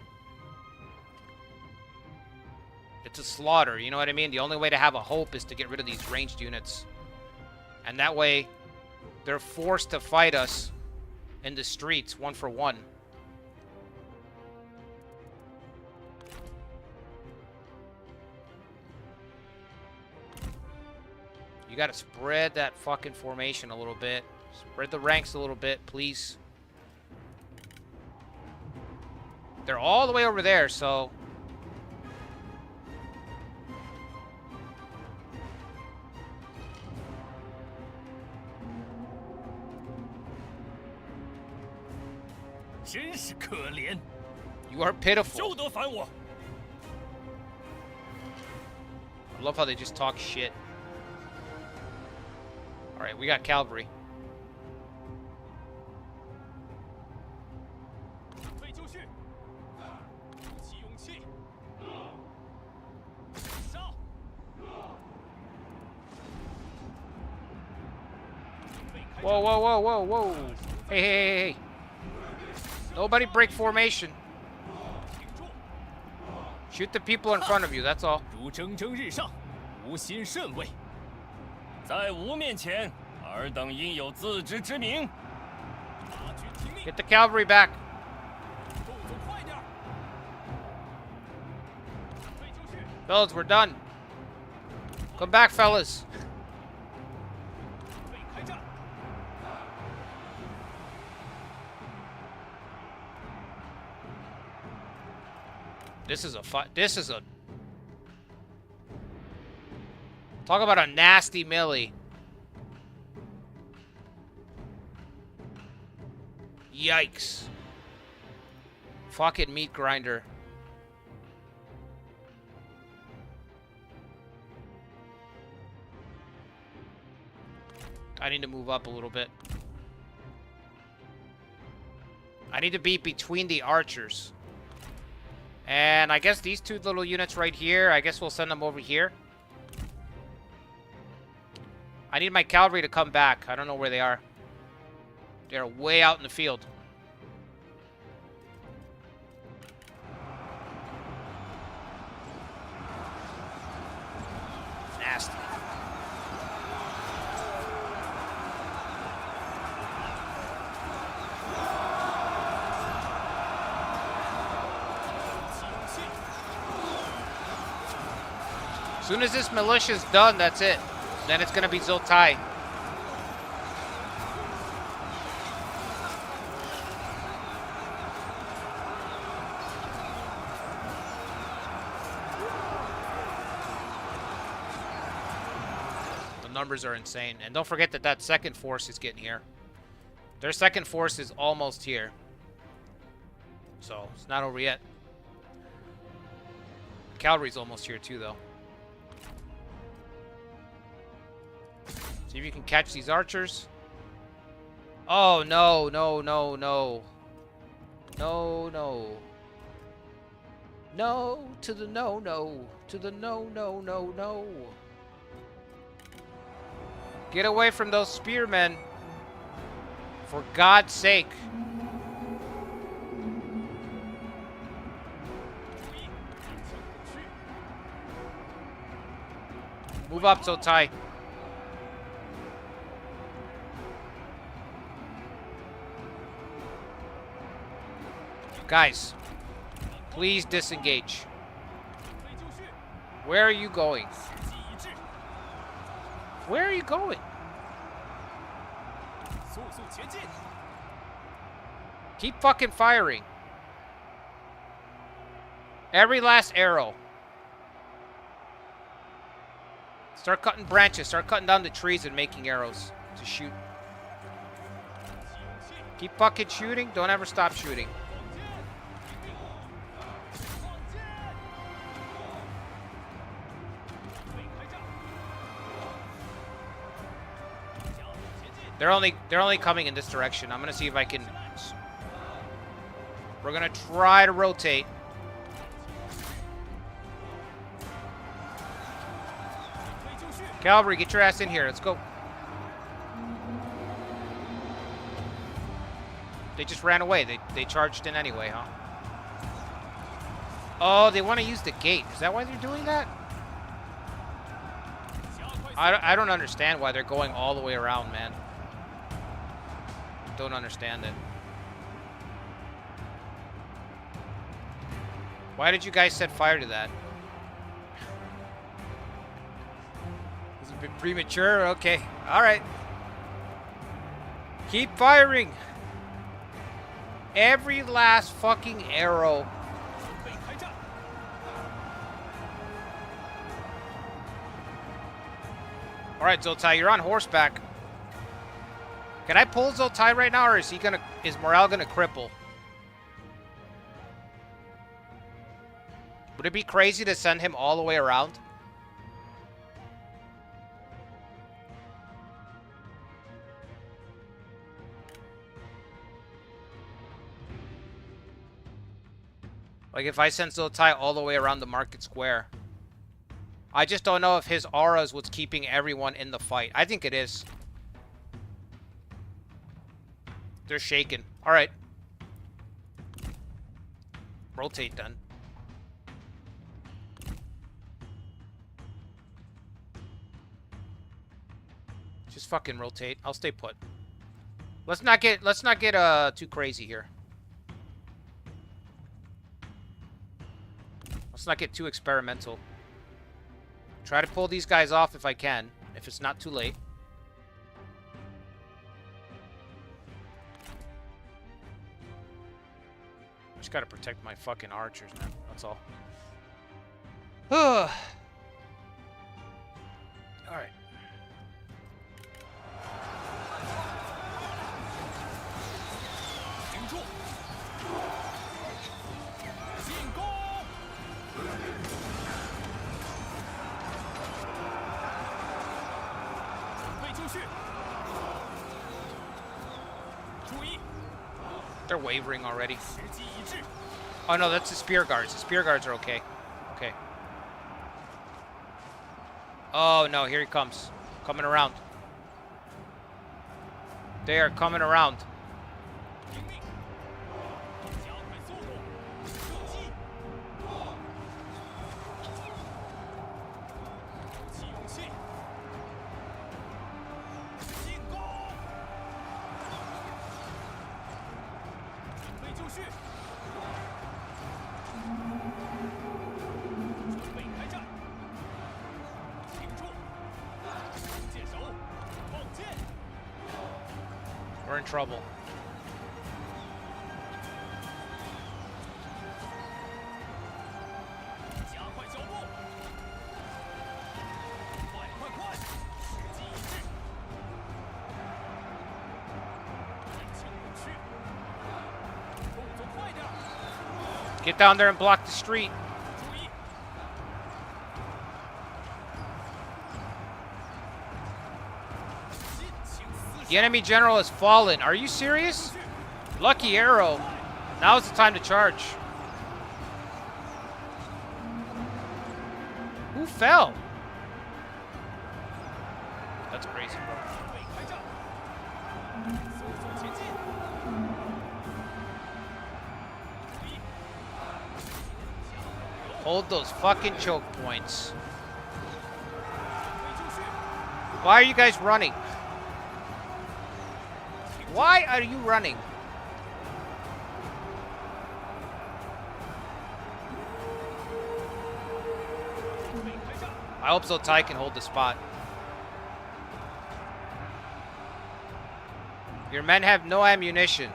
It's a slaughter, you know what I mean? The only way to have a hope is to get rid of these ranged units. And that way, they're forced to fight us in the streets, 1 for 1. You gotta spread that fucking formation a little bit. Spread the ranks a little bit, please. They're all the way over there, so... You are pitiful. I love how they just talk shit. Alright, we got cavalry. Whoa, whoa, whoa, whoa, whoa. Hey, hey, hey, hey. Nobody break formation. Shoot the people in front of you, that's all. Get the cavalry back. Fellas, we're done. Come back, fellas. This is a... Talk about a nasty melee. Yikes. Fucking meat grinder. I need to move up a little bit. I need to be between the archers. And I guess these 2 little units right here, I guess we'll send them over here. I need my cavalry to come back. I don't know where they are. They're way out in the field. Nasty. As soon as this militia's done, that's it. Then it's gonna be Zoltai. The numbers are insane. And don't forget that that second force is getting here. Their second force is almost here. So, it's not over yet. Cavalry's almost here too, though. See if you can catch these archers. Oh, no, no, no, no. No, no. No to the no, no. To the no, no, no, no. Get away from those spearmen. For God's sake. Move up, Zoltai. Guys, please disengage. Where are you going? Where are you going? Keep fucking firing. Every last arrow. Start cutting branches. Start cutting down the trees and making arrows to shoot. Keep fucking shooting. Don't ever stop shooting. They're only coming in this direction. I'm gonna see if I can. We're gonna try to rotate. Cavalry, get your ass in here. Let's go. They just ran away. They charged in anyway, huh? Oh, they want to use the gate. Is that why they're doing that? I don't understand why they're going all the way around, man. Don't understand it. Why did you guys set fire to that? Was it a bit premature? Okay. Alright. Keep firing. Every last fucking arrow. Alright, Zoltai, you're on horseback. Can I pull Zoltai right now, or is morale gonna cripple? Would it be crazy to send him all the way around? Like if I send Zoltai all the way around the market square. I just don't know if his aura is what's keeping everyone in the fight. I think it is. They're shaking. Alright. Rotate then. Just fucking rotate. I'll stay put. Let's not get too crazy here. Let's not get too experimental. Try to pull these guys off if I can, if it's not too late. Just gotta protect my fucking archers, man. That's all. Alright. They're wavering already. Oh no, that's the spear guards. The spear guards are okay. Okay. Oh no, here he comes. Coming around. They are coming around. We're in trouble. Get down there and block the street. The enemy general has fallen. Are you serious? Lucky arrow. Now is the time to charge. Who fell? That's crazy, bro. Hold those fucking choke points. Why are you guys running? Why are you running? I hope Zotai can hold the spot. Your men have no ammunition.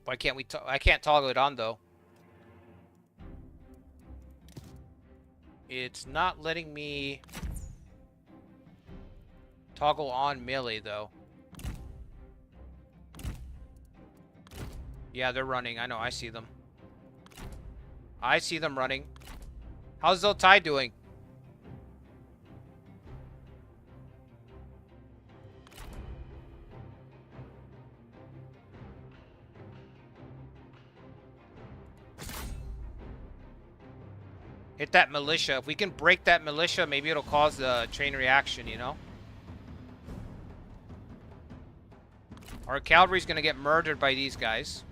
Why can't we? I can't toggle it on though. It's not letting me toggle on melee though. Yeah, they're running. I know. I see them. I see them running. How's Zotai doing? Hit that militia. If we can break that militia, maybe it'll cause the chain reaction, you know? Our cavalry's gonna get murdered by these guys.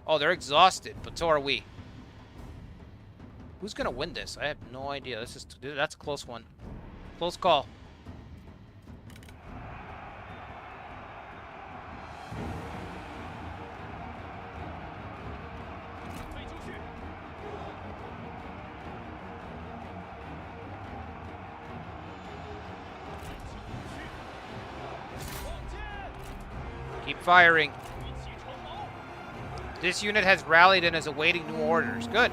Oh, they're exhausted, but so are we. Who's gonna win this? I have no idea. That's a close one. Close call. Keep firing. This unit has rallied and is awaiting new orders. Good.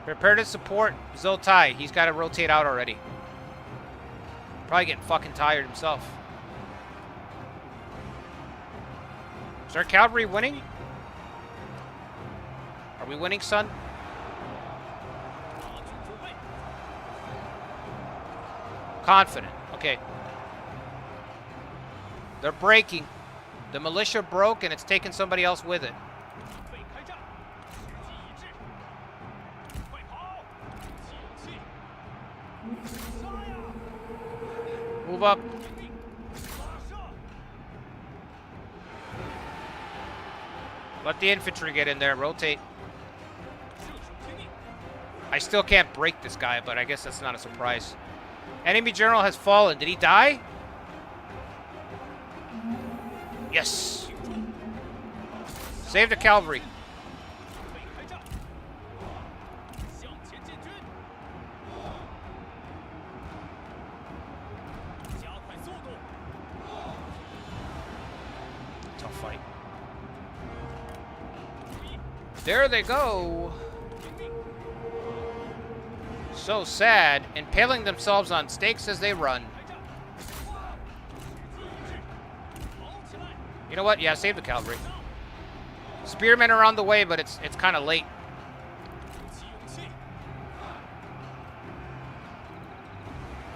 Prepare to support Zotai. He's got to rotate out already. Probably getting fucking tired himself. Is our cavalry winning? Are we winning, son? Confident. Okay. They're breaking. The militia broke and it's taken somebody else with it. Move up. Let the infantry get in there. Rotate. I still can't break this guy, but I guess that's not a surprise. Enemy general has fallen. Did he die? Yes. Save the cavalry. Tough fight. There they go. So sad, impaling themselves on stakes as they run. You know what? Yeah, save the cavalry. Spearmen are on the way, but it's kind of late.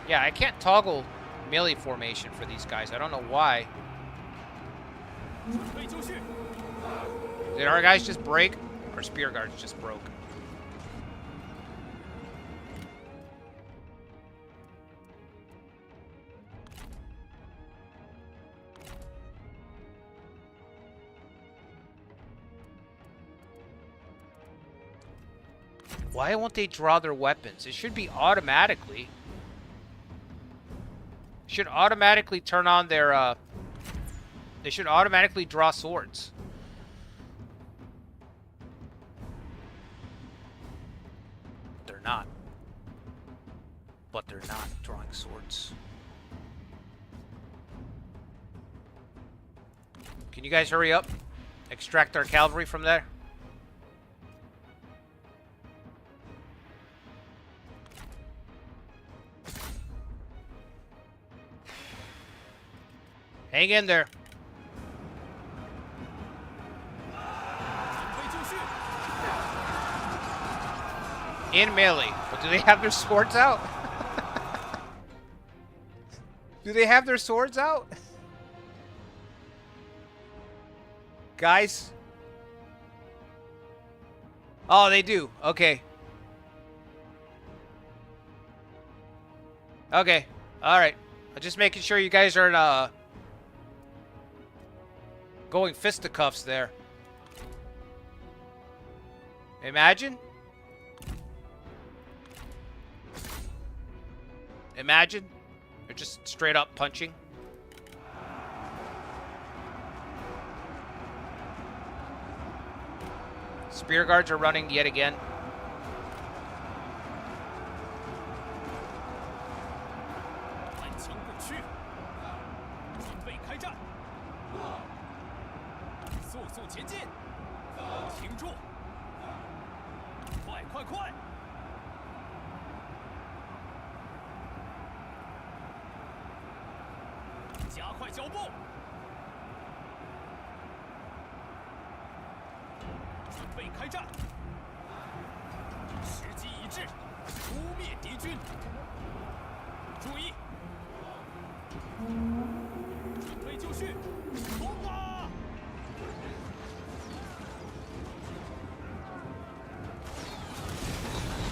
Yeah, I can't toggle melee formation for these guys. I don't know why. Did our guys just break? Our spear guards just broke. Why won't they draw their weapons? It should be automatically. Should automatically turn on their, they should automatically draw swords. They're not. But they're not drawing swords. Can you guys hurry up? Extract our cavalry from there? Hang in there. In melee. But do they have their swords out? Do they have their swords out? Guys? Oh, they do. Okay. Okay. Alright. I'm just making sure you guys aren't, going fisticuffs there. Imagine. Imagine. They're just straight up punching. Spear guards are running yet again.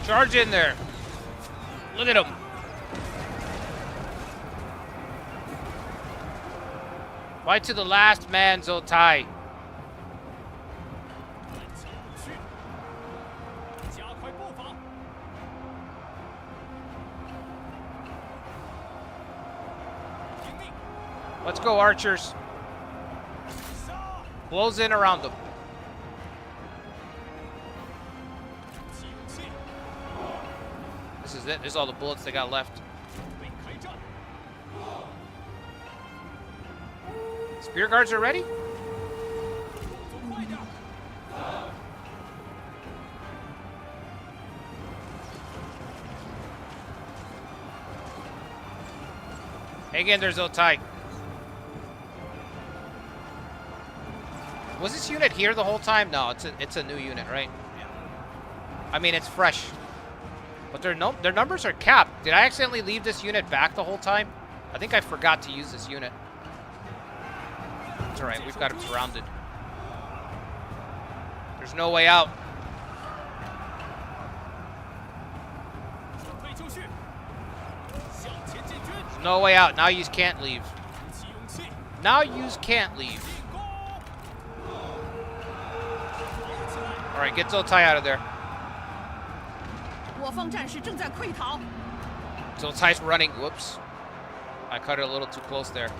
Charge in there. Look at him. Fight to the last man, Zotai. Let's go, archers. Close in around them. This is it. There's all the bullets they got left. Spear guards are ready? Hang in there, Zotai. Was this unit here the whole time? No, it's a new unit, right? Yeah. I mean, it's fresh. But their numbers are capped. Did I accidentally leave this unit back the whole time? I think I forgot to use this unit. It's alright, we've got him surrounded. There's no way out. There's no way out. Now you can't leave. Now you can't leave. Alright, get Zotai out of there. Zotai's running. Whoops. I cut it a little too close there.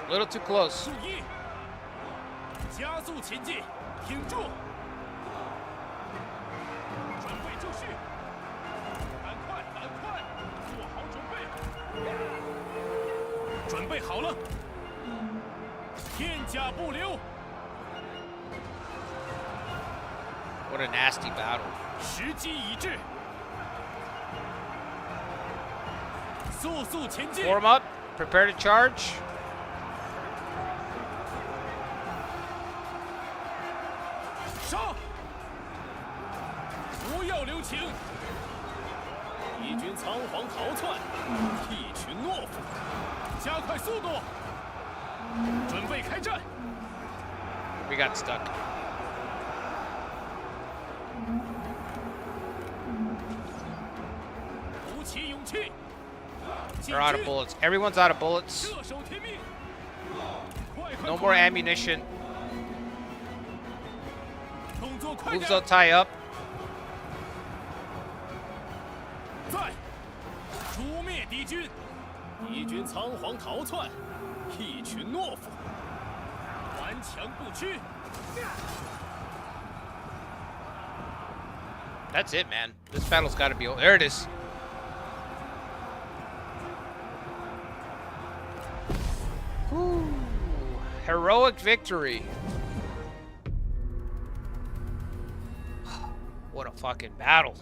A little too close. What a nasty battle. Form up. Prepare to charge. 群懦夫！加快速度，准备开战。We got stuck. They're out of bullets. Everyone's out of bullets. No more ammunition. Moves will tie up. 诛灭敌军！敌军仓皇逃窜，一群懦夫，顽强不屈。That's it, man. This battle's got to be over. There it is. Whew. Heroic victory. What a fucking battle.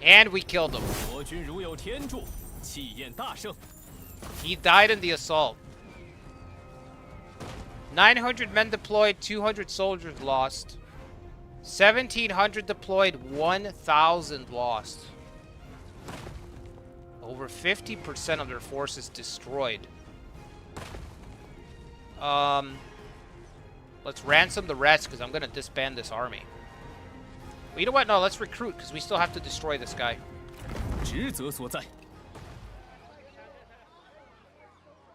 And we killed him. 国军如有天助，气焰大胜。 He died in the assault. 900 men deployed, 200 soldiers lost. 1,700 deployed, 1,000 lost. Over 50% of their forces destroyed. Let's ransom the rest because I'm going to disband this army. Well, you know what? No, let's recruit because we still have to destroy this guy. 职责所在。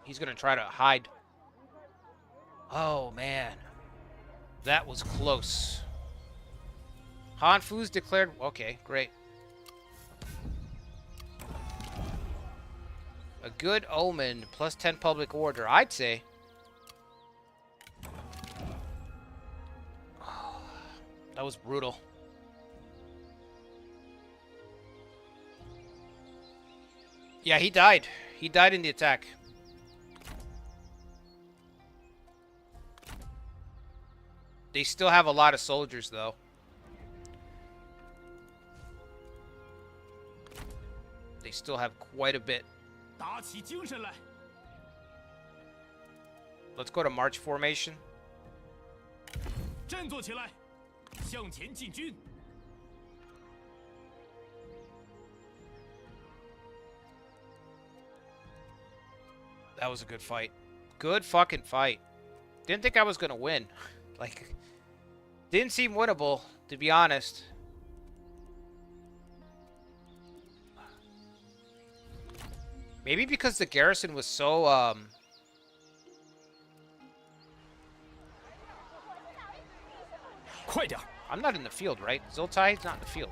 He's going to try to hide. Oh, man. That was close. Han Fu's declared... Okay, great. A good omen, plus 10 public order, I'd say. Oh, that was brutal. Yeah, he died. He died in the attack. They still have a lot of soldiers, though. They still have quite a bit. Let's go to march formation. 振作起来，向前进军。 That was a good fight. Good fucking fight. Didn't think I was gonna win. Like, didn't seem winnable, to be honest. Maybe because the garrison was so, I'm not in the field, right? Zoltai's not in the field.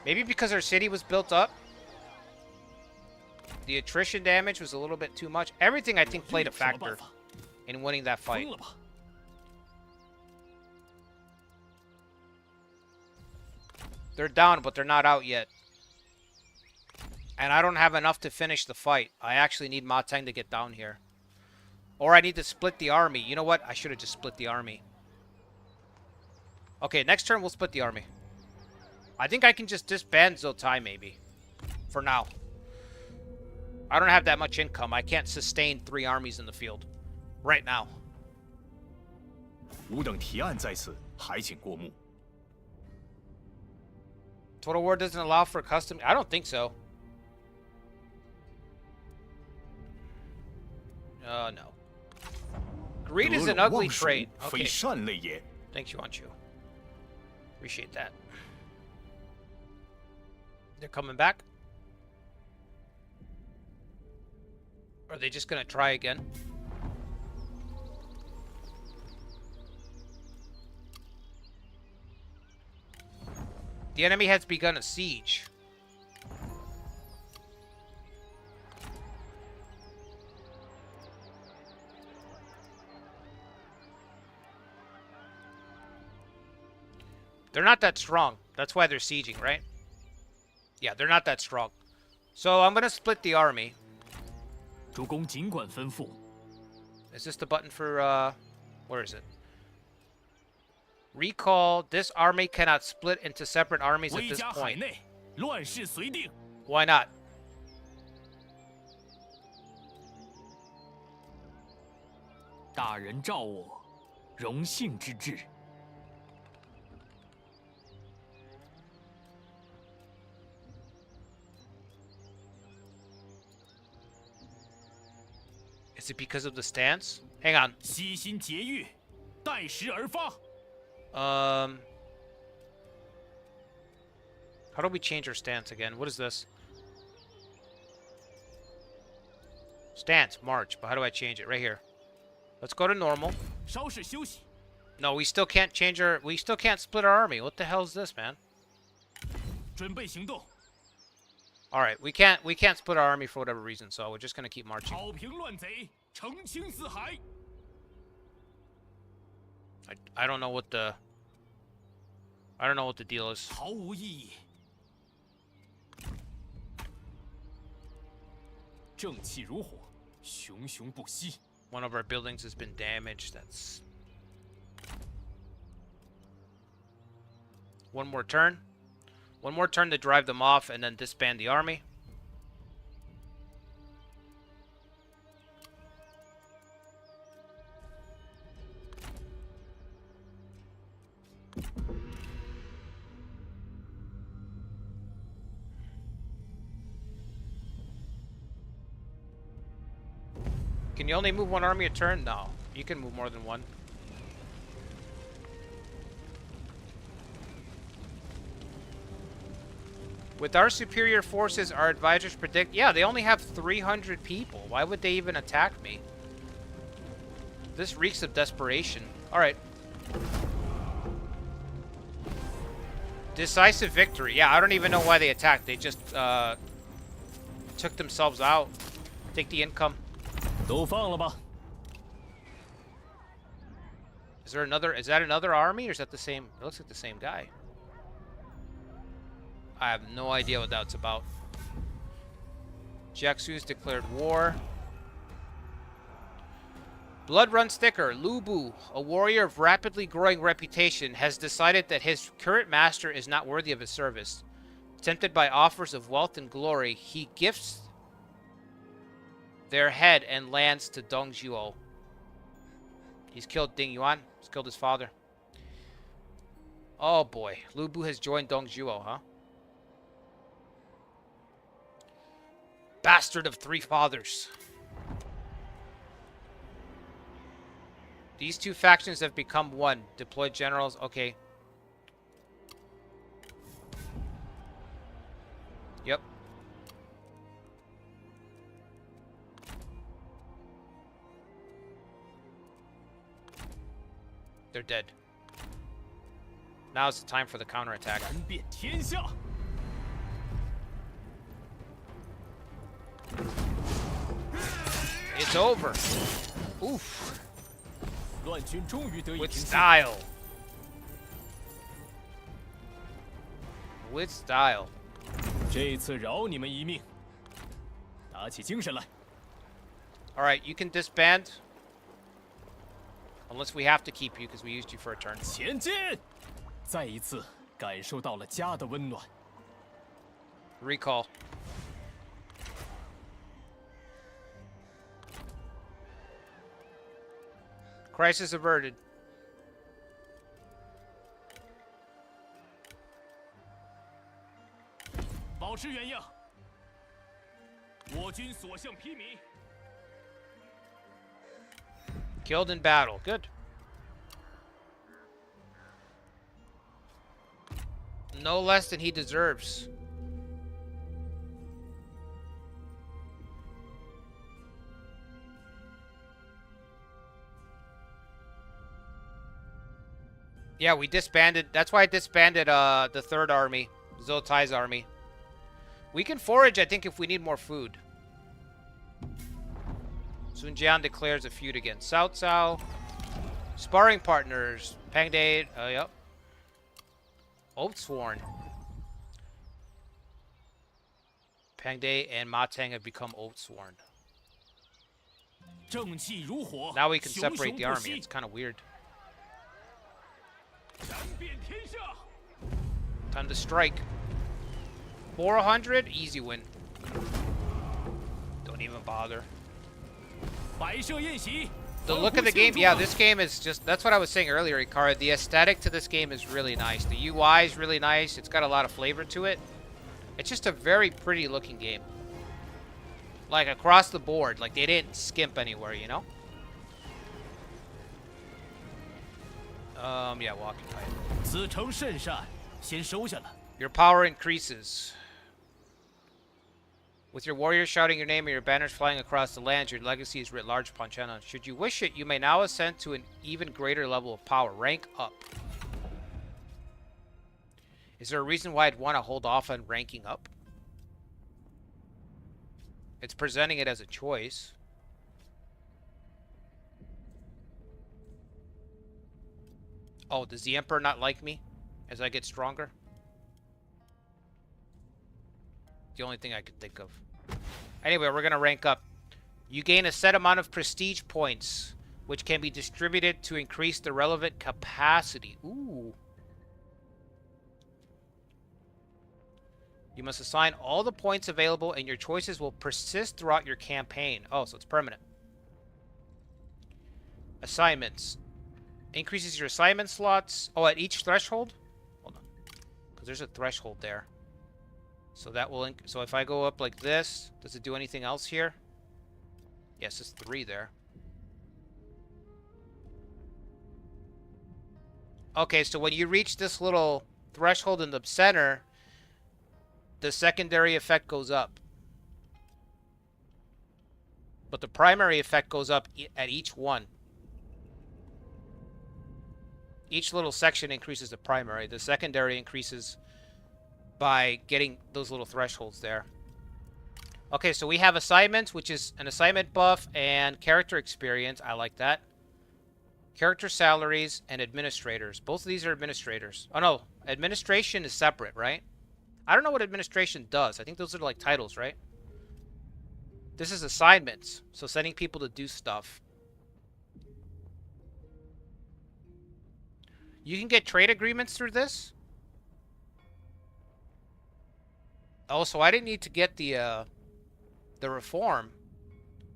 Maybe because our city was built up. The attrition damage was a little bit too much. Everything, I think, played a factor in winning that fight. They're down, but they're not out yet. And I don't have enough to finish the fight. I actually need Ma Teng to get down here. Or I need to split the army. You know what? I should have just split the army. Okay, next turn we'll split the army. I think I can just disband Zoltai, maybe. For now. I don't have that much income. I can't sustain 3 armies in the field. Right now. 吾等提案在此，还请过目。 Total War doesn't allow for custom... I don't think so. No. Greed is an ugly trait. Okay. Thanks, Yuan-Chu. Appreciate that. They're coming back? Or are they just gonna try again? The enemy has begun a siege. They're not that strong. That's why they're sieging, right? Yeah, they're not that strong. So I'm gonna split the army. 主公尽管吩咐。 Is this the button for, where is it? Recall, this army cannot split into separate armies at this point. 乱世随定。 Why not? 大人召我，荣幸之至。Is it because of the stance? Hang on. 悉心节欲，待时而发。How do we change our stance again? What is this? Stance, march. But how do I change it? Right here. Let's go to normal. 稍事休息。 No, we still can't change our... We still can't split our army. What the hell is this, man? 准备行动。 Alright, we can't split our army for whatever reason, so we're just gonna keep marching. 讨平乱贼，澄清四海。 I don't know what the... I don't know what the deal is. 毫无意义。正气如火，熊熊不息。 One of our buildings has been damaged. That's... One more turn. One more turn to drive them off and then disband the army. Can you only move one army a turn? No. You can move more than one. With our superior forces, our advisors predict... Yeah, they only have 300 people. Why would they even attack me? This reeks of desperation. Alright. Decisive victory. Yeah, I don't even know why they attacked. They just took themselves out. Take the income. 都放了吧。 Is there another... Is that another army or is that the same... It looks like the same guy. I have no idea what that's about. Jiangsu's declared war. Blood Run sticker. Lu Bu, a warrior of rapidly growing reputation, has decided that his current master is not worthy of his service. Tempted by offers of wealth and glory, he gifts their head and lands to Dongzhuo. He's killed Ding Yuan. He's killed his father. Oh boy. Lu Bu has joined Dongzhuo, huh? Bastard of three fathers. These two factions have become one. Deployed generals. Okay. Yep. They're dead. Now's the time for the counterattack. 燃遍天下。 It's over. Oof. 乱军终于得以 With 平息。 style. With style. 这次饶你们一命。打起精神来。 Alright, you can disband. Unless we have to keep you because we used you for a turn. 前进！再一次感受到了家的温暖。 Recall. Crisis averted. 保持原样。我军所向披靡。 Killed in battle. Good. No less than he deserves. Yeah, we disbanded. That's why I disbanded the third army, Zhou Tai's army. We can forage, I think, if we need more food. Sun Jian declares a feud against Cao Cao. Sparring partners. Pang Day. Yep. Oathsworn. Pang Day and Ma Teng have become oathsworn. 正气如火。 Now we can separate 熊熊 the 不 army. 息 It's kind of weird. 燃遍天下。 Time to strike. 400. Easy win. Don't even bother. 摆设宴席。 The look of the game, yeah, this game is just, that's what I was saying earlier, Ikara. The aesthetic to this game is really nice. The UI is really nice. It's got a lot of flavor to it. It's just a very pretty looking game. Like, across the board. Like, they didn't skimp anywhere, you know? Yeah, walking height. 此城甚善，先收下了。 Your power increases. With your warriors shouting your name and your banners flying across the land, your legacy is writ large upon China. Should you wish it, you may now ascend to an even greater level of power. Rank up. Is there a reason why I'd want to hold off on ranking up? It's presenting it as a choice. Oh, does the Emperor not like me as I get stronger? The only thing I could think of. Anyway, we're going to rank up. You gain a set amount of prestige points, which can be distributed to increase the relevant capacity. Ooh. You must assign all the points available, and your choices will persist throughout your campaign. Oh, so it's permanent. Assignments. Increases your assignment slots. Oh, at each threshold? Hold on. Because there's a threshold there. So that will... So if I go up like this, does it do anything else here? Yes, it's 3 there. Okay, so when you reach this little threshold in the center, the secondary effect goes up. But the primary effect goes up at each one. Each little section increases the primary. The secondary increases by getting those little thresholds there. Okay, so we have assignments, which is an assignment buff and character experience. I like that. Character salaries and administrators. Both of these are administrators. Oh, no. Administration is separate, right? I don't know what administration does. I think those are like titles, right? This is assignments. So sending people to do stuff. You can get trade agreements through this? Oh, so I didn't need to get the reform.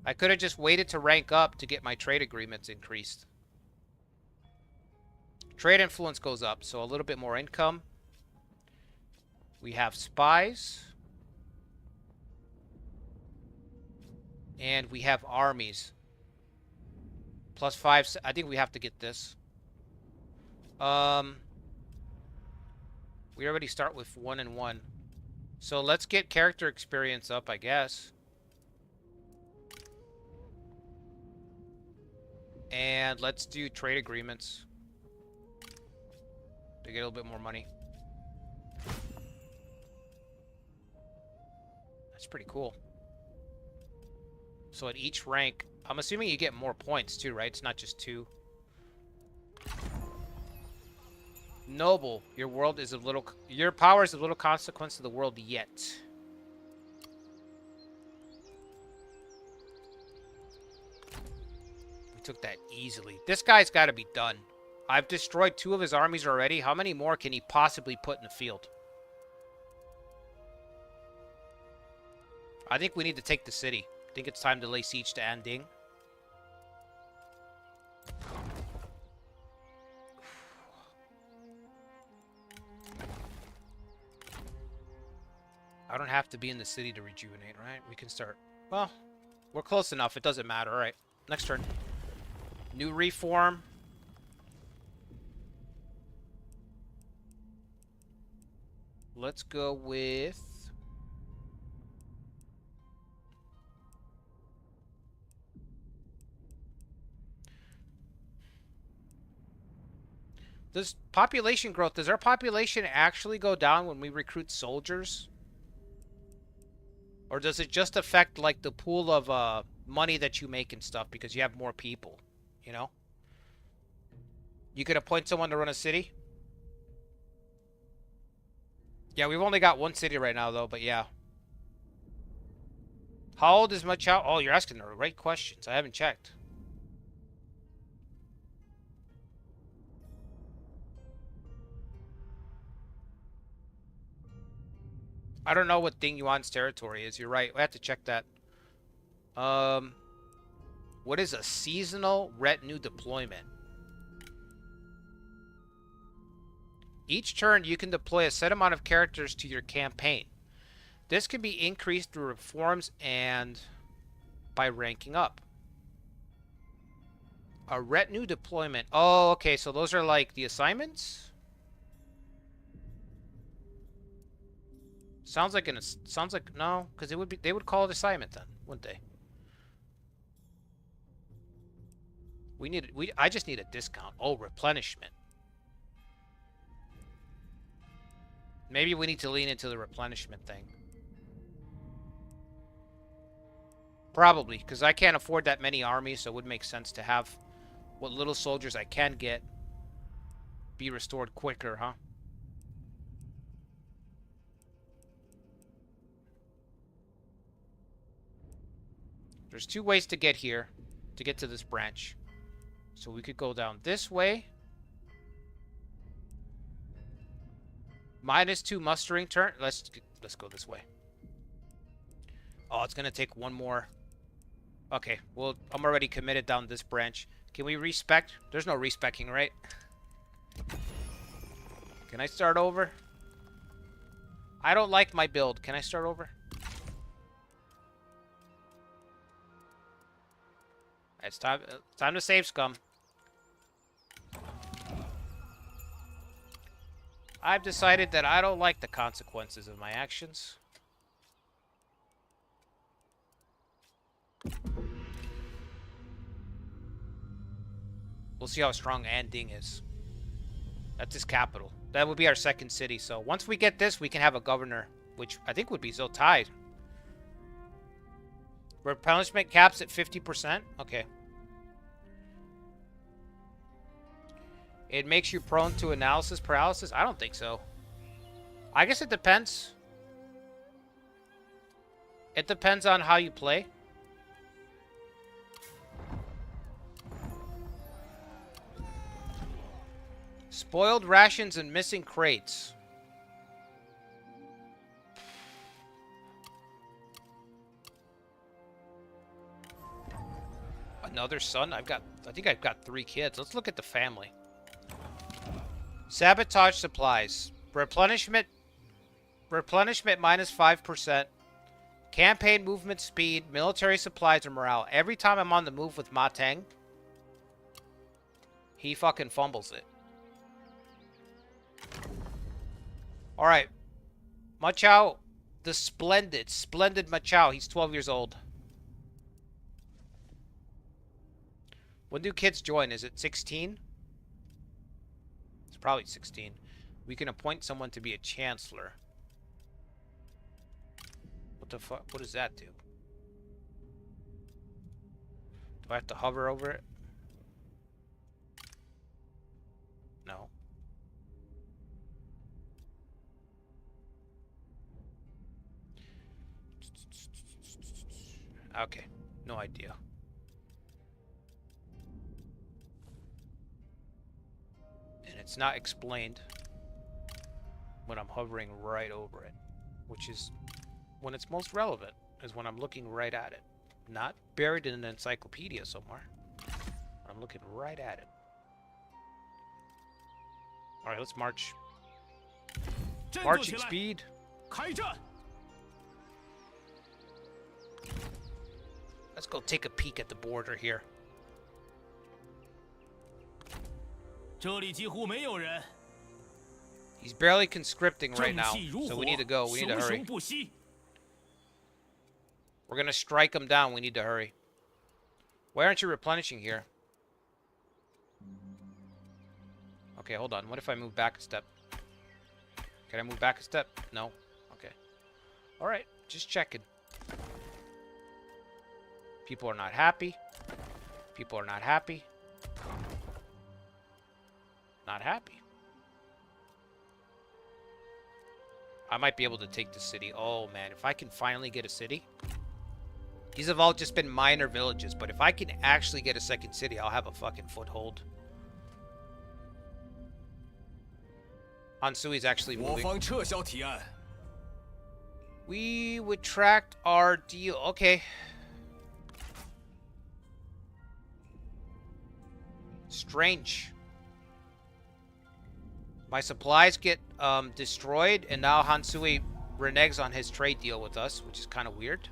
I could have just waited to rank up to get my trade agreements increased. Trade influence goes up, so a little bit more income. We have spies. And we have armies. +5. I think we have to get this. We already start with 1 and 1. So let's get character experience up, I guess. And let's do trade agreements to get a little bit more money. That's pretty cool. So at each rank, I'm assuming you get more points too, right? It's not just 2. Noble, your world is a little... Your power is of little consequence to the world yet. We took that easily. This guy's got to be done. I've destroyed 2 of his armies already. How many more can he possibly put in the field? I think we need to take the city. I think it's time to lay siege to Anding. I don't have to be in the city to rejuvenate, right? We can start. Well, we're close enough. It doesn't matter. All right. Next turn. New reform. Let's go with... Does population growth, does our population actually go down when we recruit soldiers? Or does it just affect, like, the pool of money that you make and stuff because you have more people, you know? You could appoint someone to run a city? Yeah, we've only got 1 city right now, though, but yeah. How old is my child? Oh, you're asking the right questions. I haven't checked. I don't know what Ding Yuan's territory is. You're right. We have to check that. What is a seasonal retinue deployment? Each turn, you can deploy a set amount of characters to your campaign. This can be increased through reforms and by ranking up. A retinue deployment. Oh, okay. So those are like the assignments? Sounds like no, because they would call it assignment then, wouldn't they? I just need a discount. Oh, replenishment. Maybe we need to lean into the replenishment thing. Probably, because I can't afford that many armies, so it would make sense to have what little soldiers I can get be restored quicker, huh? There's two ways to get here, to get to this branch. So we could go down this way. -2 mustering turn. Let's go this way. Oh, it's gonna take one more. Okay, well, I'm already committed down this branch. Can we respec? There's no respecking, right? Can I start over? I don't like my build. Can I start over? It's time to save, scum. I've decided that I don't like the consequences of my actions. We'll see how strong Anding is. That's his capital. That would be our second city. So once we get this, we can have a governor, which I think would be Zotai. Replenishment caps at 50%? Okay. It makes you prone to analysis paralysis? I don't think so. I guess it depends. It depends on how you play. Spoiled rations and missing crates. Another son? I think I've got 3 kids. Let's look at the family. Sabotage supplies. Replenishment -5%. Campaign movement speed, military supplies, and morale. Every time I'm on the move with Ma Teng, he fucking fumbles it. Alright. Ma Chao, the splendid Ma Chao. He's 12 years old. When do kids join? Is it 16? It's probably 16. We can appoint someone to be a chancellor. What the fuck? What does that do? Do I have to hover over it? No. Okay. No idea. And it's not explained when I'm hovering right over it, which is when it's most relevant, is when I'm looking right at it. Not buried in an encyclopedia somewhere. I'm looking right at it. Alright, let's march. Marching speed. Let's go take a peek at the border here. He's barely conscripting right now, so we need to go. We need to hurry. We're gonna strike him down. We need to hurry. Why aren't you replenishing here? Okay, hold on. What if I move back a step? Can I move back a step? No. Okay. Alright, just checking. People are not happy. People are not happy. Not happy. I might be able to take the city. Oh, man. If I can finally get a city. These have all just been minor villages. But if I can actually get a second city, I'll have a fucking foothold. Hansui's actually moving. We retract our deal. Okay. Strange. My supplies get destroyed, and now Hansui reneges on his trade deal with us, which is kind of weird.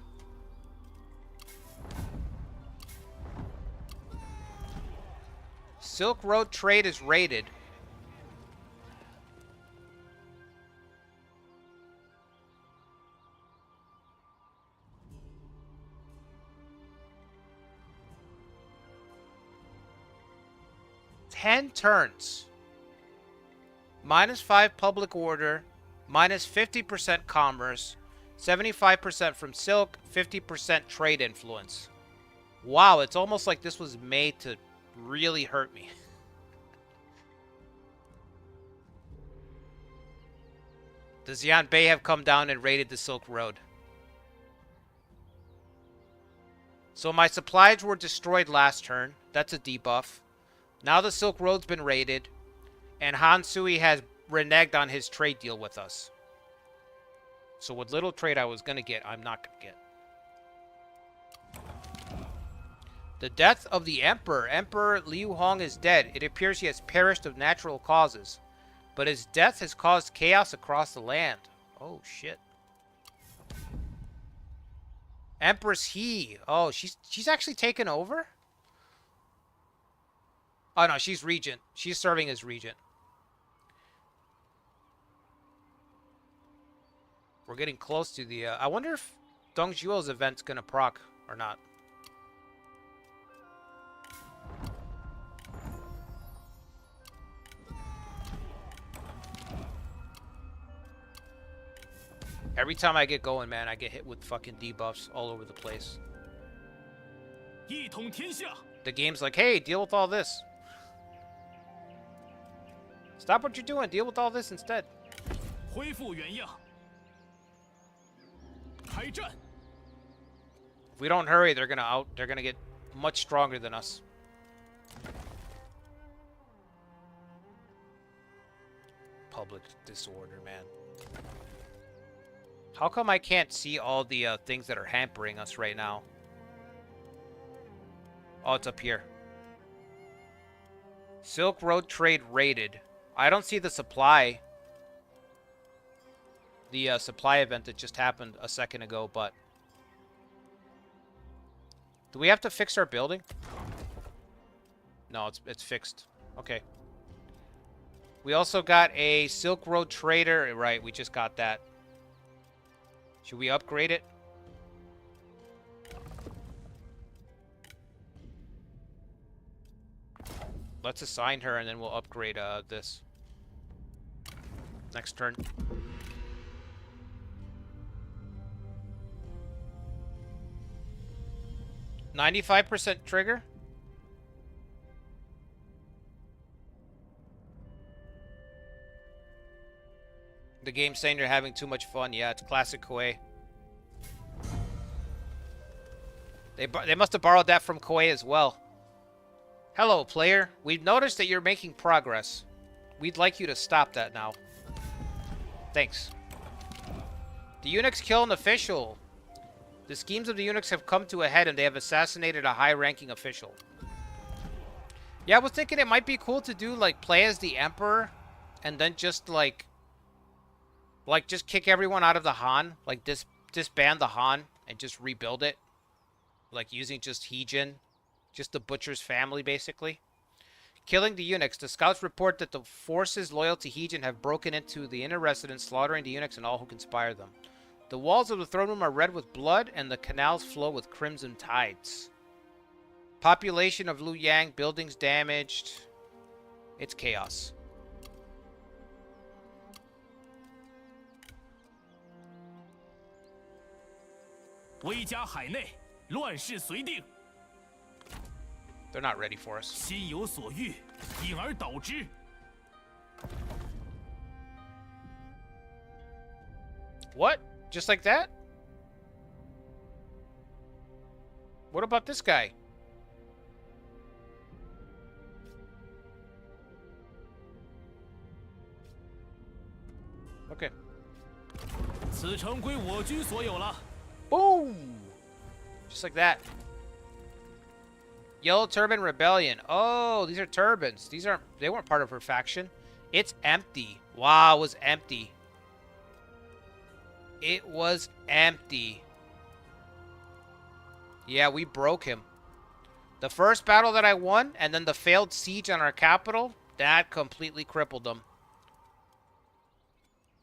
Silk Road trade is raided. Ten turns. -5 public order. -50% commerce. 75% from silk. 50% trade influence. Wow, it's almost like this was made to really hurt me. The Xian Bei have come down and raided the Silk Road. So my supplies were destroyed last turn. That's a debuff. Now the Silk Road's been raided. And Han Sui has reneged on his trade deal with us. So what little trade I was going to get, I'm not going to get. The death of the Emperor. Emperor Liu Hong is dead. It appears he has perished of natural causes. But his death has caused chaos across the land. Oh, shit. Empress He. Oh, she's actually taken over? Oh, no, she's regent. She's serving as regent. We're getting close to the... I wonder if Dong Zhuo's event's going to proc or not. Every time I get going, man, I get hit with fucking debuffs all over the place. The game's like, hey, deal with all this. Stop what you're doing. Deal with all this instead. If we don't hurry, they're gonna get much stronger than us. Public disorder, man. How come I can't see all the things that are hampering us right now? Oh, it's up here. Silk Road trade raided. I don't see the supply. The supply event that just happened a second ago, but... Do we have to fix our building? No, it's fixed. Okay. We also got a Silk Road trader. Right, we just got that. Should we upgrade it? Let's assign her and then we'll upgrade this. Next turn. %95 trigger? The game's saying you're having too much fun. Yeah, it's classic Koei. They must have borrowed that from Koei as well. Hello, player. We've noticed that you're making progress. We'd like you to stop that now. Thanks. The eunuchs kill an official. The schemes of the eunuchs have come to a head and they have assassinated a high-ranking official. Yeah, I was thinking it might be cool to do, like, play as the Emperor and then just, like just kick everyone out of the Han. Like, disband the Han and just rebuild it. Like, using just Heejin. Just the Butcher's family, basically. Killing the eunuchs. The scouts report that the forces loyal to Heejin have broken into the inner residence, slaughtering the eunuchs and all who conspire them. The walls of the throne room are red with blood, and the canals flow with crimson tides. Population of Luoyang, buildings damaged. It's chaos. They're not ready for us. What? Just like that? What about this guy? Okay. Boom! Just like that. Yellow Turban Rebellion. Oh, these are turbans. They weren't part of her faction. It's empty. Wow, it was empty. It was empty. Yeah, we broke him. The first battle that I won, and then the failed siege on our capital, that completely crippled them.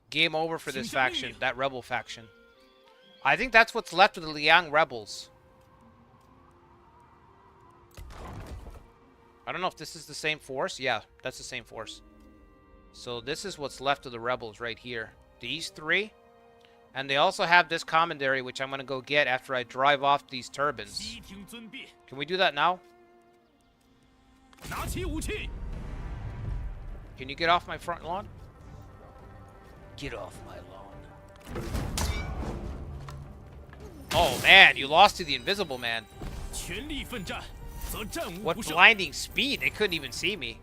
Game over for this faction, that rebel faction. I think that's what's left of the Liang rebels. I don't know if this is the same force. Yeah, that's the same force. So this is what's left of the rebels right here. These three. And they also have this commandery, which I'm going to go get after I drive off these turbines. Can we do that now? Can you get off my front lawn? Get off my lawn. Oh, man, you lost to the Invisible Man. What blinding speed. They couldn't even see me.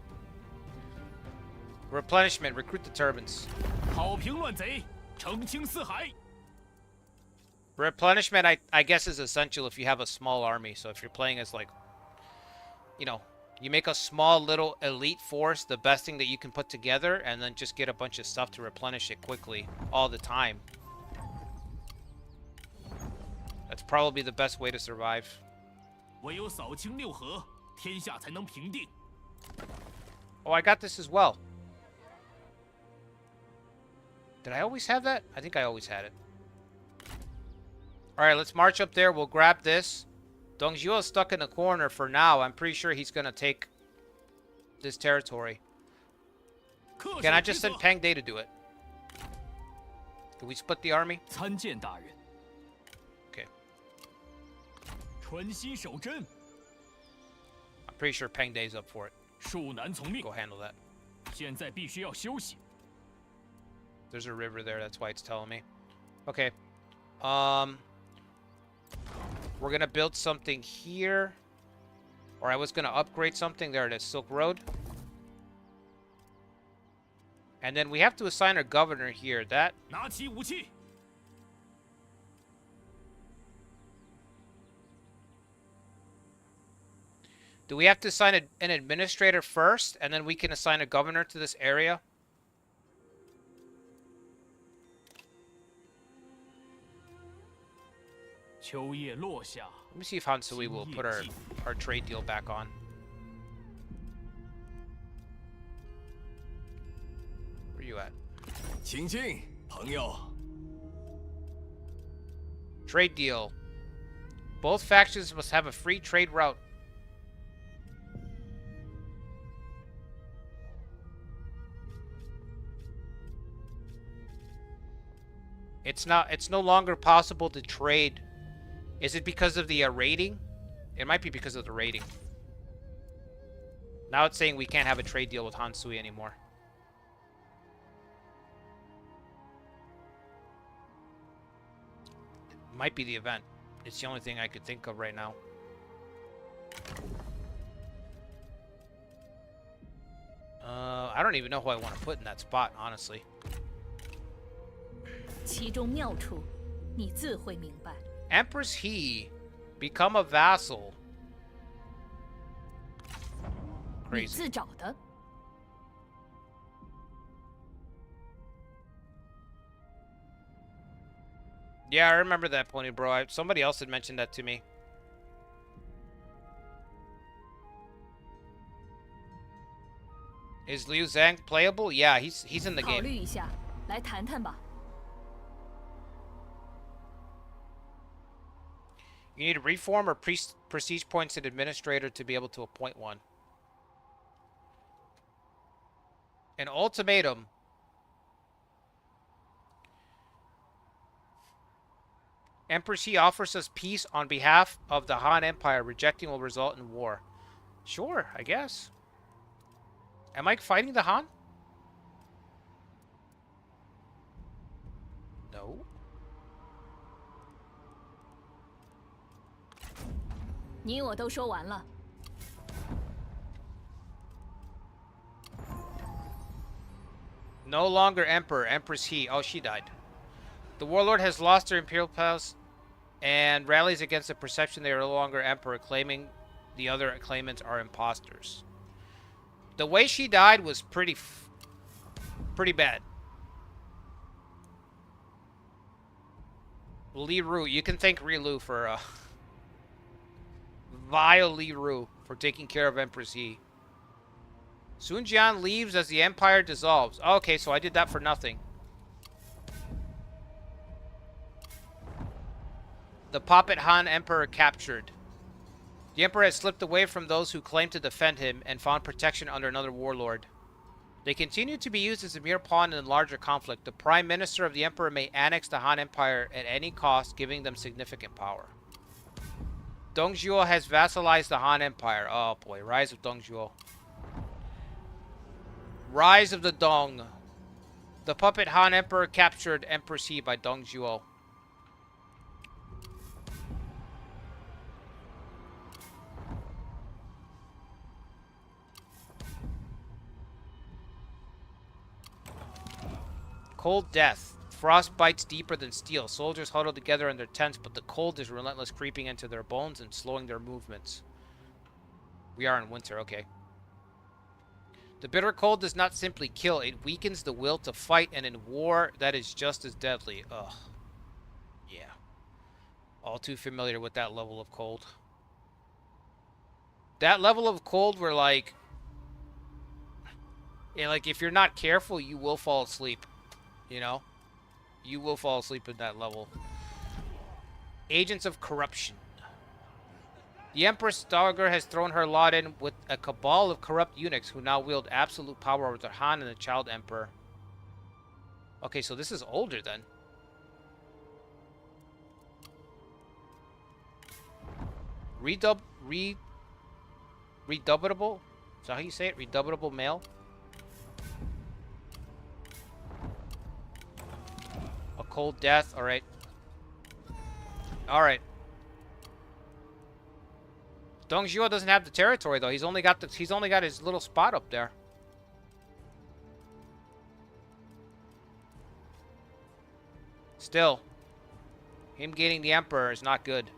Replenishment. Recruit the turbines. Replenishment, I guess, is essential if you have a small army. So if you're playing as, like, you know, you make a small little elite force, the best thing that you can put together, and then just get a bunch of stuff to replenish it quickly all the time. That's probably the best way to survive. Oh, I got this as well. Did I always have that? I think I always had it. Alright, let's march up there. We'll grab this. Dongzhuo is stuck in the corner for now. I'm pretty sure he's going to take this territory. Can I just send Peng Day to do it? Can we split the army? Okay. I'm pretty sure Peng Day's up for it. Go handle that. There's a river there, that's why it's telling me. Okay. We're gonna build something here. Or I was gonna upgrade something. There it is, Silk Road. And then we have to assign a governor here. That... Do we have to assign an administrator first, and then we can assign a governor to this area? Let me see if Hansui will put our trade deal back on. Where are you at? Trade deal. Both factions must have a free trade route. It's no longer possible to trade. Is it because of the rating? It might be because of the rating. Now it's saying we can't have a trade deal with Hansui anymore. It might be the event. It's the only thing I could think of right now. I don't even know who I want to put in that spot, honestly. Empress He, become a vassal. Crazy. Yeah, I remember that, Pony Bro. Somebody else had mentioned that to me. Is Liu Zhang playable? Yeah, he's in the game. You need a reform or prestige points an administrator to be able to appoint one. An ultimatum. Empress He offers us peace on behalf of the Han Empire. Rejecting will result in war. Sure, I guess. Am I fighting the Han? No. No longer Emperor. Empress He. Oh, she died. The warlord has lost her imperial palace and rallies against the perception they are no longer emperor, claiming the other claimants are imposters. The way she died was pretty bad. Li Ru, you can thank Ri Lu for Vile Li Ru for taking care of Empress Yi. Sun Jian leaves as the Empire dissolves. Okay, so I did that for nothing. The puppet Han Emperor captured. The Emperor has slipped away from those who claim to defend him and found protection under another warlord. They continue to be used as a mere pawn in a larger conflict. The Prime Minister of the Emperor may annex the Han Empire at any cost, giving them significant power. Dongzhuo has vassalized the Han Empire. Oh boy, Rise of Dongzhuo. Rise of the Dong. The puppet Han Emperor captured Empress Yi by Dongzhuo. Cold death. Frost bites deeper than steel. Soldiers huddle together in their tents, but the cold is relentless, creeping into their bones and slowing their movements. We are in winter, okay. The bitter cold does not simply kill, it weakens the will to fight, and in war, that is just as deadly. Ugh. Yeah. All too familiar with that level of cold. That level of cold where, like... Yeah, like, if you're not careful, you will fall asleep. You know? You will fall asleep at that level. Agents of corruption. The Empress Dagger has thrown her lot in with a cabal of corrupt eunuchs who now wield absolute power over the Han and the Child Emperor. Okay, so this is older then. Redoubtable? Is that how you say it? Redoubtable male? A cold death. Alright. Alright. Dongzhuo doesn't have the territory though. He's only got his little spot up there. Still, him gaining the Emperor is not good.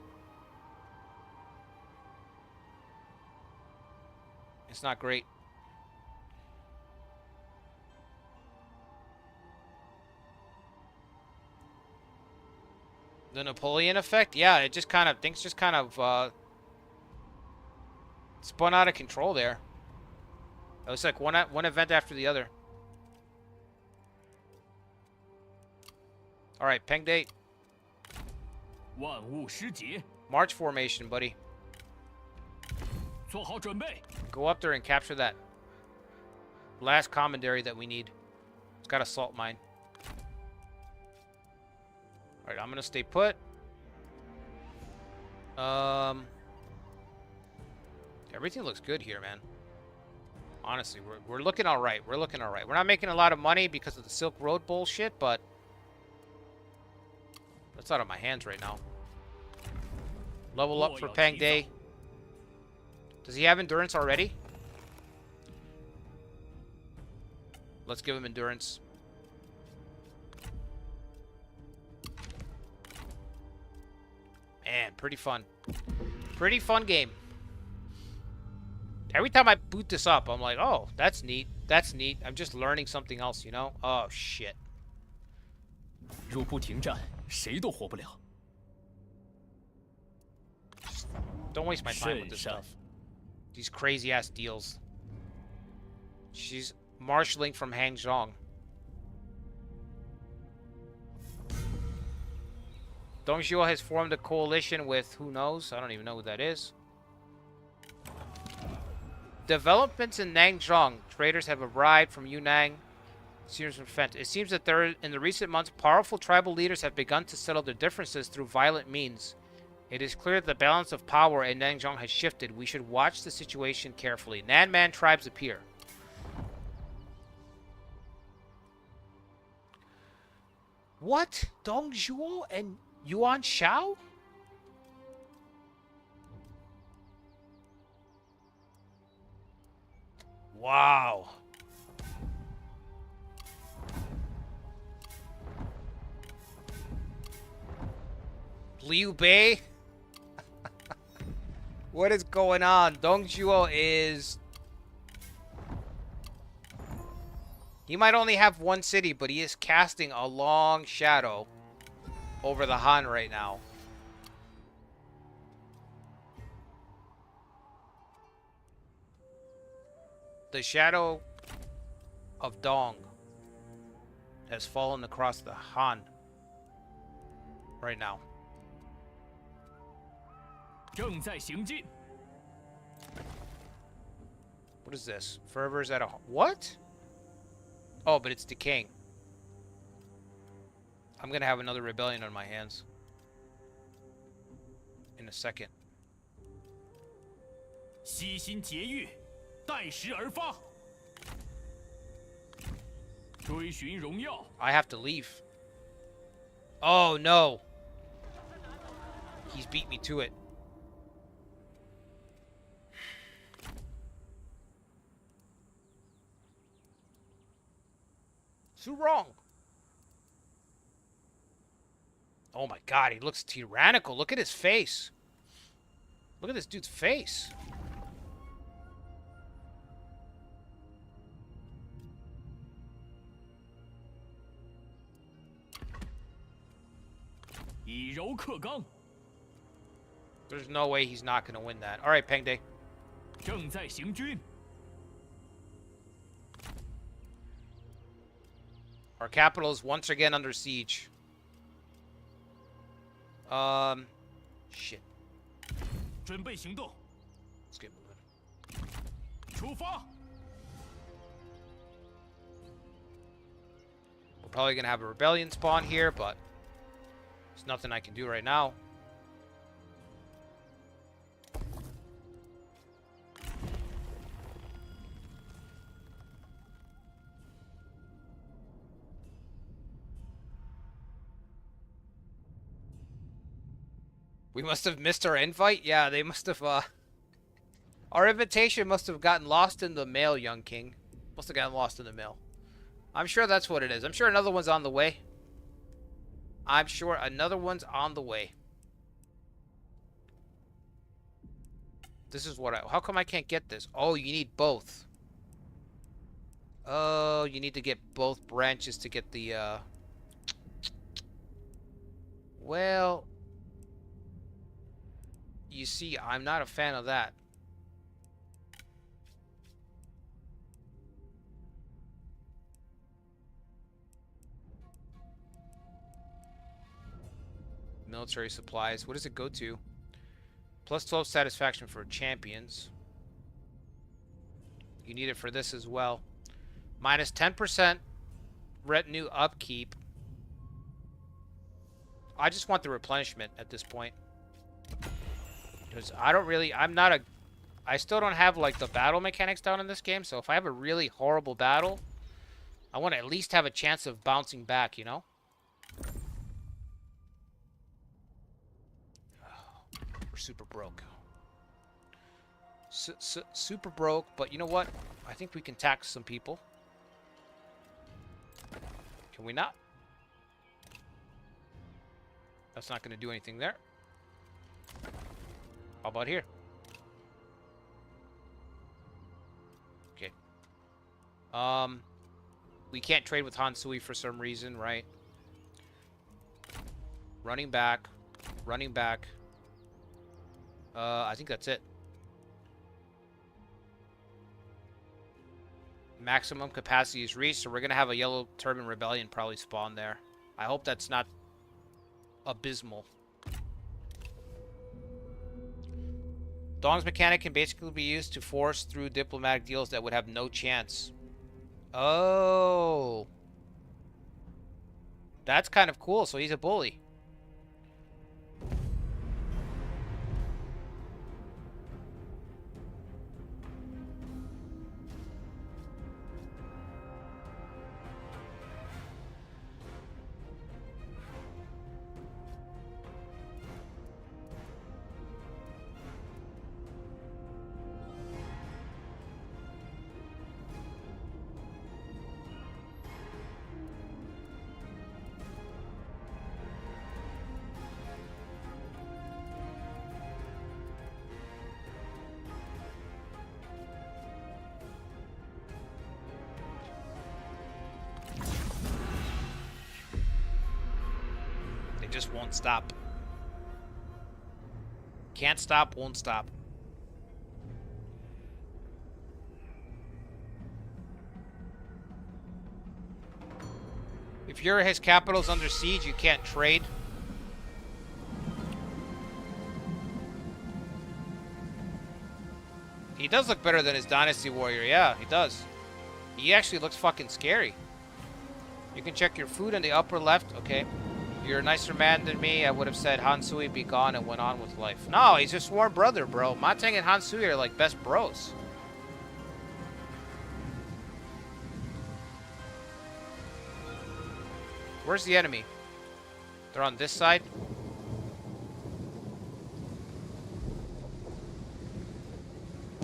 It's not great. The Napoleon effect? Yeah, it just kind of, things just kind of, spun out of control there. It was like one event after the other. Alright, Peng date. March formation, buddy. Go up there and capture that last commandery that we need. It's got a salt mine. Alright, I'm gonna stay put. Everything looks good here, man. Honestly, we're looking alright. We're looking alright. We're not making a lot of money because of the Silk Road bullshit, but that's out of my hands right now. Level up for Peng Day. Does he have endurance already? Let's give him endurance. Man, pretty fun. Pretty fun game. Every time I boot this up, I'm like, oh, that's neat. That's neat. I'm just learning something else, you know? Oh, shit. Don't waste my time with this stuff. These crazy-ass deals. She's marshalling from Hangzhong. Dongzhuo has formed a coalition with who knows? I don't even know who that is. Developments in Nanzhong. Traders have arrived from Yunnan. It seems that in the recent months, powerful tribal leaders have begun to settle their differences through violent means. It is clear that the balance of power in Nanzhong has shifted. We should watch the situation carefully. Nanman tribes appear. What? Dongzhuo and Yuan Shao? Wow. Liu Bei? What is going on? Dongzhuo is... He might only have one city, but he is casting a long shadow over the Han right now. The shadow of Dong has fallen across the Han right now. 正在行进。 What is this? Fervor's at a... What? Oh, but it's decaying. I'm gonna have another rebellion on my hands. In a second. 悉心节欲，待时而发。追寻荣耀。 I have to leave. Oh, no. He's beat me to it. So wrong. Oh my god, he looks tyrannical. Look at his face. Look at this dude's face. There's no way he's not going to win that. All right, Peng Day. 正在行军。 Our capital is once again under siege. Shit. 准备行动。 Let's get moving. 出发。 We're probably going to have a rebellion spawn here, but there's nothing I can do right now. We must have missed our invite? Yeah, they must have, our invitation must have gotten lost in the mail, young king. Must have gotten lost in the mail. I'm sure that's what it is. I'm sure another one's on the way. I'm sure another one's on the way. This is what I... How come I can't get this? Oh, you need both. Oh, you need to get both branches to get the, Well... You see, I'm not a fan of that. Military supplies. What does it go to? Plus 12 satisfaction for champions. You need it for this as well. Minus 10% retinue upkeep. I just want the replenishment at this point. Because I don't really... I still don't have, like, the battle mechanics down in this game. So if I have a really horrible battle, I want to at least have a chance of bouncing back, you know? We're super broke. Super broke, but you know what? I think we can tax some people. Can we not? That's not going to do anything there. How about here? Okay. We can't trade with Hansui for some reason, right? Running back. Running back. I think that's it. Maximum capacity is reached, so we're going to have a Yellow Turban Rebellion probably spawn there. I hope that's not abysmal. Dong's mechanic can basically be used to force through diplomatic deals that would have no chance. Oh. That's kind of cool, so he's a bully. Just won't stop. Can't stop, won't stop. If his capital's under siege, you can't trade. He does look better than his Dynasty Warrior. Yeah, he does. He actually looks fucking scary. You can check your food in the upper left. Okay. You're a nicer man than me. I would have said Hansui be gone and went on with life. No, he's a sworn brother, bro. Mateng and Hansui are like best bros. Where's the enemy? They're on this side.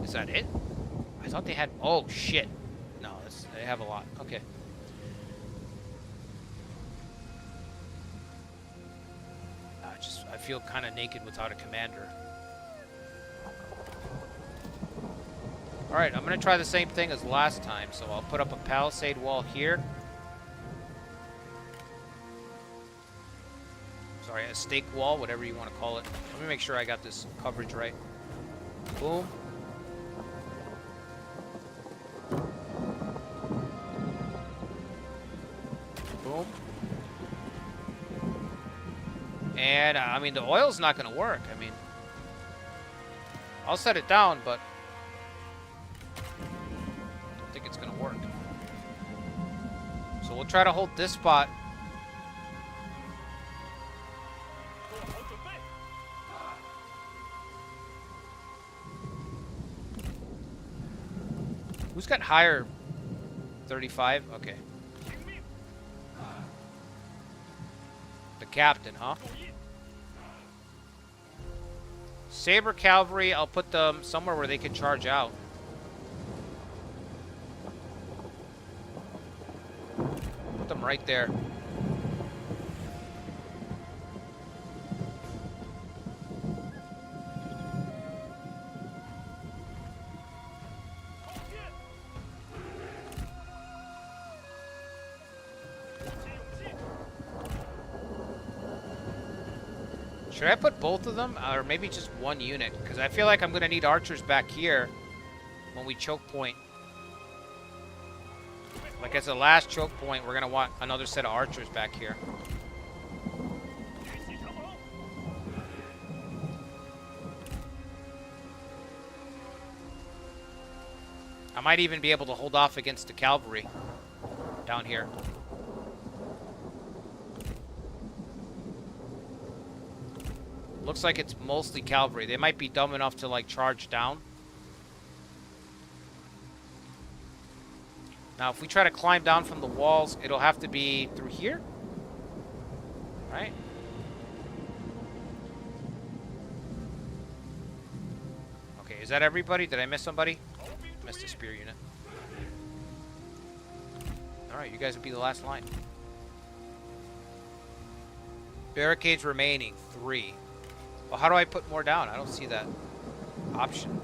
Is that it? I thought they had... Oh, shit. No, they have a lot. Okay. I feel kind of naked without a commander. Alright, I'm going to try the same thing as last time. So I'll put up a palisade wall here. Sorry, a stake wall, whatever you want to call it. Let me make sure I got this coverage right. Boom. Boom. And, I mean, the oil's not going to work. I mean, I'll set it down, but I don't think it's going to work. So we'll try to hold this spot. Who's got higher? 35? Okay. The captain, huh? Saber cavalry, I'll put them somewhere where they can charge out. Put them right there. Should I put both of them, or maybe just one unit? Because I feel like I'm going to need archers back here when we choke point. Like as a last choke point, we're going to want another set of archers back here. I might even be able to hold off against the cavalry down here. Looks like it's mostly cavalry. They might be dumb enough to, like, charge down. Now, if we try to climb down from the walls, it'll have to be through here. Right? Okay, is that everybody? Did I miss somebody? Missed a spear unit. Alright, you guys will be the last line. Barricades remaining, 3. Well, how do I put more down? I don't see that option.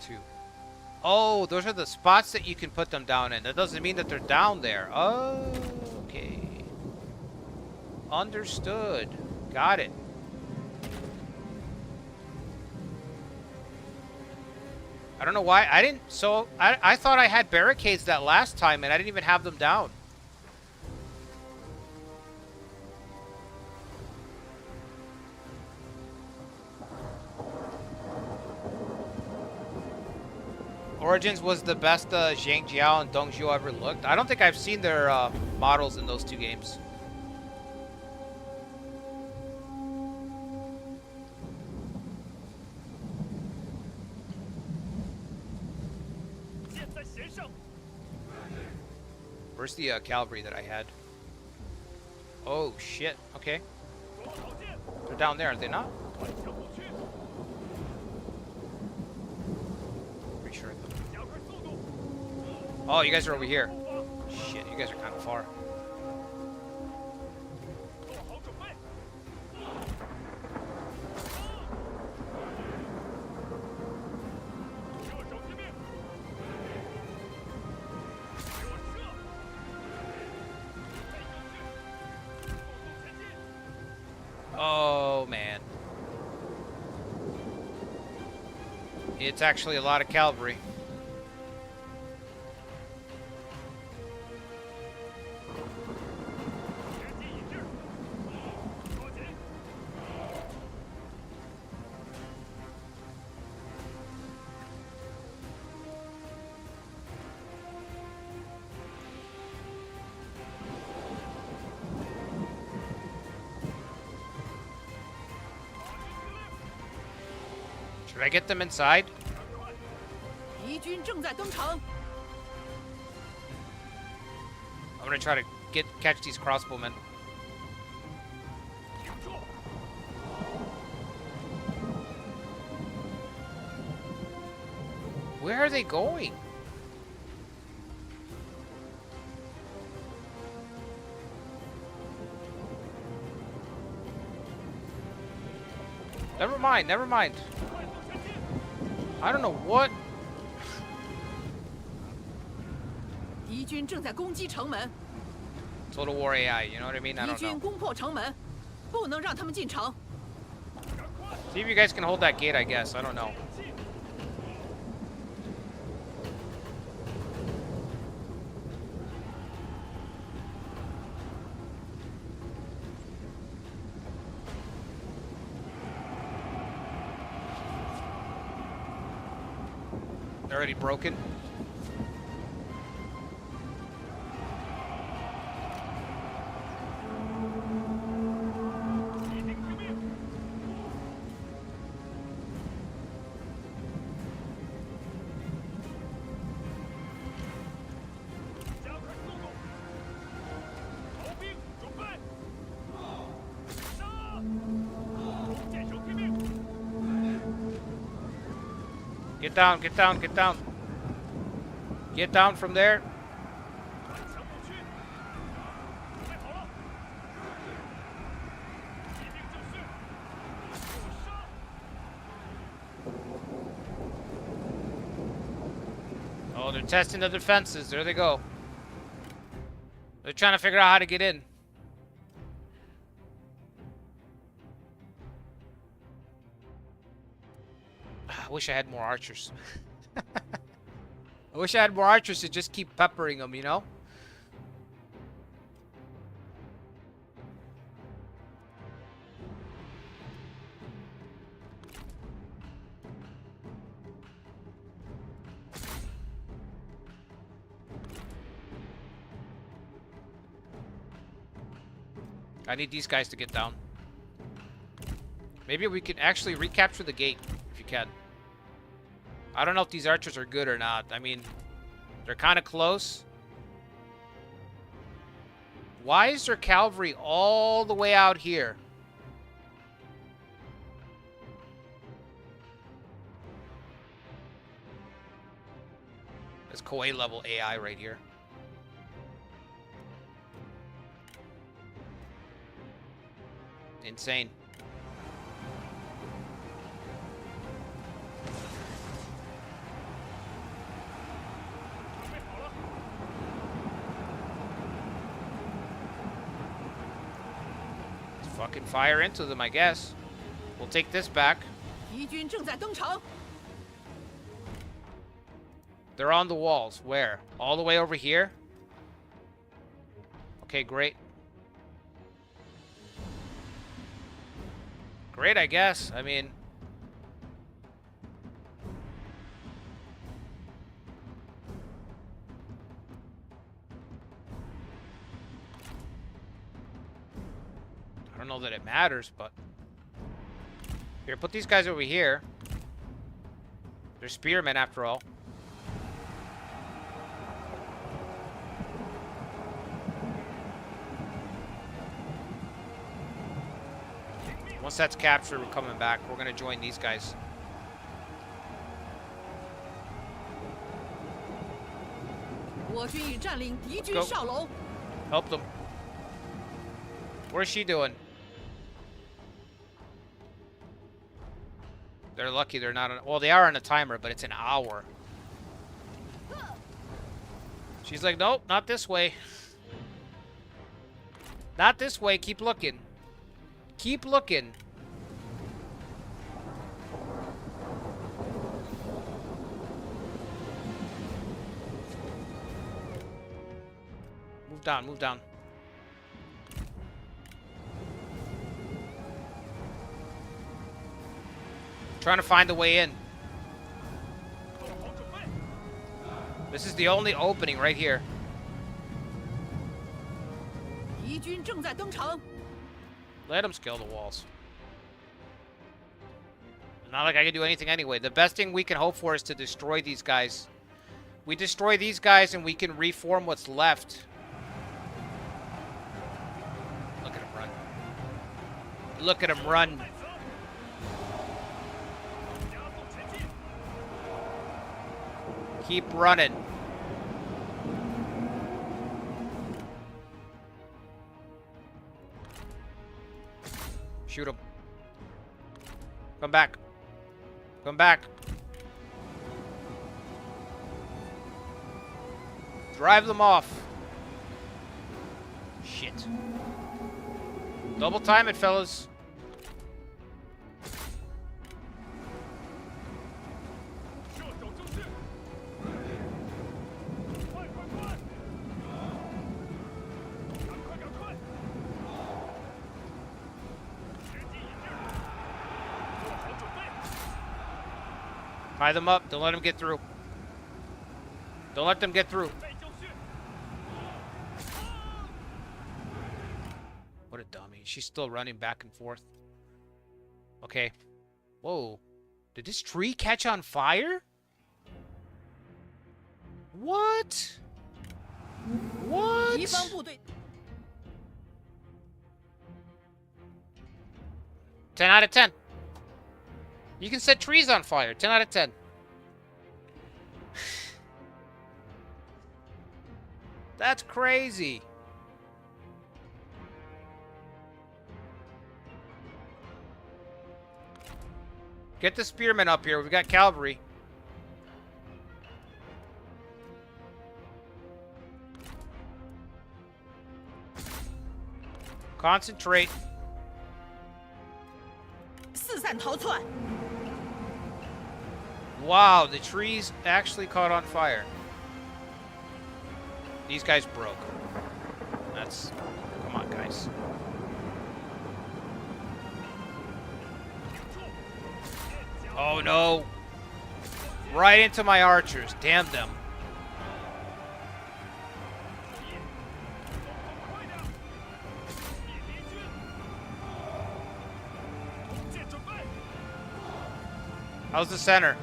Two. Oh, those are the spots that you can put them down in. That doesn't mean that they're down there. Oh, okay. Understood. Got it. I don't know why. I didn't... So, I thought I had barricades that last time, and I didn't even have them down. Origins was the best Zhang Jiao and Dong Zhuo ever looked. I don't think I've seen their models in those two games. Where's the cavalry that I had? Oh, shit. Okay. They're down there, are they not? Pretty sure. Oh, you guys are over here. Shit, you guys are kind of far. It's actually a lot of cavalry. Should I get them inside? 敌军正在登城。 I'm gonna try to catch these crossbowmen. Where are they going? Never mind, never mind. I don't know what. 敌军正在攻击城门。 Total War AI, you know what I mean? I 敌 don't 军 know. 攻破城门，不能让他们进城。 See if you guys can hold that gate, I guess. I don't know. They're already broken. Get down, get down, get down. Get down from there. Oh, they're testing the defenses. There they go. They're trying to figure out how to get in. I wish I had more archers. I wish I had more archers to just keep peppering them, you know? I need these guys to get down. Maybe we can actually recapture the gate, if you can. I don't know if these archers are good or not. I mean, they're kind of close. Why is there cavalry all the way out here? That's Koei level AI right here. Insane. Fucking fire into them, I guess. We'll take this back. 敌军正在登城。 They're on the walls. Where? All the way over here? Okay, great. Great, I guess. I mean... I don't know that it matters, but... Here, put these guys over here. They're spearmen, after all. Once that's captured, we're coming back. We're gonna join these guys. Let's go. Help them. What is she doing? They're lucky they're not on... Well, they are on a timer, but it's an hour. She's like, nope, not this way. Not this way. Keep looking. Keep looking. Move down, move down. Trying to find the way in. This is the only opening right here. Let them scale the walls. Not like I can do anything anyway. The best thing we can hope for is to destroy these guys. We destroy these guys and we can reform what's left. Look at him run. Look at him run. Keep running. Shoot him. Come back. Come back. Drive them off. Shit. Double time it, fellas. Tie them up. Don't let them get through. Don't let them get through. What a dummy. She's still running back and forth. Okay. Whoa. Did this tree catch on fire? What? What? 10 out of 10. You can set trees on fire. 10 out of 10. That's crazy. Get the spearmen up here. We've got cavalry. Concentrate. Wow, the trees actually caught on fire. These guys broke. That's... Come on, guys. Oh, no. Right into my archers. Damn them. How's the center?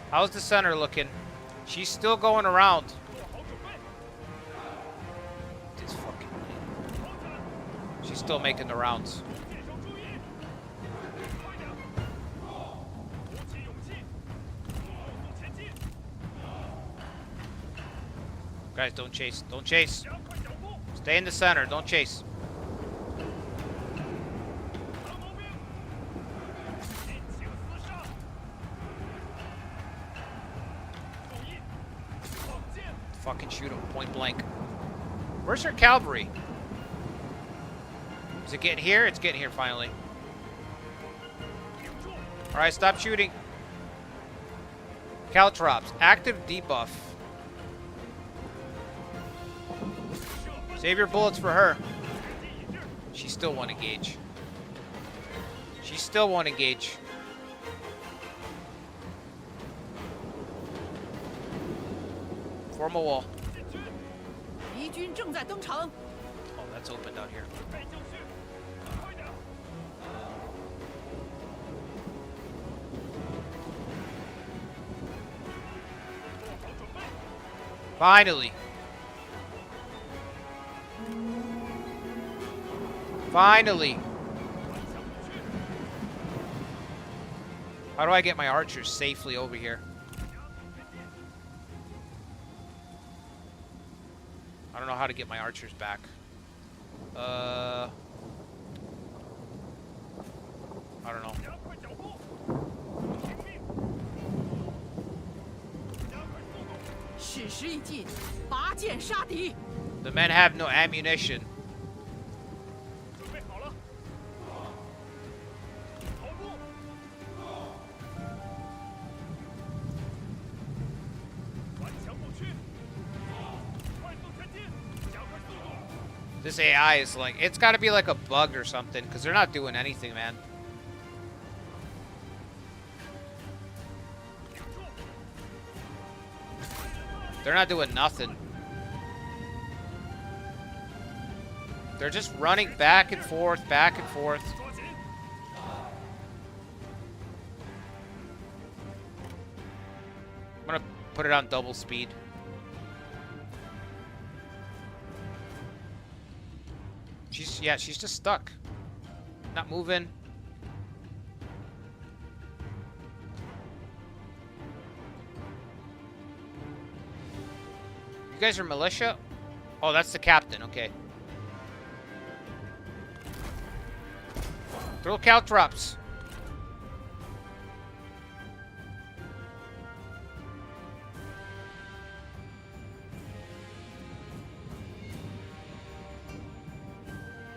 How's the center looking? She's still going around. This fucking lady. She's still making the rounds. Guys, don't chase. Don't chase. Stay in the center. Don't chase. Fucking shoot him, point blank. Where's her cavalry? Is it getting here? It's getting here finally. Alright, stop shooting. Caltrops, active debuff. Save your bullets for her. She still won't engage. She still won't engage. Form a wall. Oh, that's open down here. Finally. Finally. How do I get my archers safely over here? I don't know how to get my archers back. I don't know. The men have no ammunition. This AI is like, it's got to be like a bug or something, because they're not doing anything, man. They're not doing nothing. They're just running back and forth, back and forth. I'm gonna put it on double speed. She's just stuck. Not moving. You guys are militia? Oh, that's the captain, okay. Throw caltrops.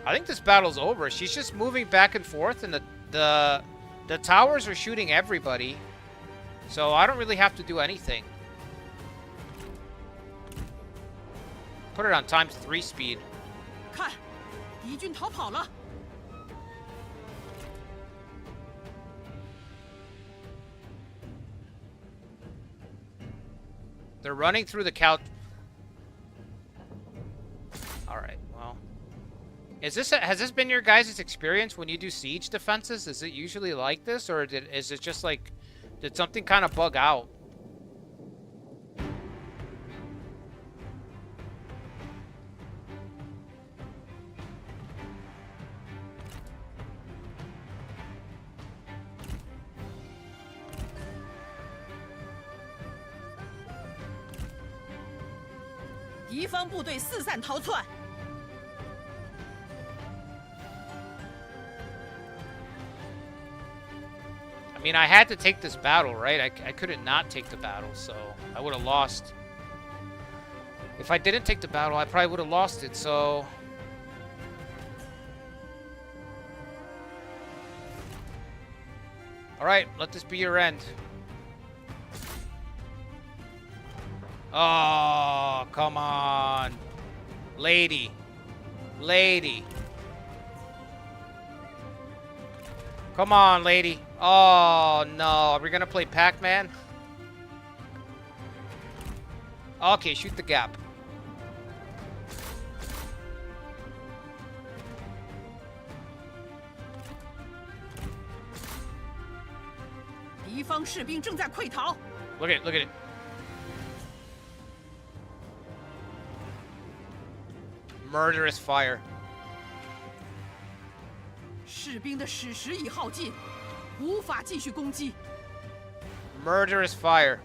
I think this battle's over. She's just moving back and forth, and the towers are shooting everybody. So I don't really have to do anything. Put it on ×3 speed. 看，敌军逃跑了。 They're running through the couch. All right, well. Has this been your guys' experience when you do siege defenses? Is it usually like this, or is it just like, did something kind of bug out? I mean, I had to take this battle, right? I couldn't not take the battle, so I would have lost. If I didn't take the battle, I probably would have lost it, so... Alright, let this be your end. Oh, come on. Lady. Lady. Come on, lady. Oh, no. Are we going to play Pac-Man? Okay, shoot the gap. Look at it, look at it. Murderous fire. 士兵的矢石已耗尽，无法继续攻击。 Murderous fire.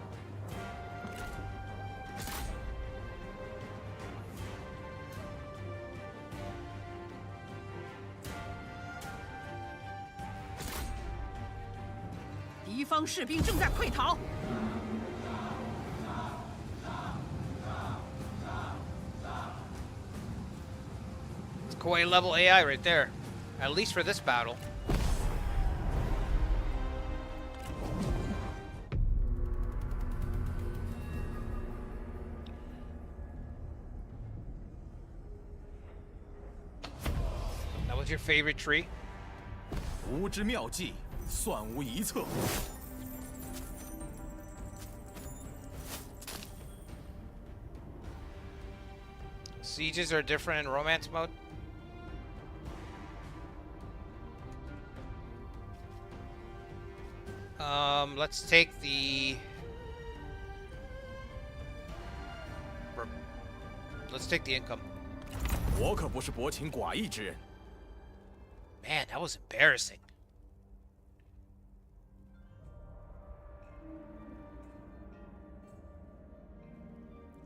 敌方士兵正在溃逃。 Koi level AI right there. At least for this battle. That was your favorite tree? 吾之妙计，算无一策。 Sieges are different in romance mode? Let's take the... Let's take the income. 我可不是薄情寡义之人。 Man, that was embarrassing.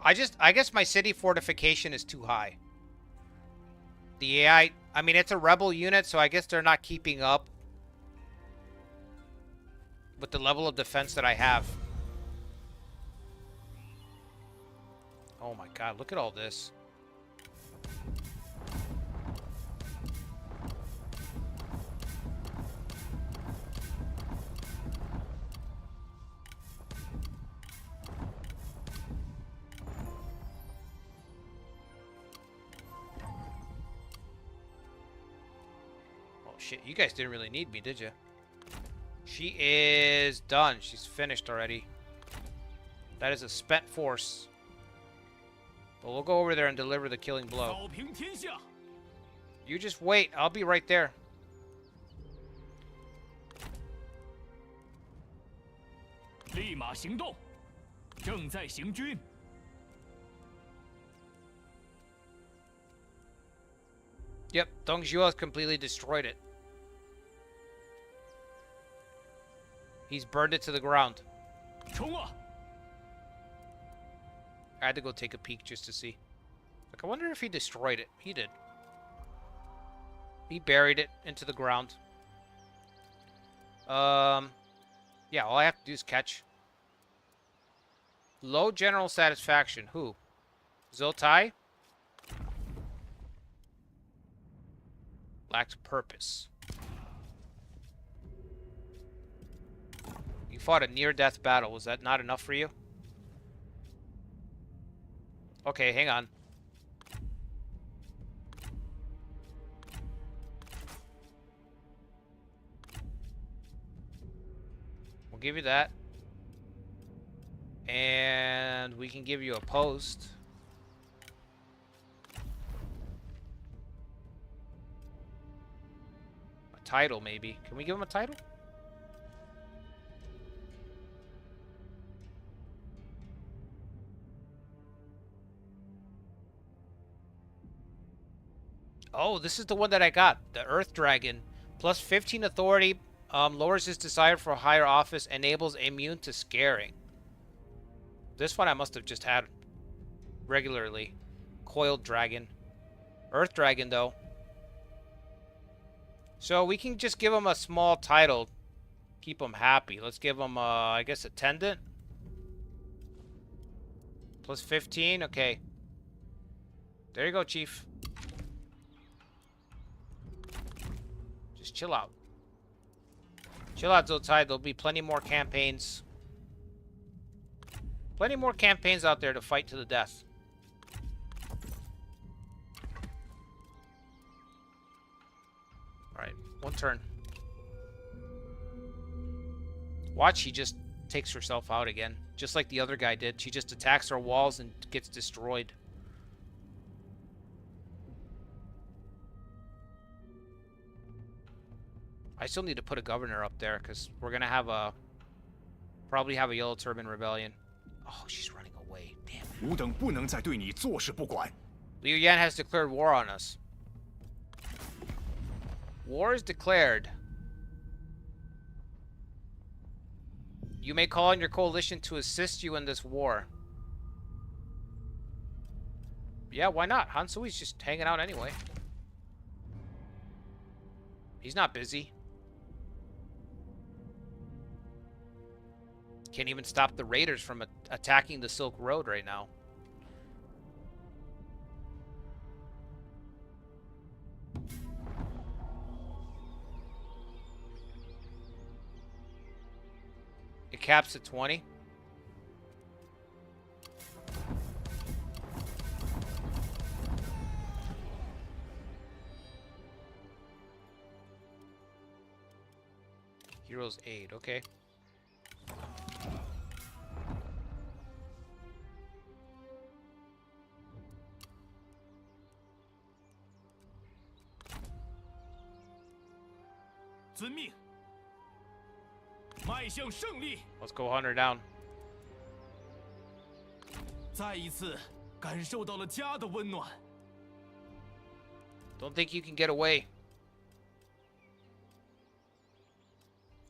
I guess my city fortification is too high. The AI, I mean, it's a rebel unit, so I guess they're not keeping up with the level of defense that I have. Oh my god, look at all this. shit. You guys didn't really need me, did you? She is done. She's finished already. That is a spent force. But we'll go over there and deliver the killing blow. You just wait. I'll be right there. Yep, Dong Zhuo has completely destroyed it. He's burned it to the ground. I had to go take a peek just to see. Like, I wonder if he destroyed it. He did. He buried it into the ground. Yeah, all I have to do is catch. Low general satisfaction. Who? Zoltai? Lacks purpose. You fought a near-death battle. Was that not enough for you? Okay, hang on. We'll give you that. And we can give you a post. A title, maybe. Can we give him a title? Oh, this is the one that I got. The Earth Dragon. Plus 15 authority. Lowers his desire for a higher office. Enables immune to scaring. This one I must have just had regularly. Coiled Dragon. Earth Dragon, though. So we can just give him a small title. Keep him happy. Let's give him, I guess, Attendant. Plus 15. Okay. There you go, Chief. Just chill out. Chill out, Zoltai. There'll be plenty more campaigns. Plenty more campaigns out there to fight to the death. Alright, one turn. Watch, she just takes herself out again. Just like the other guy did. She just attacks our walls and gets destroyed. I still need to put a governor up there because we're going to have a... probably have a Yellow Turban Rebellion. Oh, she's running away. Damn it. Liu Yan has declared war on us. War is declared. You may call on your coalition to assist you in this war. Yeah, why not? Han Sui's just hanging out anyway. He's not busy. Can't even stop the raiders from attacking the Silk Road right now. It caps at 20. Heroes aid, okay. Let's go hunt her down. Don't think you can get away.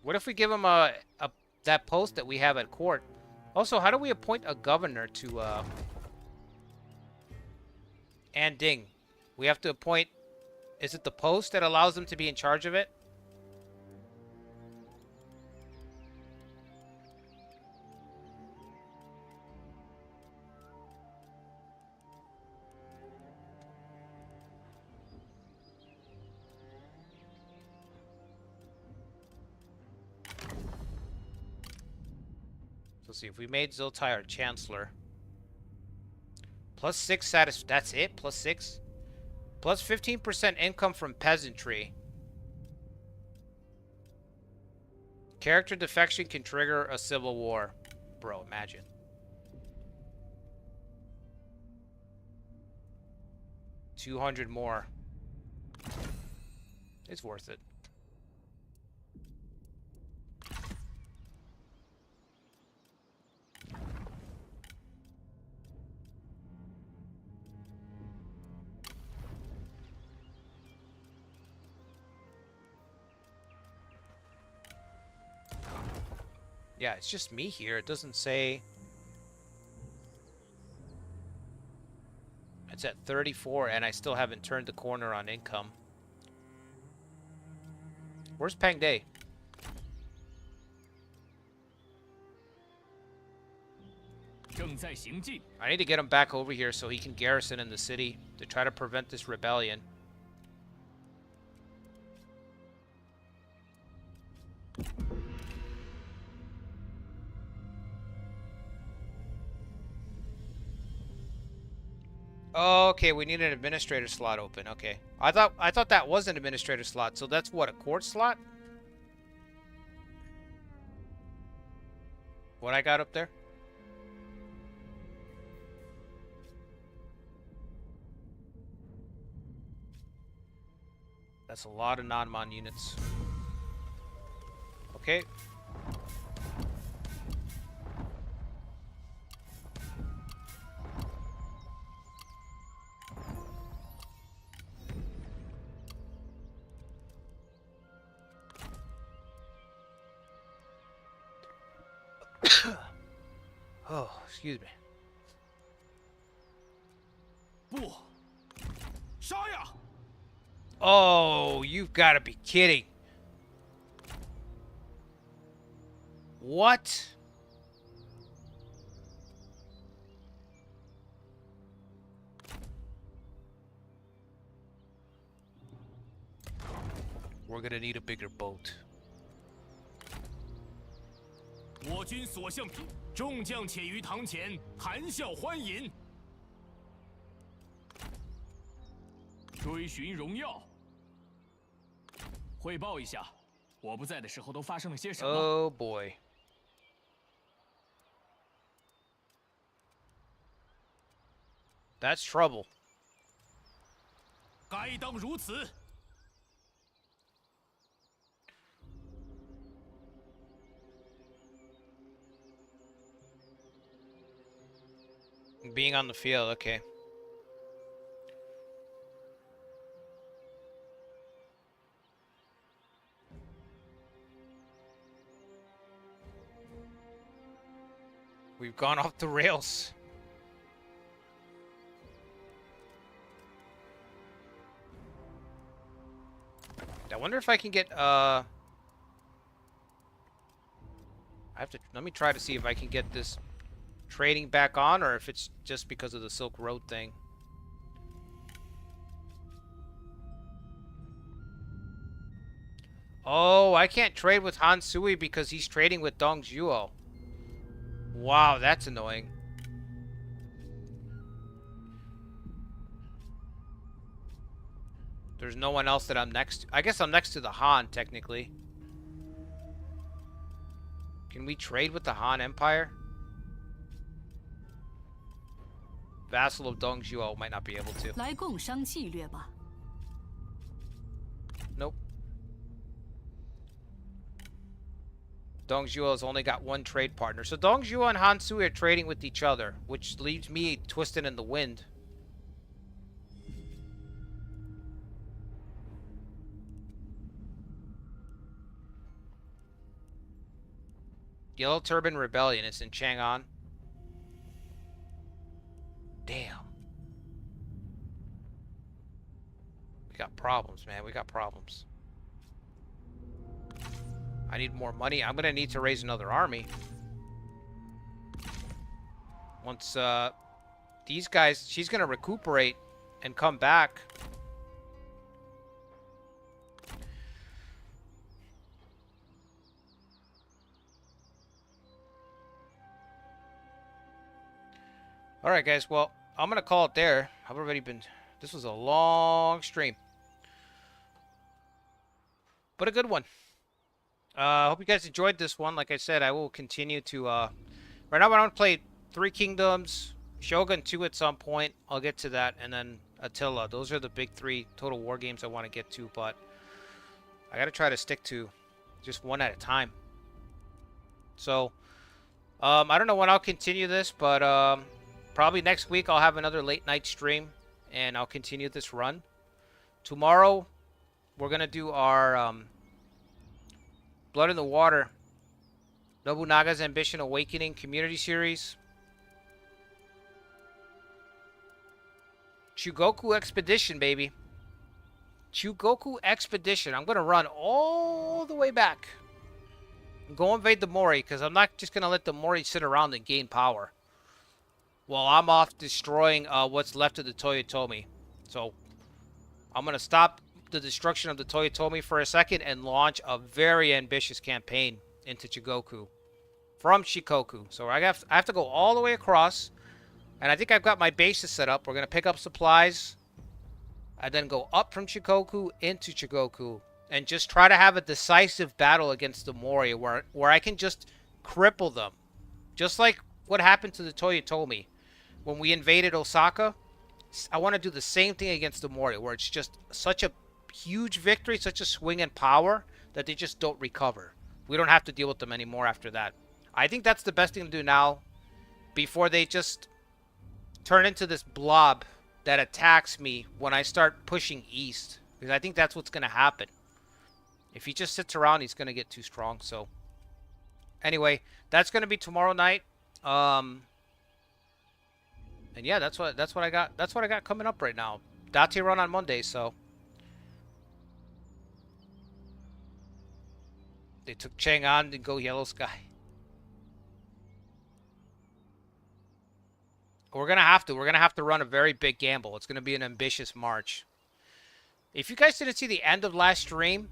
What if we give him that post that we have at court? Also, how do we appoint a governor to Anding? We have to appoint... Is it the post that allows them to be in charge of it? Let's see, if we made Zoltai our Chancellor. Plus 6 that's it? Plus 6? Plus 15% income from peasantry. Character defection can trigger a civil war. Bro, imagine. $200 more. It's worth it. Yeah, it's just me here. It doesn't say... It's at 34, and I still haven't turned the corner on income. Where's Peng Day? I need to get him back over here so he can garrison in the city to try to prevent this rebellion. Okay, we need an administrator slot open. Okay. I thought that was an administrator slot. So that's what, a court slot? What I got up there? That's a lot of non-mon units. Okay. Oh, excuse me. Oh, you've got to be kidding. What? We're gonna need a bigger boat. 我军所向披，众将且于堂前含笑欢迎。追寻荣耀。汇报一下，我不在的时候都发生了些什么 ？Oh boy. That's trouble. 该当如此。 Being on the field, okay. We've gone off the rails. I wonder if I can get, I have to, let me try to see if I can get this trading back on, or if it's just because of the Silk Road thing. Oh, I can't trade with Han Sui because he's trading with Dong Zhuo. Wow, that's annoying. There's no one else that I'm next to. I guess I'm next to the Han, technically. Can we trade with the Han Empire? Vassal of Dong Zhuo might not be able to. Nope. Dong Zhuo has only got one trade partner. So Dong Zhuo and Han Sui are trading with each other, which leaves me twisted in the wind. Yellow Turban Rebellion. It's in Chang'an. Damn. We got problems, man. We got problems. I need more money. I'm gonna need to raise another army. Once, these guys... She's gonna recuperate and come back. Alright, guys. Well, I'm going to call it there. I've already been... This was a long stream. But a good one. Hope you guys enjoyed this one. Like I said, I will continue to, right now I want to play 3 Kingdoms, Shogun 2 at some point. I'll get to that, and then Attila. Those are the big 3 Total War games I want to get to, but I got to try to stick to just one at a time. So, I don't know when I'll continue this, but probably next week I'll have another late night stream, and I'll continue this run. Tomorrow, we're going to do our Blood in the Water, Nobunaga's Ambition Awakening Community Series. Chugoku Expedition, baby. Chugoku Expedition. I'm going to run all the way back. Go invade the Mori, because I'm not just going to let the Mori sit around and gain power while I'm off destroying what's left of the Toyotomi. So, I'm going to stop the destruction of the Toyotomi for a second and launch a very ambitious campaign into Chugoku from Shikoku. So, I have to go all the way across, and I think I've got my bases set up. We're going to pick up supplies and then go up from Shikoku into Chugoku and just try to have a decisive battle against the Mori where I can just cripple them. Just like what happened to the Toyotomi when we invaded Osaka. I want to do the same thing against the Mori, where it's just such a huge victory, such a swing in power, that they just don't recover. We don't have to deal with them anymore after that. I think that's the best thing to do now, before they just turn into this blob that attacks me when I start pushing east. Because I think that's what's going to happen. If he just sits around, he's going to get too strong. So, anyway, that's going to be tomorrow night. And yeah, that's what I got. That's what I got coming up right now. Date run on Monday, so they took Teng on to go Yellow Sky. We're gonna have to run a very big gamble. It's gonna be an ambitious march. If you guys didn't see the end of last stream,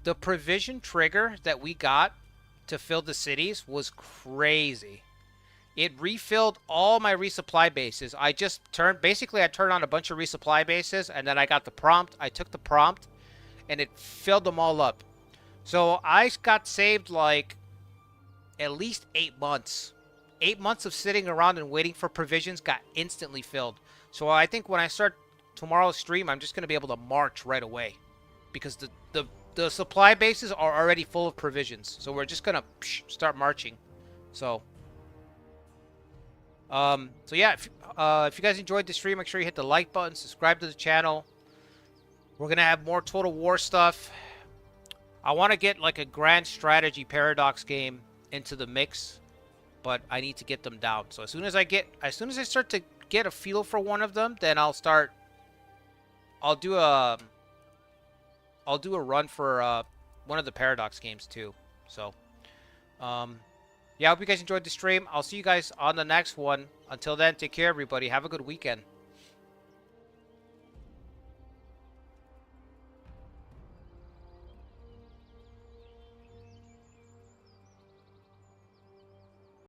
the provision trigger that we got to fill the cities was crazy. It refilled all my resupply bases. I turned on a bunch of resupply bases, and then I got the prompt. I took the prompt, and it filled them all up. So I got saved like at least 8 months. 8 months of sitting around and waiting for provisions got instantly filled. So I think when I start tomorrow's stream, I'm just going to be able to march right away, because the supply bases are already full of provisions. So we're just going to start marching. So yeah, if you guys enjoyed the stream, make sure you hit the like button, subscribe to the channel. We're going to have more Total War stuff. I want to get like a grand strategy paradox game into the mix, but I need to get them down. So as soon as I start to get a feel for one of them, then I'll do a run for one of the paradox games too. So yeah, I hope you guys enjoyed the stream. I'll see you guys on the next one. Until then, take care, everybody. Have a good weekend.